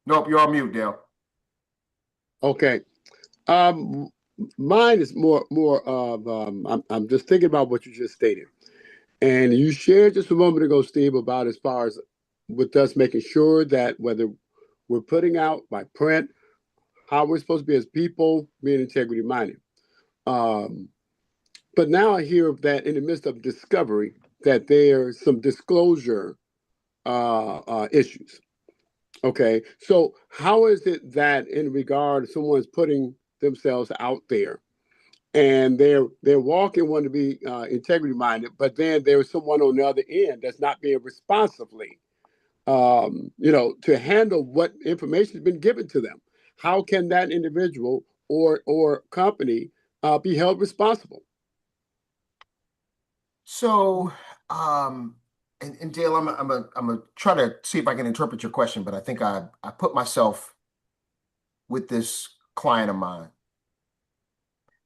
S2: Nope, you're on mute, Dale.
S8: Okay. Mine is more of I'm just thinking about what you just stated, and you shared just a moment ago, Steve, about as far as with us making sure that whether we're putting out by print, how we're supposed to be as people, being integrity minded. But now I hear that in the midst of discovery that there's some disclosure issues. Okay, so how is it that in regard someone's putting themselves out there and they're walking want to be integrity minded, but then there's someone on the other end that's not being responsibly, to handle what information has been given to them? How can that individual or company be held responsible?
S2: So, and Dale, I'm gonna try to see if I can interpret your question, but I think I put myself with this client of mine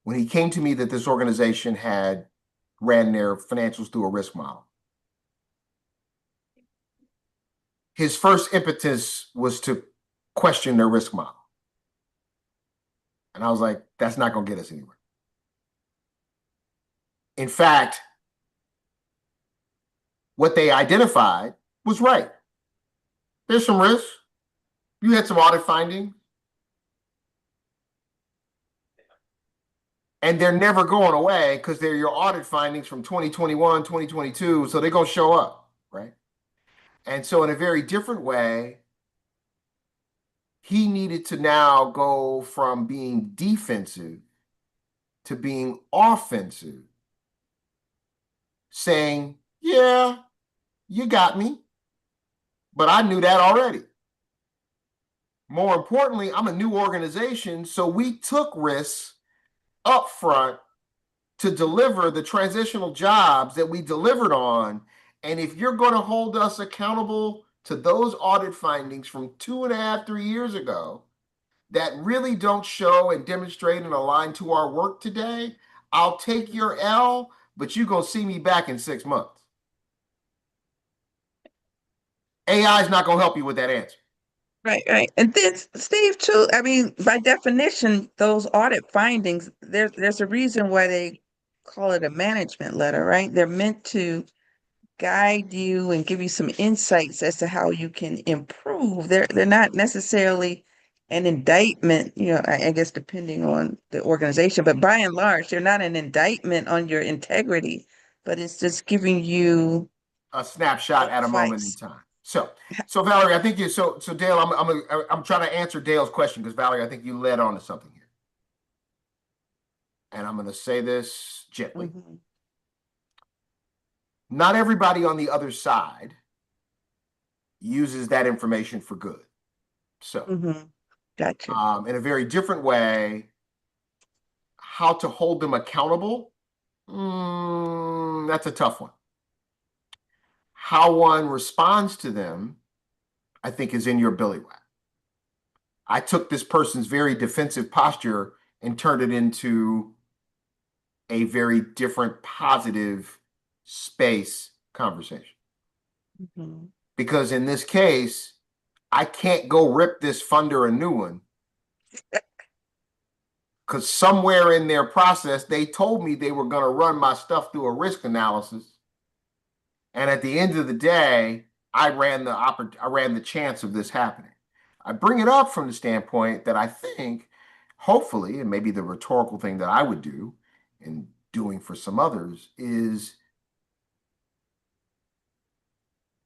S2: when he came to me that this organization had ran their financials through a risk model. His first impetus was to question their risk model. And I was like, that's not going to get us anywhere. In fact, what they identified was right. There's some risk. You had some audit findings. And they're never going away because they're your audit findings from 2021, 2022. So they're going to show up, right? And so in a very different way, he needed to now go from being defensive to being offensive, saying, yeah, you got me, but I knew that already. More importantly, I'm a new organization, so we took risks up front to deliver the transitional jobs that we delivered on. And if you're going to hold us accountable to those audit findings from 2.5, 3 years ago that really don't show and demonstrate and align to our work today, I'll take your L, but you're going to see me back in 6 months. AI is not going to help you with that answer.
S1: Right. And then Steve, too, I mean, by definition, those audit findings, there's a reason why they call it a management letter, right? They're meant to guide you and give you some insights as to how you can improve. They're not necessarily an indictment, I guess depending on the organization, but by and large, they're not an indictment on your integrity, but it's just giving you
S2: a snapshot at a moment in
S1: advice.
S2: time. So Valerie, I think so Dale, I'm trying to answer Dale's question because Valerie, I think you led on to something here. And I'm going to say this gently.
S1: Mm-hmm.
S2: Not everybody on the other side uses that information for good. So,
S1: Mm-hmm. Gotcha.
S2: In a very different way, how to hold them accountable, that's a tough one. How one responds to them, I think, is in your billywag. I took this person's very defensive posture and turned it into a very different positive space conversation.
S1: Mm-hmm.
S2: Because in this case, I can't go rip this funder a new one because somewhere in their process, they told me they were going to run my stuff through a risk analysis. And at the end of the day, I ran the chance of this happening. I bring it up from the standpoint that I think, hopefully, and maybe the rhetorical thing that I would do and doing for some others is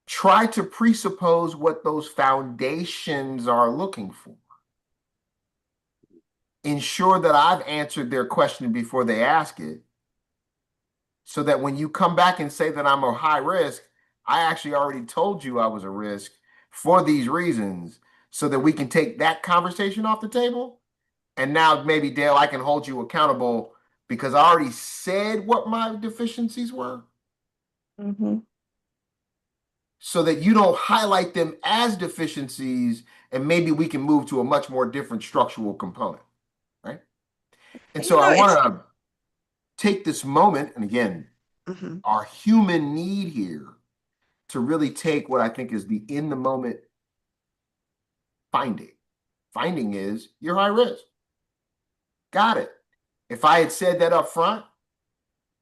S2: try to presuppose what those foundations are looking for. Ensure that I've answered their question before they ask it, so that when you come back and say that I'm a high risk, I actually already told you I was a risk for these reasons, so that we can take that conversation off the table. And now maybe, Dale, I can hold you accountable because I already said what my deficiencies were.
S1: Mm-hmm.
S2: So that you don't highlight them as deficiencies, and maybe we can move to a much more different structural component, right? And so I want to take this moment, and again,
S1: mm-hmm.
S2: our human need here to really take what I think is the in the moment finding. Finding is you're high risk. Got it. If I had said that up front,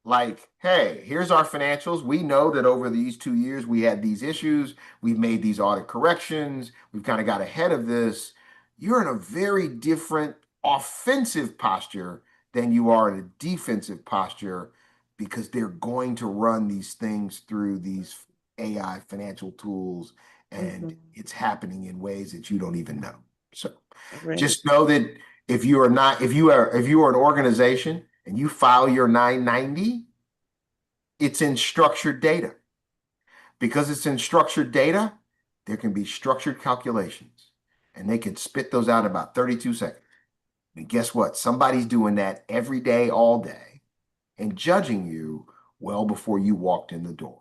S2: like, hey, here's our financials. We know that over these 2 years, we had these issues. We've made these audit corrections. We've kind of got ahead of this. You're in a very different offensive posture than you are in a defensive posture because they're going to run these things through these AI financial tools, and it's happening in ways that you don't even know. So
S1: Right.
S2: just know that if you are an organization and you file your 990, it's in structured data. Because it's in structured data, there can be structured calculations, and they can spit those out in about 32 seconds. And guess what? Somebody's doing that every day, all day, and judging you well before you walked in the door.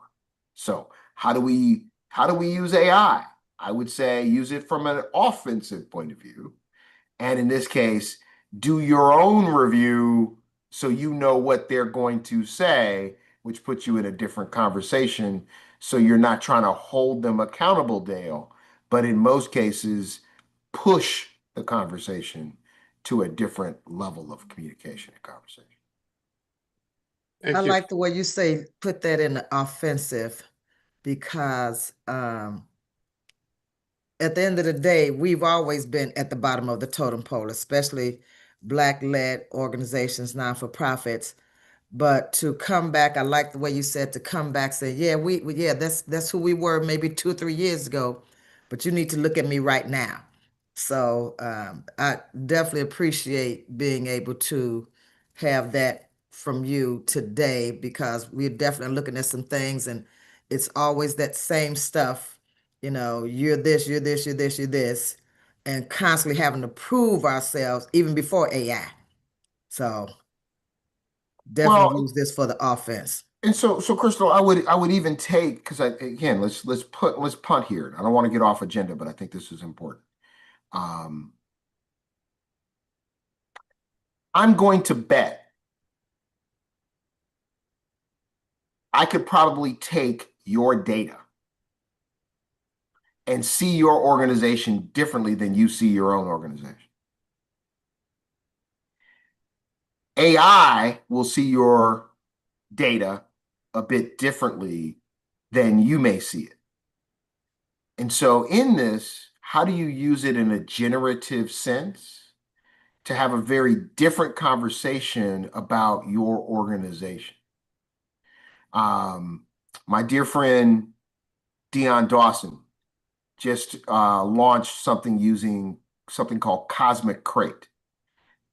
S2: So how do we use AI? I would say use it from an offensive point of view. And in this case, do your own review so you know what they're going to say, which puts you in a different conversation. So you're not trying to hold them accountable, Dale, but in most cases, push the conversation to a different level of communication and conversation.
S7: I like the way you say put that in the offensive, because at the end of the day, we've always been at the bottom of the totem pole, especially Black-led organizations, non-for-profits. But to come back, I like the way you said to come back, say, yeah, that's who we were maybe 2 or 3 years ago, but you need to look at me right now. So I definitely appreciate being able to have that from you today, because we're definitely looking at some things, and it's always that same stuff. You're this, you're this, you're this, you're this, and constantly having to prove ourselves even before AI. So definitely use this for the offense.
S2: And so Crystal, I would even take, because again, let's punt here. I don't want to get off agenda, but I think this is important. I'm going to bet I could probably take your data and see your organization differently than you see your own organization. AI will see your data a bit differently than you may see it. And so in this, how do you use it in a generative sense to have a very different conversation about your organization? My dear friend Dion Dawson just launched something using something called Cosmic Crate.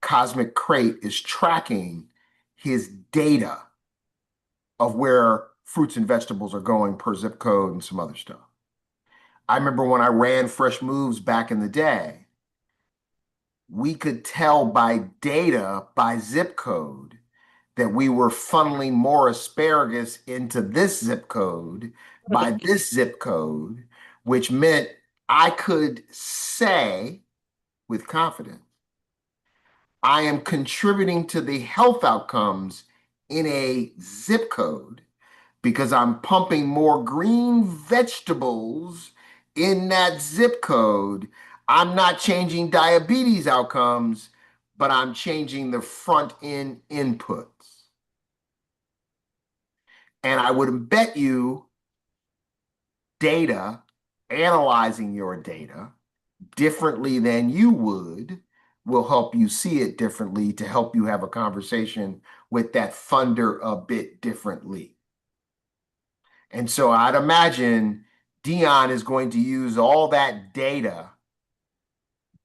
S2: Cosmic Crate is tracking his data of where fruits and vegetables are going per zip code and some other stuff. I remember when I ran Fresh Moves back in the day, we could tell by data, by zip code, that we were funneling more asparagus into this zip code by this zip code, which meant I could say with confidence, I am contributing to the health outcomes in a zip code because I'm pumping more green vegetables in that zip code. I'm not changing diabetes outcomes, but I'm changing the front end inputs. And I would bet you data, analyzing your data differently than you would, will help you see it differently to help you have a conversation with that funder a bit differently. And so I'd imagine Dion is going to use all that data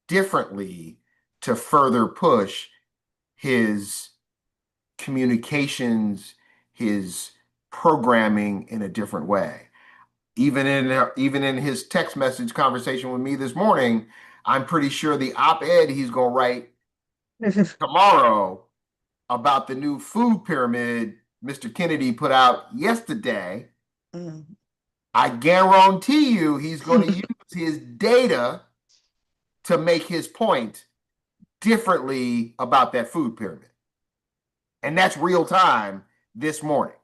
S2: differently to further push his communications, his programming in a different way. Even in his text message conversation with me this morning, I'm pretty sure the op-ed he's going to write tomorrow about the new food pyramid Mr. Kennedy put out yesterday, I guarantee you he's going to use his data to make his point differently about that food pyramid. And that's real time this morning.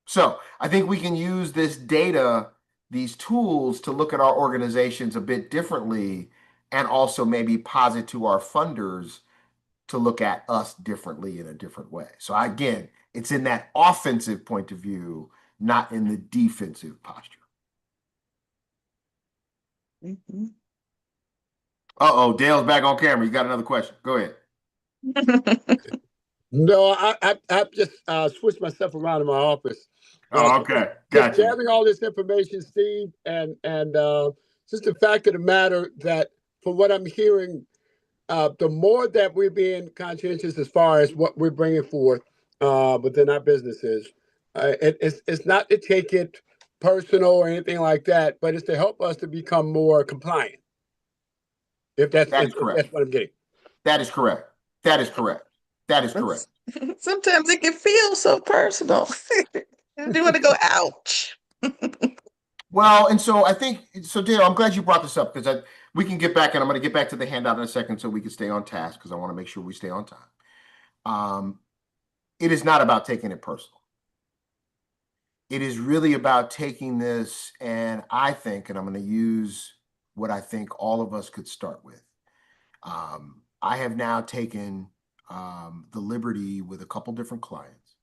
S2: So I think we can use this data, these tools, to look at our organizations a bit differently, and also maybe posit to our funders to look at us differently in a different way. So again, it's in that offensive point of view, not in the defensive posture. Uh-oh, Dale's back on camera. You got another question. Go ahead.
S8: No, I've just switched myself around in my office.
S2: Oh, okay.
S8: Just
S2: Gotcha.
S8: gathering all this information, Steve, and just the fact of the matter that from what I'm hearing, the more that we're being conscientious as far as what we're bringing forth within our businesses, it's not to take it personal or anything like that, but it's to help us to become more compliant. If that's
S2: That is
S8: if
S2: correct.
S8: that's what I'm getting.
S2: That is correct. That is correct. That is correct.
S1: Sometimes it can feel so personal. You want to go, ouch.
S2: Well, and so I think, so Dale, I'm glad you brought this up because we can get back, and I'm going to get back to the handout in a second so we can stay on task because I want to make sure we stay on time. It is not about taking it personal. It is really about taking this, and I think, and I'm going to use what I think all of us could start with. I have now taken the liberty with a couple different clients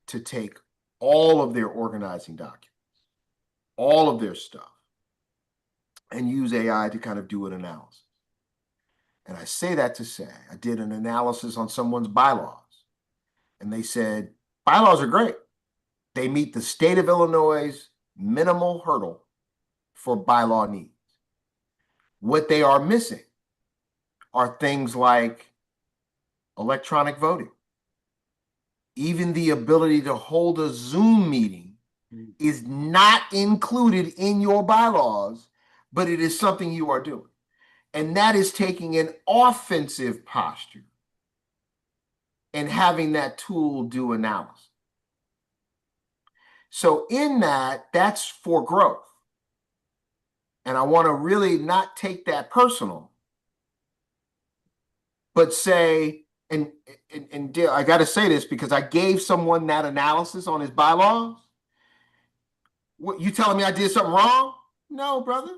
S2: to take all of their organizing documents, all of their stuff, and use AI to kind of do an analysis. And I say that to say, I did an analysis on someone's bylaws, and they said, bylaws are great. They meet the state of Illinois' minimal hurdle for bylaw needs. What they are missing are things like electronic voting. Even the ability to hold a Zoom meeting is not included in your bylaws, but it is something you are doing. And that is taking an offensive posture and having that tool do analysis. So in that, that's for growth. And I want to really not take that personal, but say, and Dale, I got to say this because I gave someone that analysis on his bylaws. What, you telling me I did something wrong? No, brother.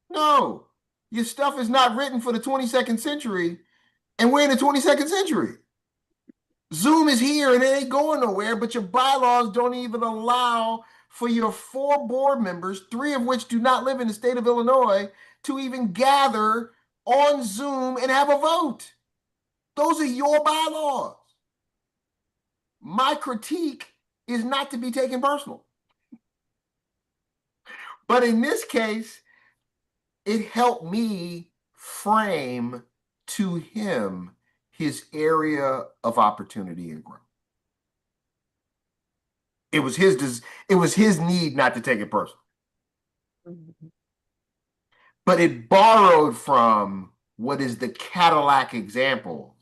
S2: No. Your stuff is not written for the 22nd century, and we're in the 22nd century. Zoom is here and it ain't going nowhere, but your bylaws don't even allow for your 4 board members, 3 of which do not live in the state of Illinois, to even gather on Zoom and have a vote. Those are your bylaws. My critique is not to be taken personal. But in this case, it helped me frame to him his area of opportunity and growth. It was his need not to take it personal. But it borrowed from what is the Cadillac examples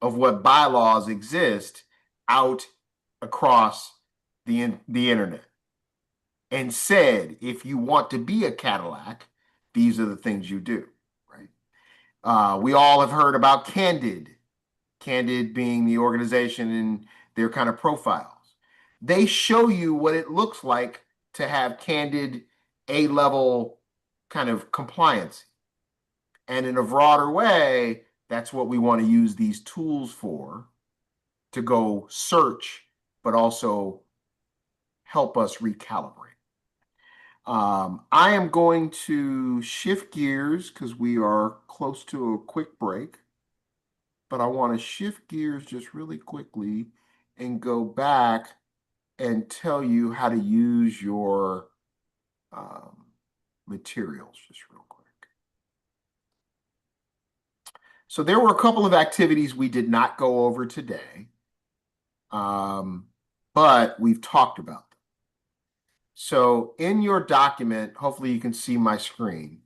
S2: of what bylaws exist out across the internet, and said, if you want to be a Cadillac, these are the things you do, right? We all have heard about Kindred being the organization and their kind of profiles. They show you what it looks like to have candid A-level kind of compliance. And in a broader way, that's what we want to use these tools for, to go search, but also help us recalibrate. I am going to shift gears because we are close to a quick break, but I want to shift gears just really quickly and go back and tell you how to use your materials just real quick. So there were a couple of activities we did not go over today, but we've talked about them. So in your document, hopefully you can see my screen.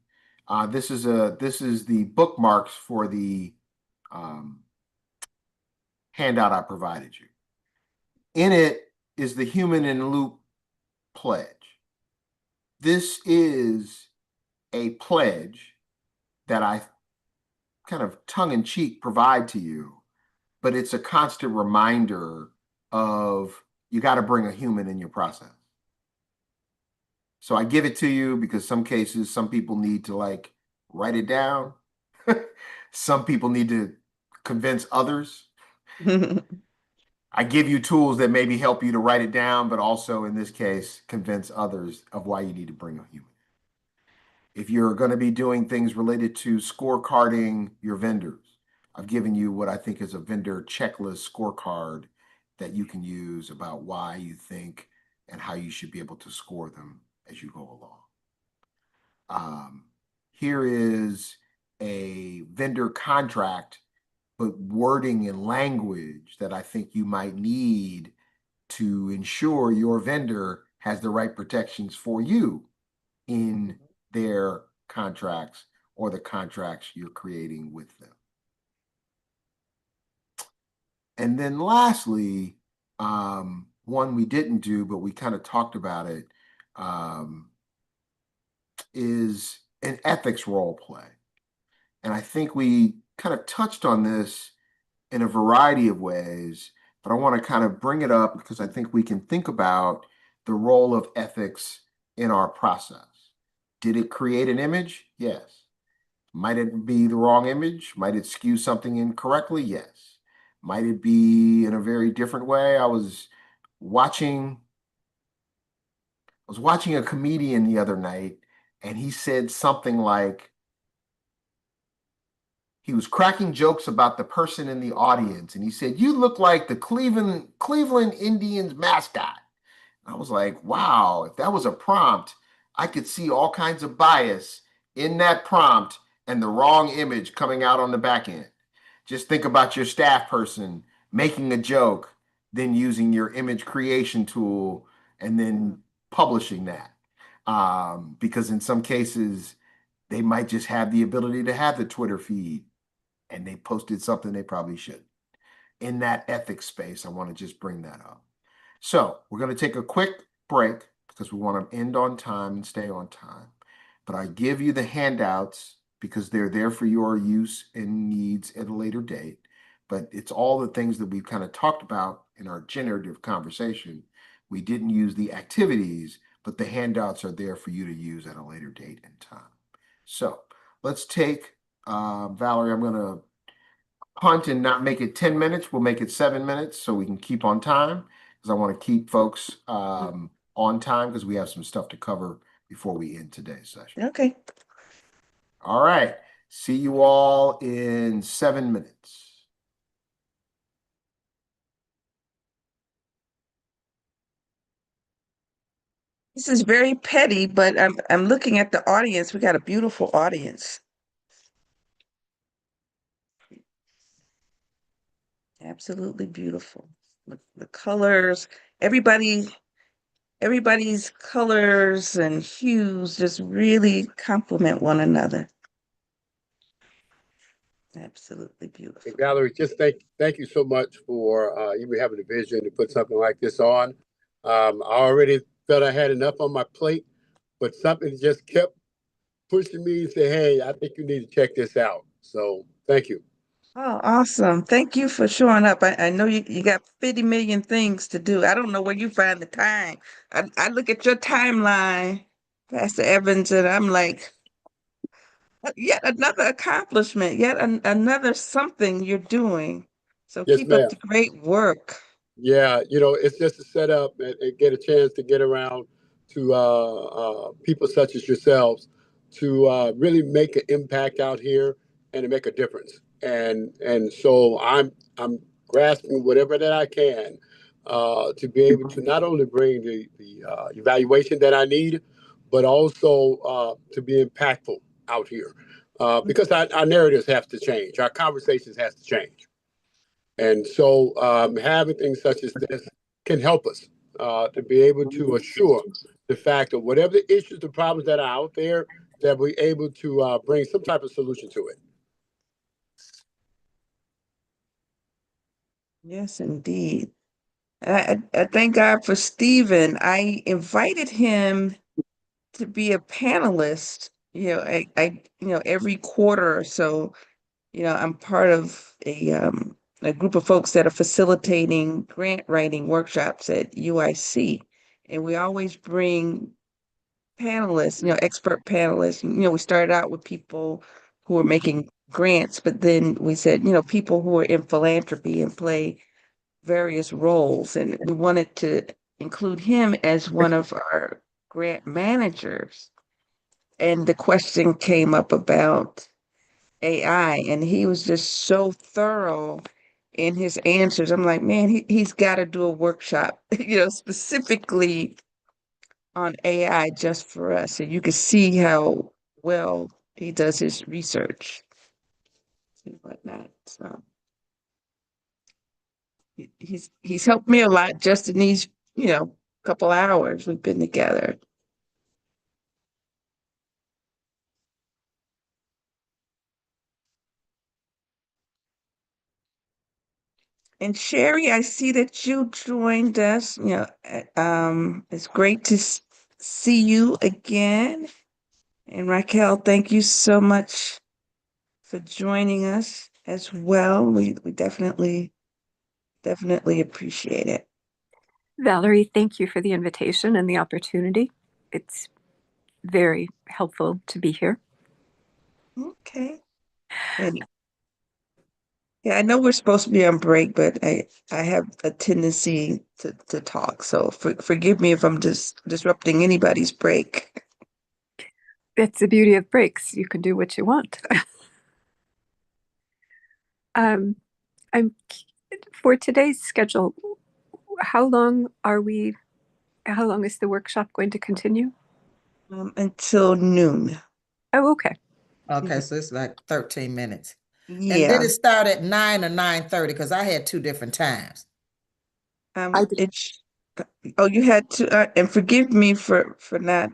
S2: This is the bookmarks for the handout I provided you. In it is the Human in Loop pledge. This is a pledge that I kind of tongue-in-cheek provide to you, but it's a constant reminder of you got to bring a human in your process. So I give it to you because some cases, some people need to like write it down. Some people need to convince others. I give you tools that maybe help you to write it down, but also in this case, convince others of why you need to bring a human. If you're going to be doing things related to scorecarding your vendors, I've given you what I think is a vendor checklist scorecard that you can use about why you think and how you should be able to score them as you go along. Here is a vendor contract, but wording and language that I think you might need to ensure your vendor has the right protections for you in their contracts or the contracts you're creating with them. And then lastly, one we didn't do, but we kind of talked about it, is an ethics role play. And I think we kind of touched on this in a variety of ways, but I want to kind of bring it up because I think we can think about the role of ethics in our process. Did it create an image? Yes. Might it be the wrong image? Might it skew something incorrectly? Yes. Might it be in a very different way? I was watching a comedian the other night, and he said something like, he was cracking jokes about the person in the audience, and he said, "You look like the Cleveland Indians mascot." I was like, wow, if that was a prompt, I could see all kinds of bias in that prompt and the wrong image coming out on the back end. Just think about your staff person making a joke, then using your image creation tool and then publishing that. Because in some cases, they might just have the ability to have the Twitter feed and they posted something they probably should. In that ethics space, I want to just bring that up. So we're going to take a quick break because we want to end on time and stay on time. But I give you the handouts because they're there for your use and needs at a later date. But it's all the things that we've kind of talked about in our generative conversation. We didn't use the activities, but the handouts are there for you to use at a later date and time. So let's take, Valerie, I'm going to punt and not make it 10 minutes. We'll make it 7 minutes so we can keep on time because I want to keep folks on time because we have some stuff to cover before we end today's session.
S1: Okay.
S2: All right. See you all in 7 minutes.
S1: This is very petty, but I'm looking at the audience. We got a beautiful audience. Absolutely beautiful. The colors, everybody's colors and hues just really complement one another. Absolutely beautiful.
S8: Hey, Valerie, just thank you so much for even having a vision to put something like this on. I already felt I had enough on my plate, but something just kept pushing me and say, "Hey, I think you need to check this out." So thank you.
S1: Oh, awesome. Thank you for showing up. I know you got 50 million things to do. I don't know where you find the time. I look at your timeline, Pastor Evans, and I'm like, yet another accomplishment, yet another something you're doing. So
S8: Yes,
S1: keep up
S8: ma'am.
S1: the great work.
S8: Yeah, it's just a setup and get a chance to get around to people such as yourselves to really make an impact out here and to make a difference. And so I'm grasping whatever that I can to be able to not only bring the evaluation that I need, but also to be impactful out here because our narratives have to change, our conversations has to change. And so having things such as this can help us to be able to assure the fact of whatever the issues, the problems that are out there, that we're able to bring some type of solution to it.
S1: Yes, indeed. I thank God for Stephen. I invited him to be a panelist. Every quarter or so, I'm part of a group of folks that are facilitating grant writing workshops at UIC. And we always bring panelists, expert panelists. We started out with people who are making grants, but then we said, people who are in philanthropy and play various roles. And we wanted to include him as one of our grant managers. And the question came up about AI, and he was just so thorough in his answers. I'm like, man, he's got to do a workshop, specifically on AI just for us, and you can see how well he does his research and whatnot. So he's helped me a lot just in these, couple hours we've been together. And Sherry, I see that you joined us. It's great to see you again. And Raquel, thank you so much for joining us as well. We definitely appreciate it.
S9: Valerie, thank you for the invitation and the opportunity. It's very helpful to be here.
S1: Okay. And yeah, I know we're supposed to be on break, but I have a tendency to talk. So forgive me if I'm just disrupting anybody's break.
S9: That's the beauty of breaks. You can do what you want. I'm for today's schedule. How long is the workshop going to continue?
S1: Until noon.
S9: Oh, okay.
S7: Okay, so it's like 13 minutes. And
S1: Yeah.
S7: did it start at 9 or 9:30? Because I had two different times.
S9: I did.
S1: You had to, and forgive me for not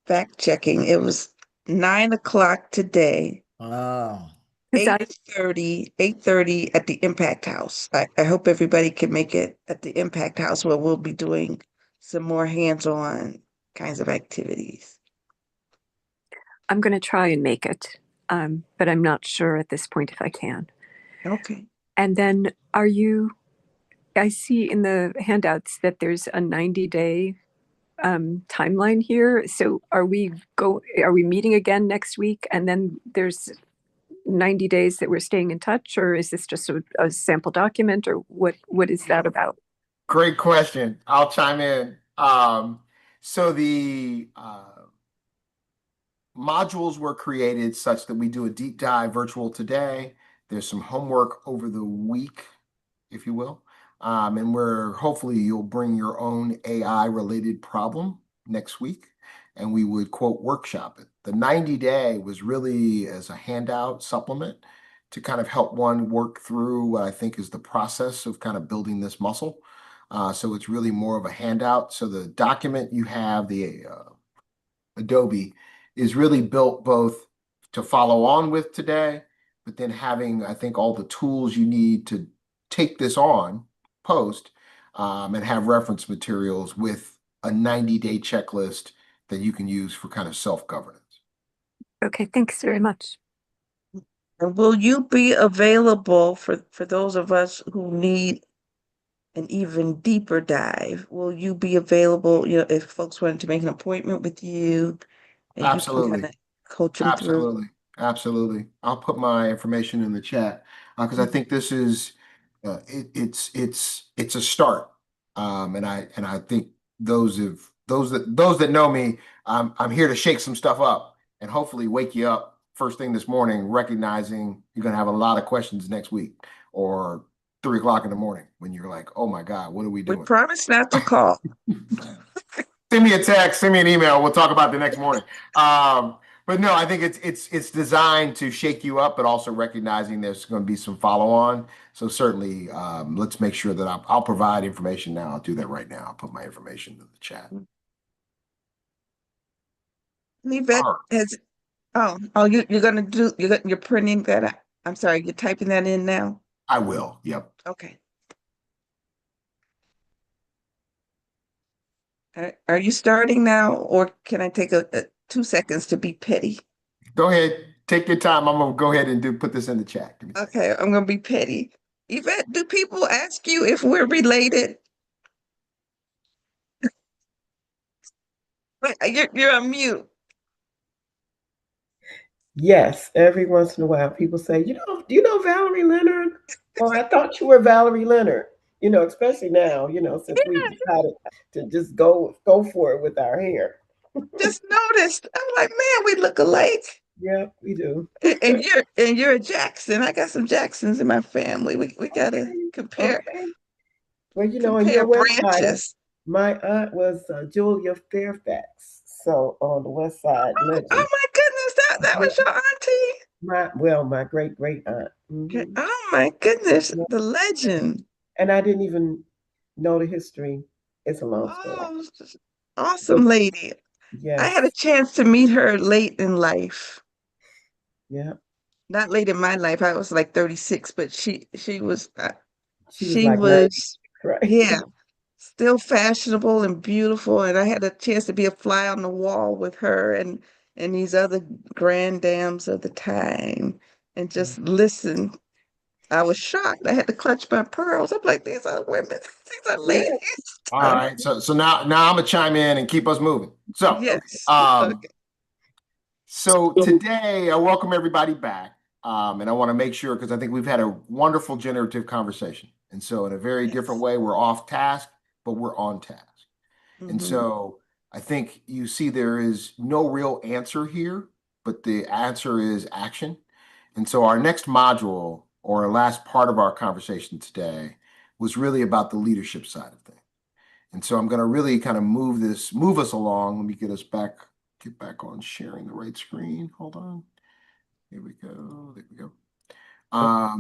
S1: fact checking. It was 9 o'clock today.
S7: Oh,
S1: 8:30 at the Impact House. I hope everybody can make it at the Impact House where we'll be doing some more hands-on kinds of activities.
S9: I'm going to try and make it, but I'm not sure at this point if I can.
S1: Okay.
S9: And then I see in the handouts that there's a 90-day timeline here. So are we meeting again next week? And then there's 90 days that we're staying in touch, or is this just a sample document, or what is that about?
S2: Great question. I'll chime in. So the modules were created such that we do a deep dive virtual today. There's some homework over the week, if you will. And hopefully you'll bring your own AI related problem next week, and we would quote workshop it. The 90-day was really as a handout supplement to kind of help one work through what I think is the process of kind of building this muscle. So it's really more of a handout. So the document you have, the Adobe, is really built both to follow on with today, but then having, I think, all the tools you need to take this on post and have reference materials with a 90-day checklist that you can use for kind of self-governance.
S9: Okay, thanks very much.
S1: And will you be available for those of us who need an even deeper dive? Will you be available, if folks wanted to make an appointment with you and you can
S2: Absolutely.
S1: kind of coach them through?
S2: Absolutely. Absolutely. I'll put my information in the chat because I think this is it's a start. And I think those that know me, I'm here to shake some stuff up and hopefully wake you up first thing this morning, recognizing you're gonna have a lot of questions next week or 3 o'clock in the morning when you're like, oh my God, what are we
S1: We
S2: doing?
S1: promise not to call.
S2: Send me a text, send me an email. We'll talk about it the next morning. But no, I think it's designed to shake you up, but also recognizing there's going to be some follow on. So certainly, let's make sure that I'll provide information now. I'll do that right now. I'll put my information in the chat.
S1: Yvette has. You're gonna do. You're printing that. I'm sorry. You're typing that in now.
S2: I will. Yep.
S1: Okay. Are you starting now, or can I take a 2 seconds to be petty?
S2: Go ahead. Take your time. I'm gonna go ahead and put this in the chat.
S1: Okay, I'm gonna be petty. Yvette, do people ask you if we're related? You're on mute.
S5: Yes, every once in a while, people say, do you know Valerie Leonard? Or I thought you were Valerie Leonard. Especially now, since we decided to just go for it with our hair.
S1: Just noticed. I'm like, man, we look alike.
S5: Yeah, we do.
S1: And you're a Jackson. I got some Jacksons in my family. We gotta
S5: Okay,
S1: compare
S5: okay. Well, on
S1: compare
S5: your west side,
S1: branches.
S5: my aunt was Julia Fairfax. So on the west side,
S1: Oh
S5: legend.
S1: my goodness, that
S5: Yeah,
S1: was your auntie.
S5: my great great aunt.
S1: Okay. Oh my goodness,
S5: Yeah.
S1: the legend.
S5: And I didn't even know the history. It's a long story.
S1: Oh,
S5: But
S1: awesome lady. I had a
S5: yes,
S1: chance to meet her late in life.
S5: yeah,
S1: Not late in my life. I was like 36, but
S5: she was
S1: she
S5: like 90,
S1: was,
S5: right?
S1: yeah, still fashionable and beautiful. And I had a chance to be a fly on the wall with her and these other grand dams of the time and just listen. I was shocked. I had to clutch my pearls. I'm like, these are women, these are
S5: Yeah.
S1: ladies.
S2: All right. So now I'm gonna chime in and keep us moving. So,
S1: Yes.
S2: um,
S1: Okay.
S2: so today I welcome everybody back. And I want to make sure because I think we've had a wonderful generative conversation. And so in a very different
S1: Yes.
S2: way, we're off task, but we're on task. And
S1: Hmm.
S2: so I think you see there is no real answer here, but the answer is action. And so our next module or our last part of our conversation today was really about the leadership side of things. And so I'm going to really kind of move us along. Let me get back on sharing the right screen. Hold on. Here we go. There we go. I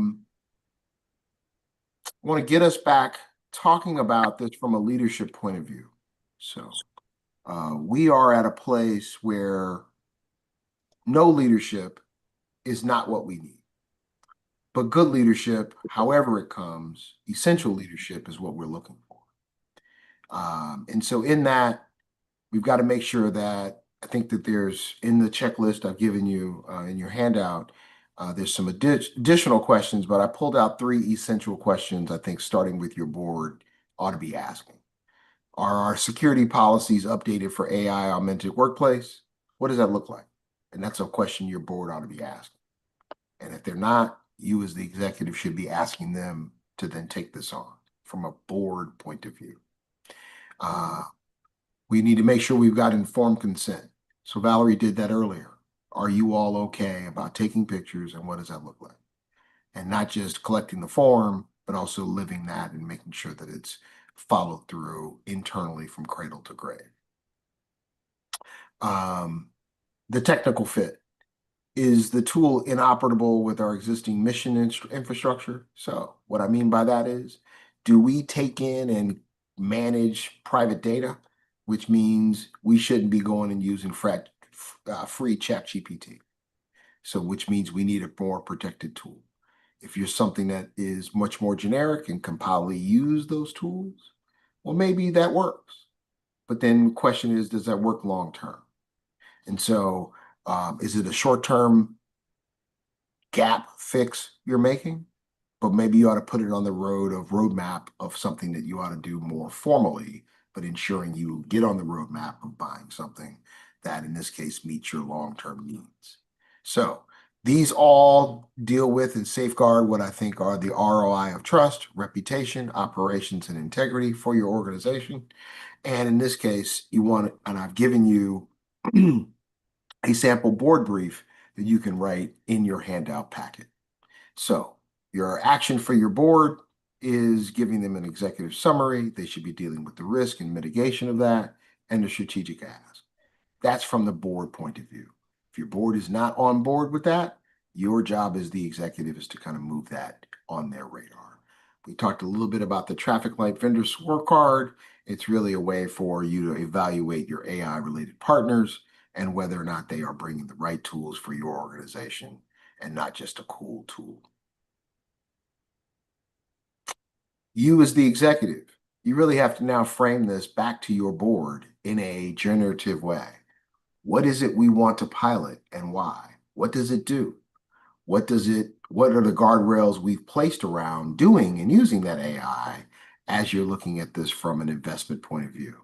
S2: want to get us back talking about this from a leadership point of view. So we are at a place where no leadership is not what we need. But good leadership, however it comes, essential leadership is what we're looking for. And so in that, we've got to make sure that I think that there's in the checklist I've given you in your handout, there's some additional questions, but I pulled out 3 essential questions I think starting with your board ought to be asking. Are our security policies updated for AI augmented workplace? What does that look like? And that's a question your board ought to be asking. And if they're not, you as the executive should be asking them to then take this on from a board point of view. We need to make sure we've got informed consent. So Valerie did that earlier. Are you all okay about taking pictures and what does that look like? And not just collecting the form, but also living that and making sure that it's followed through internally from cradle to grave. The technical fit. Is the tool inoperable with our existing mission infrastructure? So what I mean by that is, do we take in and manage private data, which means we shouldn't be going and using free ChatGPT. So which means we need a more protected tool. If you're something that is much more generic and can probably use those tools, well, maybe that works. But then the question is, does that work long term? And so is it a short-term gap fix you're making? But maybe you ought to put it on the roadmap of something that you ought to do more formally, but ensuring you get on the roadmap of buying something that in this case meets your long-term needs. So these all deal with and safeguard what I think are the ROI of trust, reputation, operations, and integrity for your organization. And in this case, you want, and I've given you a sample board brief that you can write in your handout packet. So your action for your board is giving them an executive summary. They should be dealing with the risk and mitigation of that and the strategic ask. That's from the board point of view. If your board is not on board with that, your job as the executive is to kind of move that on their radar. We talked a little bit about the traffic light vendor scorecard. It's really a way for you to evaluate your AI related partners and whether or not they are bringing the right tools for your organization and not just a cool tool. You as the executive, you really have to now frame this back to your board in a generative way. What is it we want to pilot and why? What does it do? What are the guardrails we've placed around doing and using that AI as you're looking at this from an investment point of view?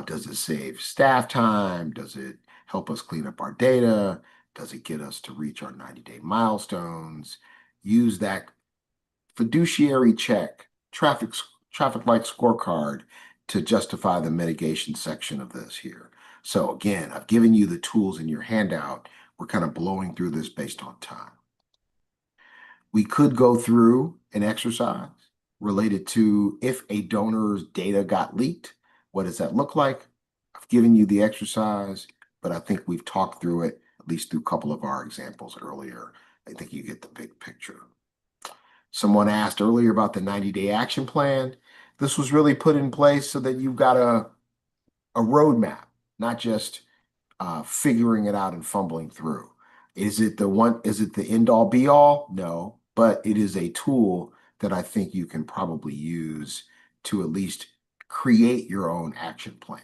S2: Does it save staff time? Does it help us clean up our data? Does it get us to reach our 90-day milestones? Use that fiduciary check, traffic light scorecard to justify the mitigation section of this here. So again, I've given you the tools in your handout we're kind of blowing through this based on time. We could go through an exercise related to if a donor's data got leaked, what does that look like? I've given you the exercise, but I think we've talked through it, at least through a couple of our examples earlier. I think you get the big picture. Someone asked earlier about the 90-day action plan. This was really put in place so that you've got a roadmap, not just figuring it out and fumbling through. Is it the end all be all? No, but it is a tool that I think you can probably use to at least create your own action plan.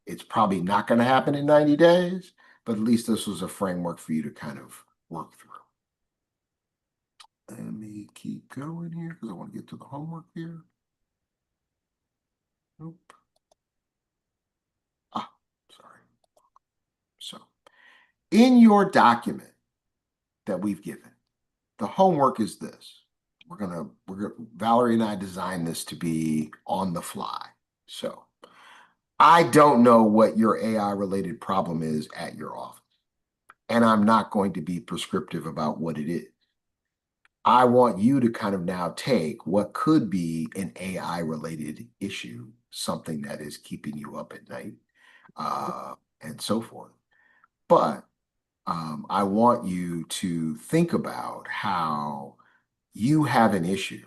S2: It's probably not going to happen in 90 days, but at least this was a framework for you to kind of work through. Let me keep going here because I want to get to the homework here. Nope. Sorry. So in your document that we've given, the homework is this. Valerie and I designed this to be on the fly. So I don't know what your AI related problem is at your office, and I'm not going to be prescriptive about what it is. I want you to kind of now take what could be an AI related issue, something that is keeping you up at night, and so forth. But I want you to think about how you have an issue,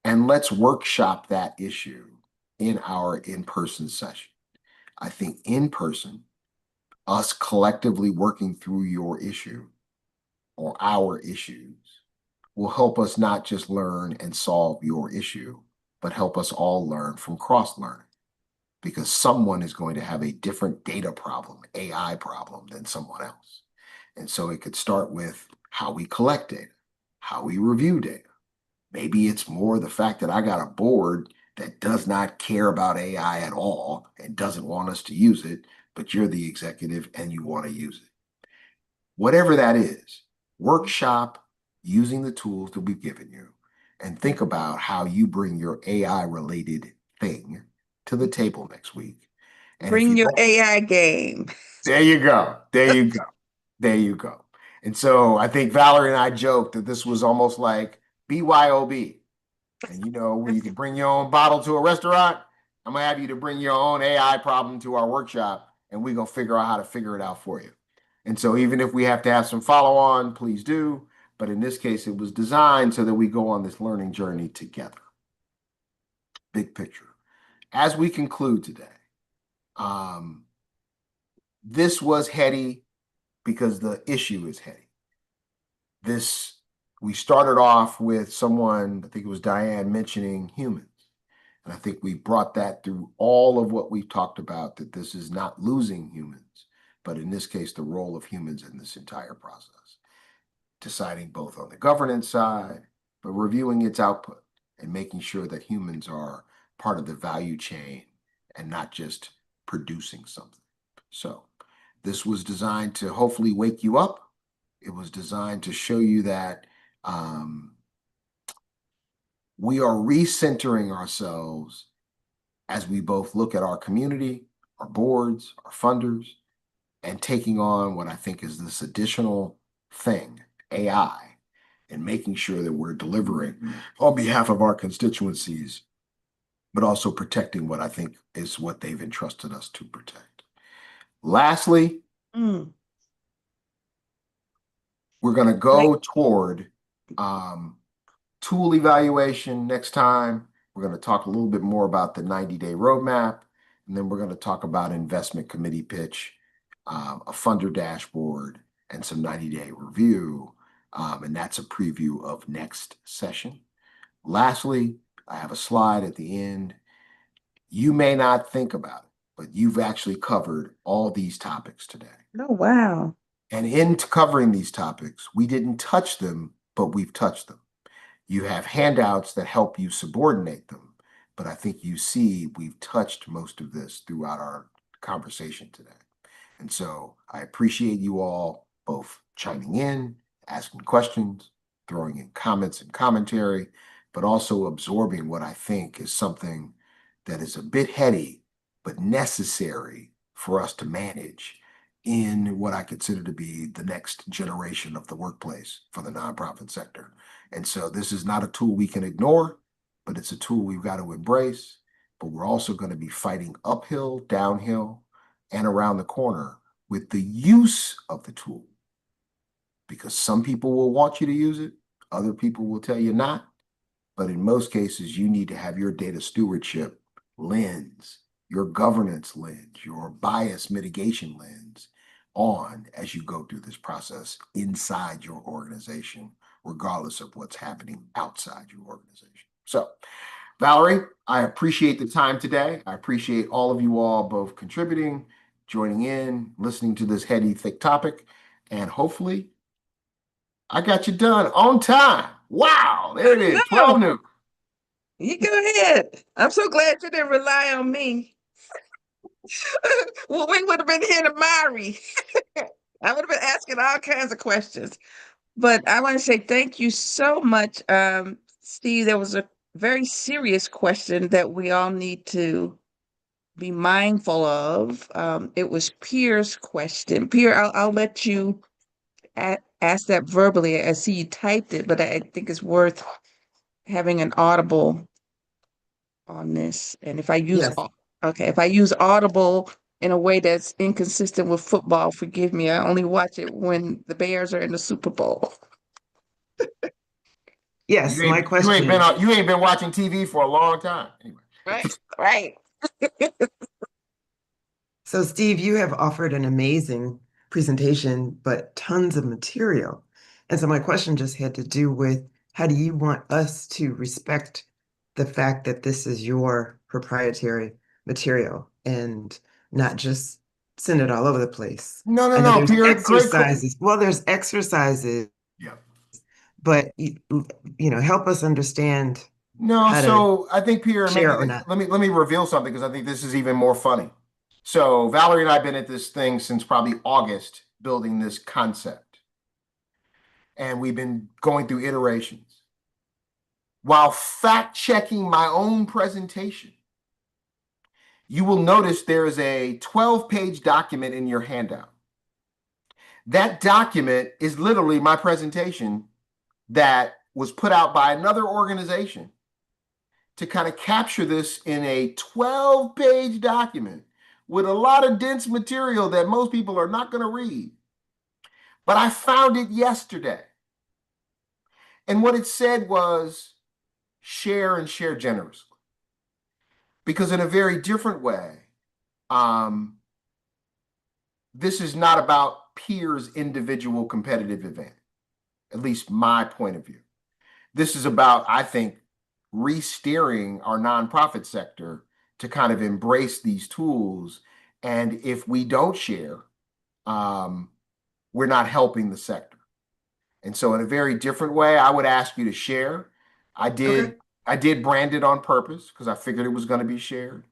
S2: and let's workshop that issue in our in-person session. I think in person, us collectively working through your issue or our issues will help us not just learn and solve your issue, but help us all learn from cross-learning, because someone is going to have a different data problem, AI problem, than someone else. And so it could start with how we collect data, how we review data. Maybe it's more the fact that I got a board that does not care about AI at all and doesn't want us to use it, but you're the executive and you want to use it. Whatever that is, workshop using the tools that we've given you and think about how you bring your AI related thing to the table next week. And
S1: Bring your AI game.
S2: There you go. There you go. There you go. And so I think Valerie and I joked that this was almost like BYOB. And you know, when you can bring your own bottle to a restaurant, I'm gonna have you to bring your own AI problem to our workshop, and we're gonna figure out how to figure it out for you. And so even if we have to have some follow-on, please do. But in this case, it was designed so that we go on this learning journey together. Big picture. As we conclude today, this was heady because the issue is heady. We started off with someone, I think it was Diane, mentioning humans. And I think we brought that through all of what we've talked about, that this is not losing humans, but in this case, the role of humans in this entire process. Deciding both on the governance side, but reviewing its output and making sure that humans are part of the value chain and not just producing something. So this was designed to hopefully wake you up. It was designed to show you that we are recentering ourselves as we both look at our community, our boards, our funders, and taking on what I think is this additional thing, AI, and making sure that we're delivering on behalf of our constituencies, but also protecting what I think is what they've entrusted us to protect. Lastly, we're going to go toward tool evaluation next time. We're going to talk a little bit more about the 90-day roadmap, and then we're going to talk about investment committee pitch, a funder dashboard, and some 90-day review. And that's a preview of next session. Lastly, I have a slide at the end. You may not think about it, but you've actually covered all these topics today.
S1: Oh, wow.
S2: And in covering these topics, we didn't touch them, but we've touched them. You have handouts that help you subordinate them, but I think you see we've touched most of this throughout our conversation today. And so I appreciate you all both chiming in, asking questions, throwing in comments and commentary, but also absorbing what I think is something that is a bit heady, but necessary for us to manage in what I consider to be the next generation of the workplace for the nonprofit sector. And so this is not a tool we can ignore, but it's a tool we've got to embrace. But we're also going to be fighting uphill, downhill, and around the corner with the use of the tool. Because some people will want you to use it, other people will tell you not. But in most cases, you need to have your data stewardship lens, your governance lens, your bias mitigation lens on as you go through this process inside your organization, regardless of what's happening outside your organization. So, Valerie, I appreciate the time today. I appreciate all of you all both contributing, joining in, listening to this heady, thick topic, and hopefully I got you done on time. Wow, there it is, 12 noon.
S1: You go ahead. I'm so glad you didn't rely on me. Well, we would have been here to Mari. I would have been asking all kinds of questions. But I want to say thank you so much. Steve, there was a very serious question that we all need to be mindful of. It was Pierre's question. Pierre, I'll let you ask that verbally. I see you typed it, but I think it's worth having an audible on this. And if I use,
S4: Yes.
S1: okay, if I use audible in a way that's inconsistent with football, forgive me. I only watch it when the Bears are in the Super Bowl.
S4: Yes, my
S2: You
S4: question.
S2: ain't been watching TV for a long time. Anyway.
S1: Right.
S4: So, Steve, you have offered an amazing presentation, but tons of material. And so my question just had to do with how do you want us to respect the fact that this is your proprietary material and not just send it all over the place? I know
S2: No,
S4: there's
S2: Pierre, great.
S4: exercises. Well, there's exercises,
S2: Yeah.
S4: but help us understand
S2: No,
S4: how to
S2: so I think Pierre,
S4: share
S2: maybe
S4: or not.
S2: let me reveal something because I think this is even more funny. So Valerie and I have been at this thing since probably August, building this concept. And we've been going through iterations while fact checking my own presentation. You will notice there is a 12-page document in your handout. That document is literally my presentation that was put out by another organization to kind of capture this in a 12-page document with a lot of dense material that most people are not going to read. But I found it yesterday. And what it said was share and share generously. Because in a very different way, this is not about Pierre's individual competitive advantage, at least my point of view. This is about, I think, re-steering our nonprofit sector to kind of embrace these tools. And if we don't share, we're not helping the sector. And so in a very different way, I would ask you to share. I did brand it on purpose because I figured it was going to be shared.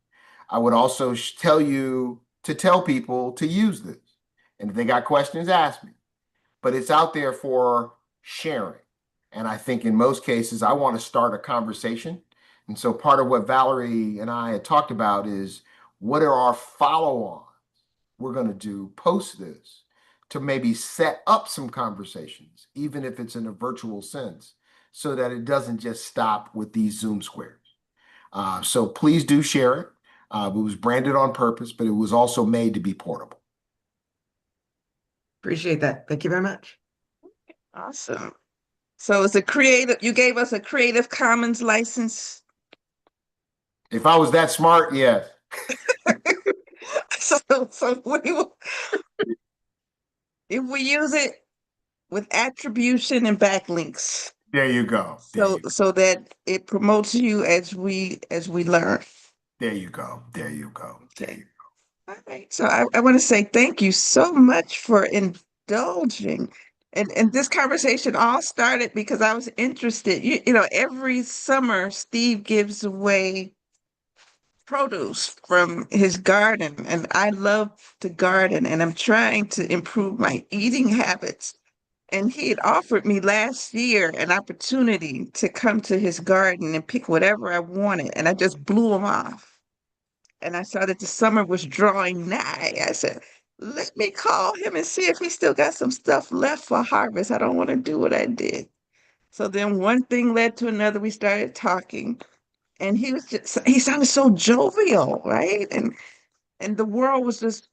S2: I would also tell you to tell people to use this. And if they got questions, ask me. But it's out there for sharing. And I think in most cases, I want to start a conversation. And so part of what Valerie and I had talked about is what are our follow-ons we're going to do post this to maybe set up some conversations, even if it's in a virtual sense, so that it doesn't just stop with these Zoom squares. So please do share it. It was branded on purpose, but it was also made to be portable.
S4: Appreciate that. Thank you very much.
S1: Awesome. So it's you gave us a Creative Commons license.
S2: If I was that smart, yes.
S1: So if we use it with attribution and backlinks.
S2: There you go.
S1: So that it promotes you as we learn.
S2: There you go.
S1: Okay. All right. So I want to say thank you so much for indulging. And this conversation all started because I was interested. Every summer Steve gives away produce from his garden, and I love to garden, and I'm trying to improve my eating habits. And he had offered me last year an opportunity to come to his garden and pick whatever I wanted, and I just blew him off. And I saw that the summer was drawing nigh. I said, let me call him and see if he still got some stuff left for harvest. I don't want to do what I did. So then one thing led to another. We started talking, and he sounded so jovial, right? And the world was just,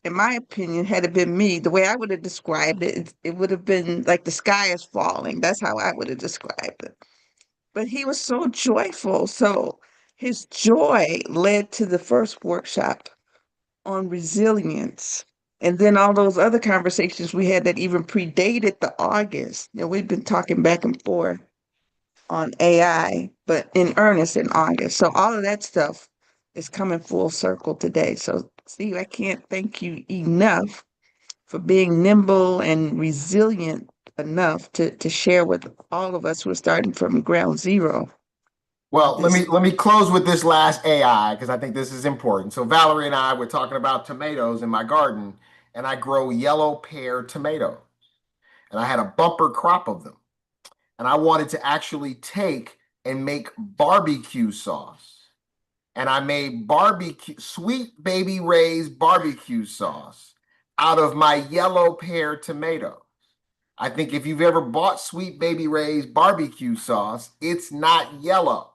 S1: in my opinion, had it been me, the way I would have described it, it would have been like the sky is falling. That's how I would have described it. But he was so joyful. So his joy led to the first workshop on resilience. And then all those other conversations we had that even predated the August. We've been talking back and forth on AI, but in earnest in August. So all of that stuff is coming full circle today. So Steve, I can't thank you enough for being nimble and resilient enough to share with all of us who are starting from ground zero.
S2: Well, let me close with this last AI because I think this is important. So Valerie and I were talking about tomatoes in my garden, and I grow yellow pear tomatoes, and I had a bumper crop of them, and I wanted to actually take and make barbecue sauce, and I made sweet baby Ray's barbecue sauce out of my yellow pear tomatoes. I think if you've ever bought Sweet Baby Ray's barbecue sauce, it's not yellow.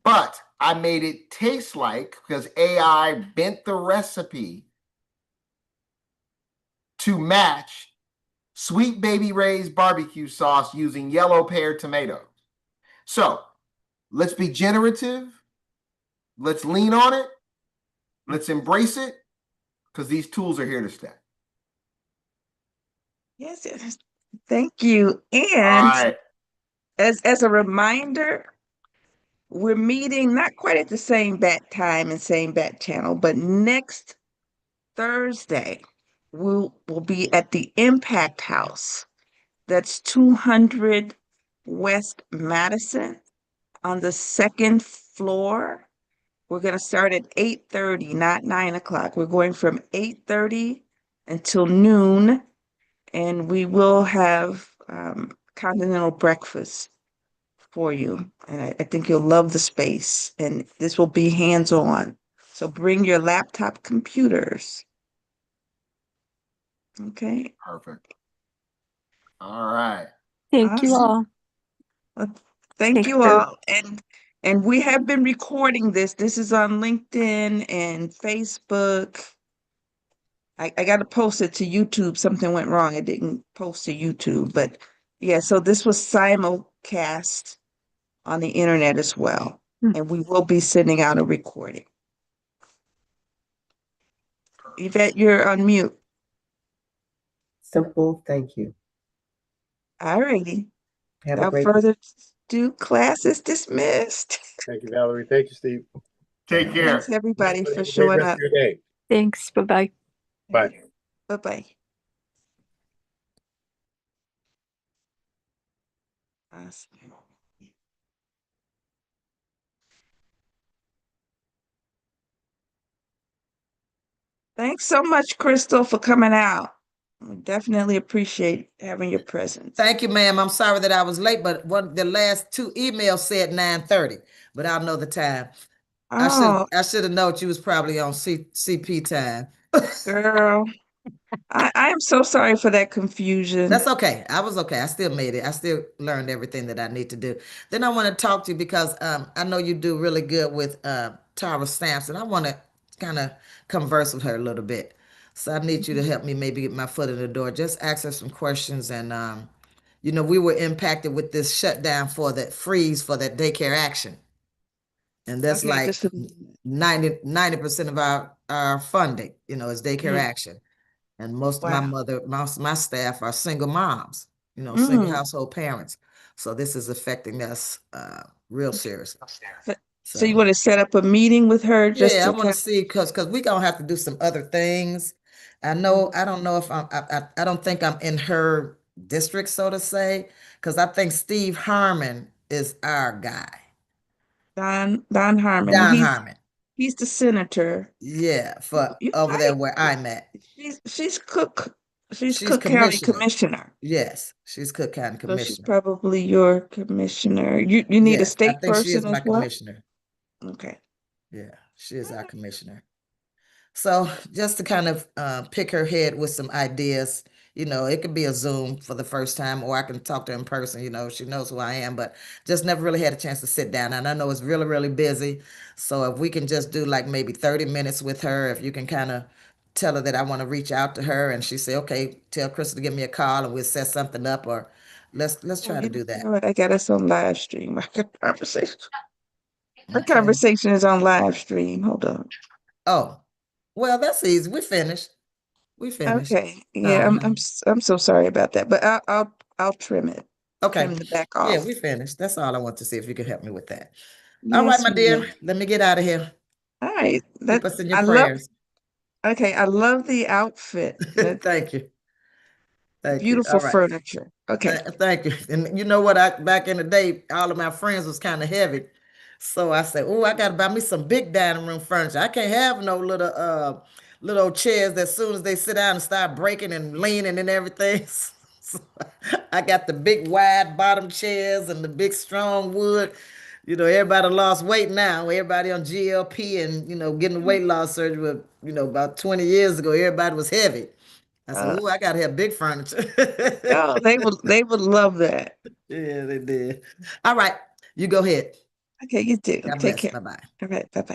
S2: But I made it taste like, because AI bent the recipe to match Sweet Baby Ray's barbecue sauce using yellow pear tomatoes. So let's be generative. Let's lean on it. Let's embrace it, because these tools are here to stay.
S1: Yes, yes. Thank you.
S2: All
S1: And
S2: right.
S1: as a reminder, we're meeting not quite at the same bat time and same bat channel, but next Thursday, we'll be at the Impact House. That's 200 West Madison on the second floor. We're going to start at 8:30, not 9 o'clock. We're going from 8:30 until noon, and we will have continental breakfast for you. And I think you'll love the space, and this will be hands-on. So bring your laptop computers. Okay.
S2: Perfect. All right.
S9: Thank you
S1: Awesome.
S9: all.
S1: Well, thank
S9: Thanks
S1: you
S9: for
S1: all. And we have been recording this. This is on LinkedIn and Facebook. I got to post it to YouTube. Something went wrong. I didn't post to YouTube, but yeah, so this was simulcast on the internet as well. And we will be sending out a recording. Yvette, you're on mute.
S5: Simple thank you.
S1: All righty.
S5: Have a
S1: Without
S5: great
S1: further ado, class is dismissed.
S8: Thank you, Valerie. Thank you, Steve.
S2: Take care.
S1: Thanks everybody for
S8: Have a great
S1: showing
S8: rest
S1: up.
S8: of your day.
S9: Thanks. Bye-bye.
S8: Bye.
S1: Bye-bye. Awesome. Thanks so much, Crystal, for coming out. We definitely appreciate having your presence.
S7: Thank you, ma'am. I'm sorry that I was late, but the last two emails said 9:30, but I'll know the time.
S1: Oh,
S7: I should have known you was probably on CP time.
S1: girl, I am so sorry for that confusion.
S7: That's okay. I was okay. I still made it. I still learned everything that I need to do. Then I want to talk to you because I know you do really good with Tara Stamps, and I want to kind of converse with her a little bit. So I need you to help me maybe get my foot in the door. Just ask her some questions. And, we were impacted with this shutdown for that freeze for that daycare action. And that's
S1: Okay,
S7: like
S1: just a
S7: 90% of our funding, is daycare
S1: Mm.
S7: action. And most of my staff are single moms, single household parents. So this is affecting us real seriously.
S1: So you want to set up a meeting with her just
S7: Yeah, I
S1: to
S7: want to see because we're gonna have to do some other things. I don't know if I don't think I'm in her district, so to say, because I think Steve Harmon is our guy.
S1: Don Harmon.
S7: Don Harmon.
S1: He's the senator.
S7: Yeah, for
S1: You
S7: over there
S1: might-
S7: where I'm at.
S1: She's Cook
S7: She's
S1: Cook County
S7: commissioner.
S1: Commissioner.
S7: Yes, she's Cook County
S1: So she's
S7: commissioner.
S1: probably your commissioner. You need a
S7: Yes, I
S1: state
S7: think she is
S1: person
S7: my
S1: as well?
S7: commissioner.
S1: Okay.
S7: Yeah, she is our commissioner. So just to kind of pick her head with some ideas, it could be a Zoom for the first time, or I can talk to her in person. She knows who I am, but just never really had a chance to sit down. And I know it's really, really busy. So if we can just do like maybe 30 minutes with her, if you can kind of tell her that I want to reach out to her, and she say, okay, tell Crystal to give me a call and we'll set something up, or let's try to do that.
S1: I got us on live stream. Our conversation. Our
S7: Okay.
S1: conversation is on live stream. Hold on.
S7: Oh, well, that's easy. We finished.
S1: Okay. Yeah, I'm so sorry about that, but I'll trim it.
S7: Okay.
S1: Trim the back
S7: Yeah,
S1: off.
S7: we finished. That's all I want to see if you can help me with that. All right,
S1: Yes,
S7: my dear.
S1: ma'am.
S7: Let me get out of here.
S1: All right.
S7: Keep us in your
S1: I love.
S7: prayers.
S1: Okay, I love the outfit. That
S7: Thank you. Thank you.
S1: beautiful
S7: All right.
S1: furniture. Okay.
S7: Thank you. And you know what? Back in the day, all of my friends was kind of heavy. So I said, oh, I gotta buy me some big dining room furniture. I can't have no little chairs that as soon as they sit down and start breaking and leaning and everything. So I got the big wide bottom chairs and the big strong wood. Everybody lost weight now. Everybody on GLP and getting weight loss surgery. About 20 years ago, everybody was heavy. I said, oh, I gotta have big furniture.
S1: Oh, they would love that.
S7: Yeah, they did. All right, you go ahead.
S1: Okay, you do.
S7: God
S1: Take
S7: bless.
S1: care.
S7: Bye-bye.
S1: All right, bye-bye.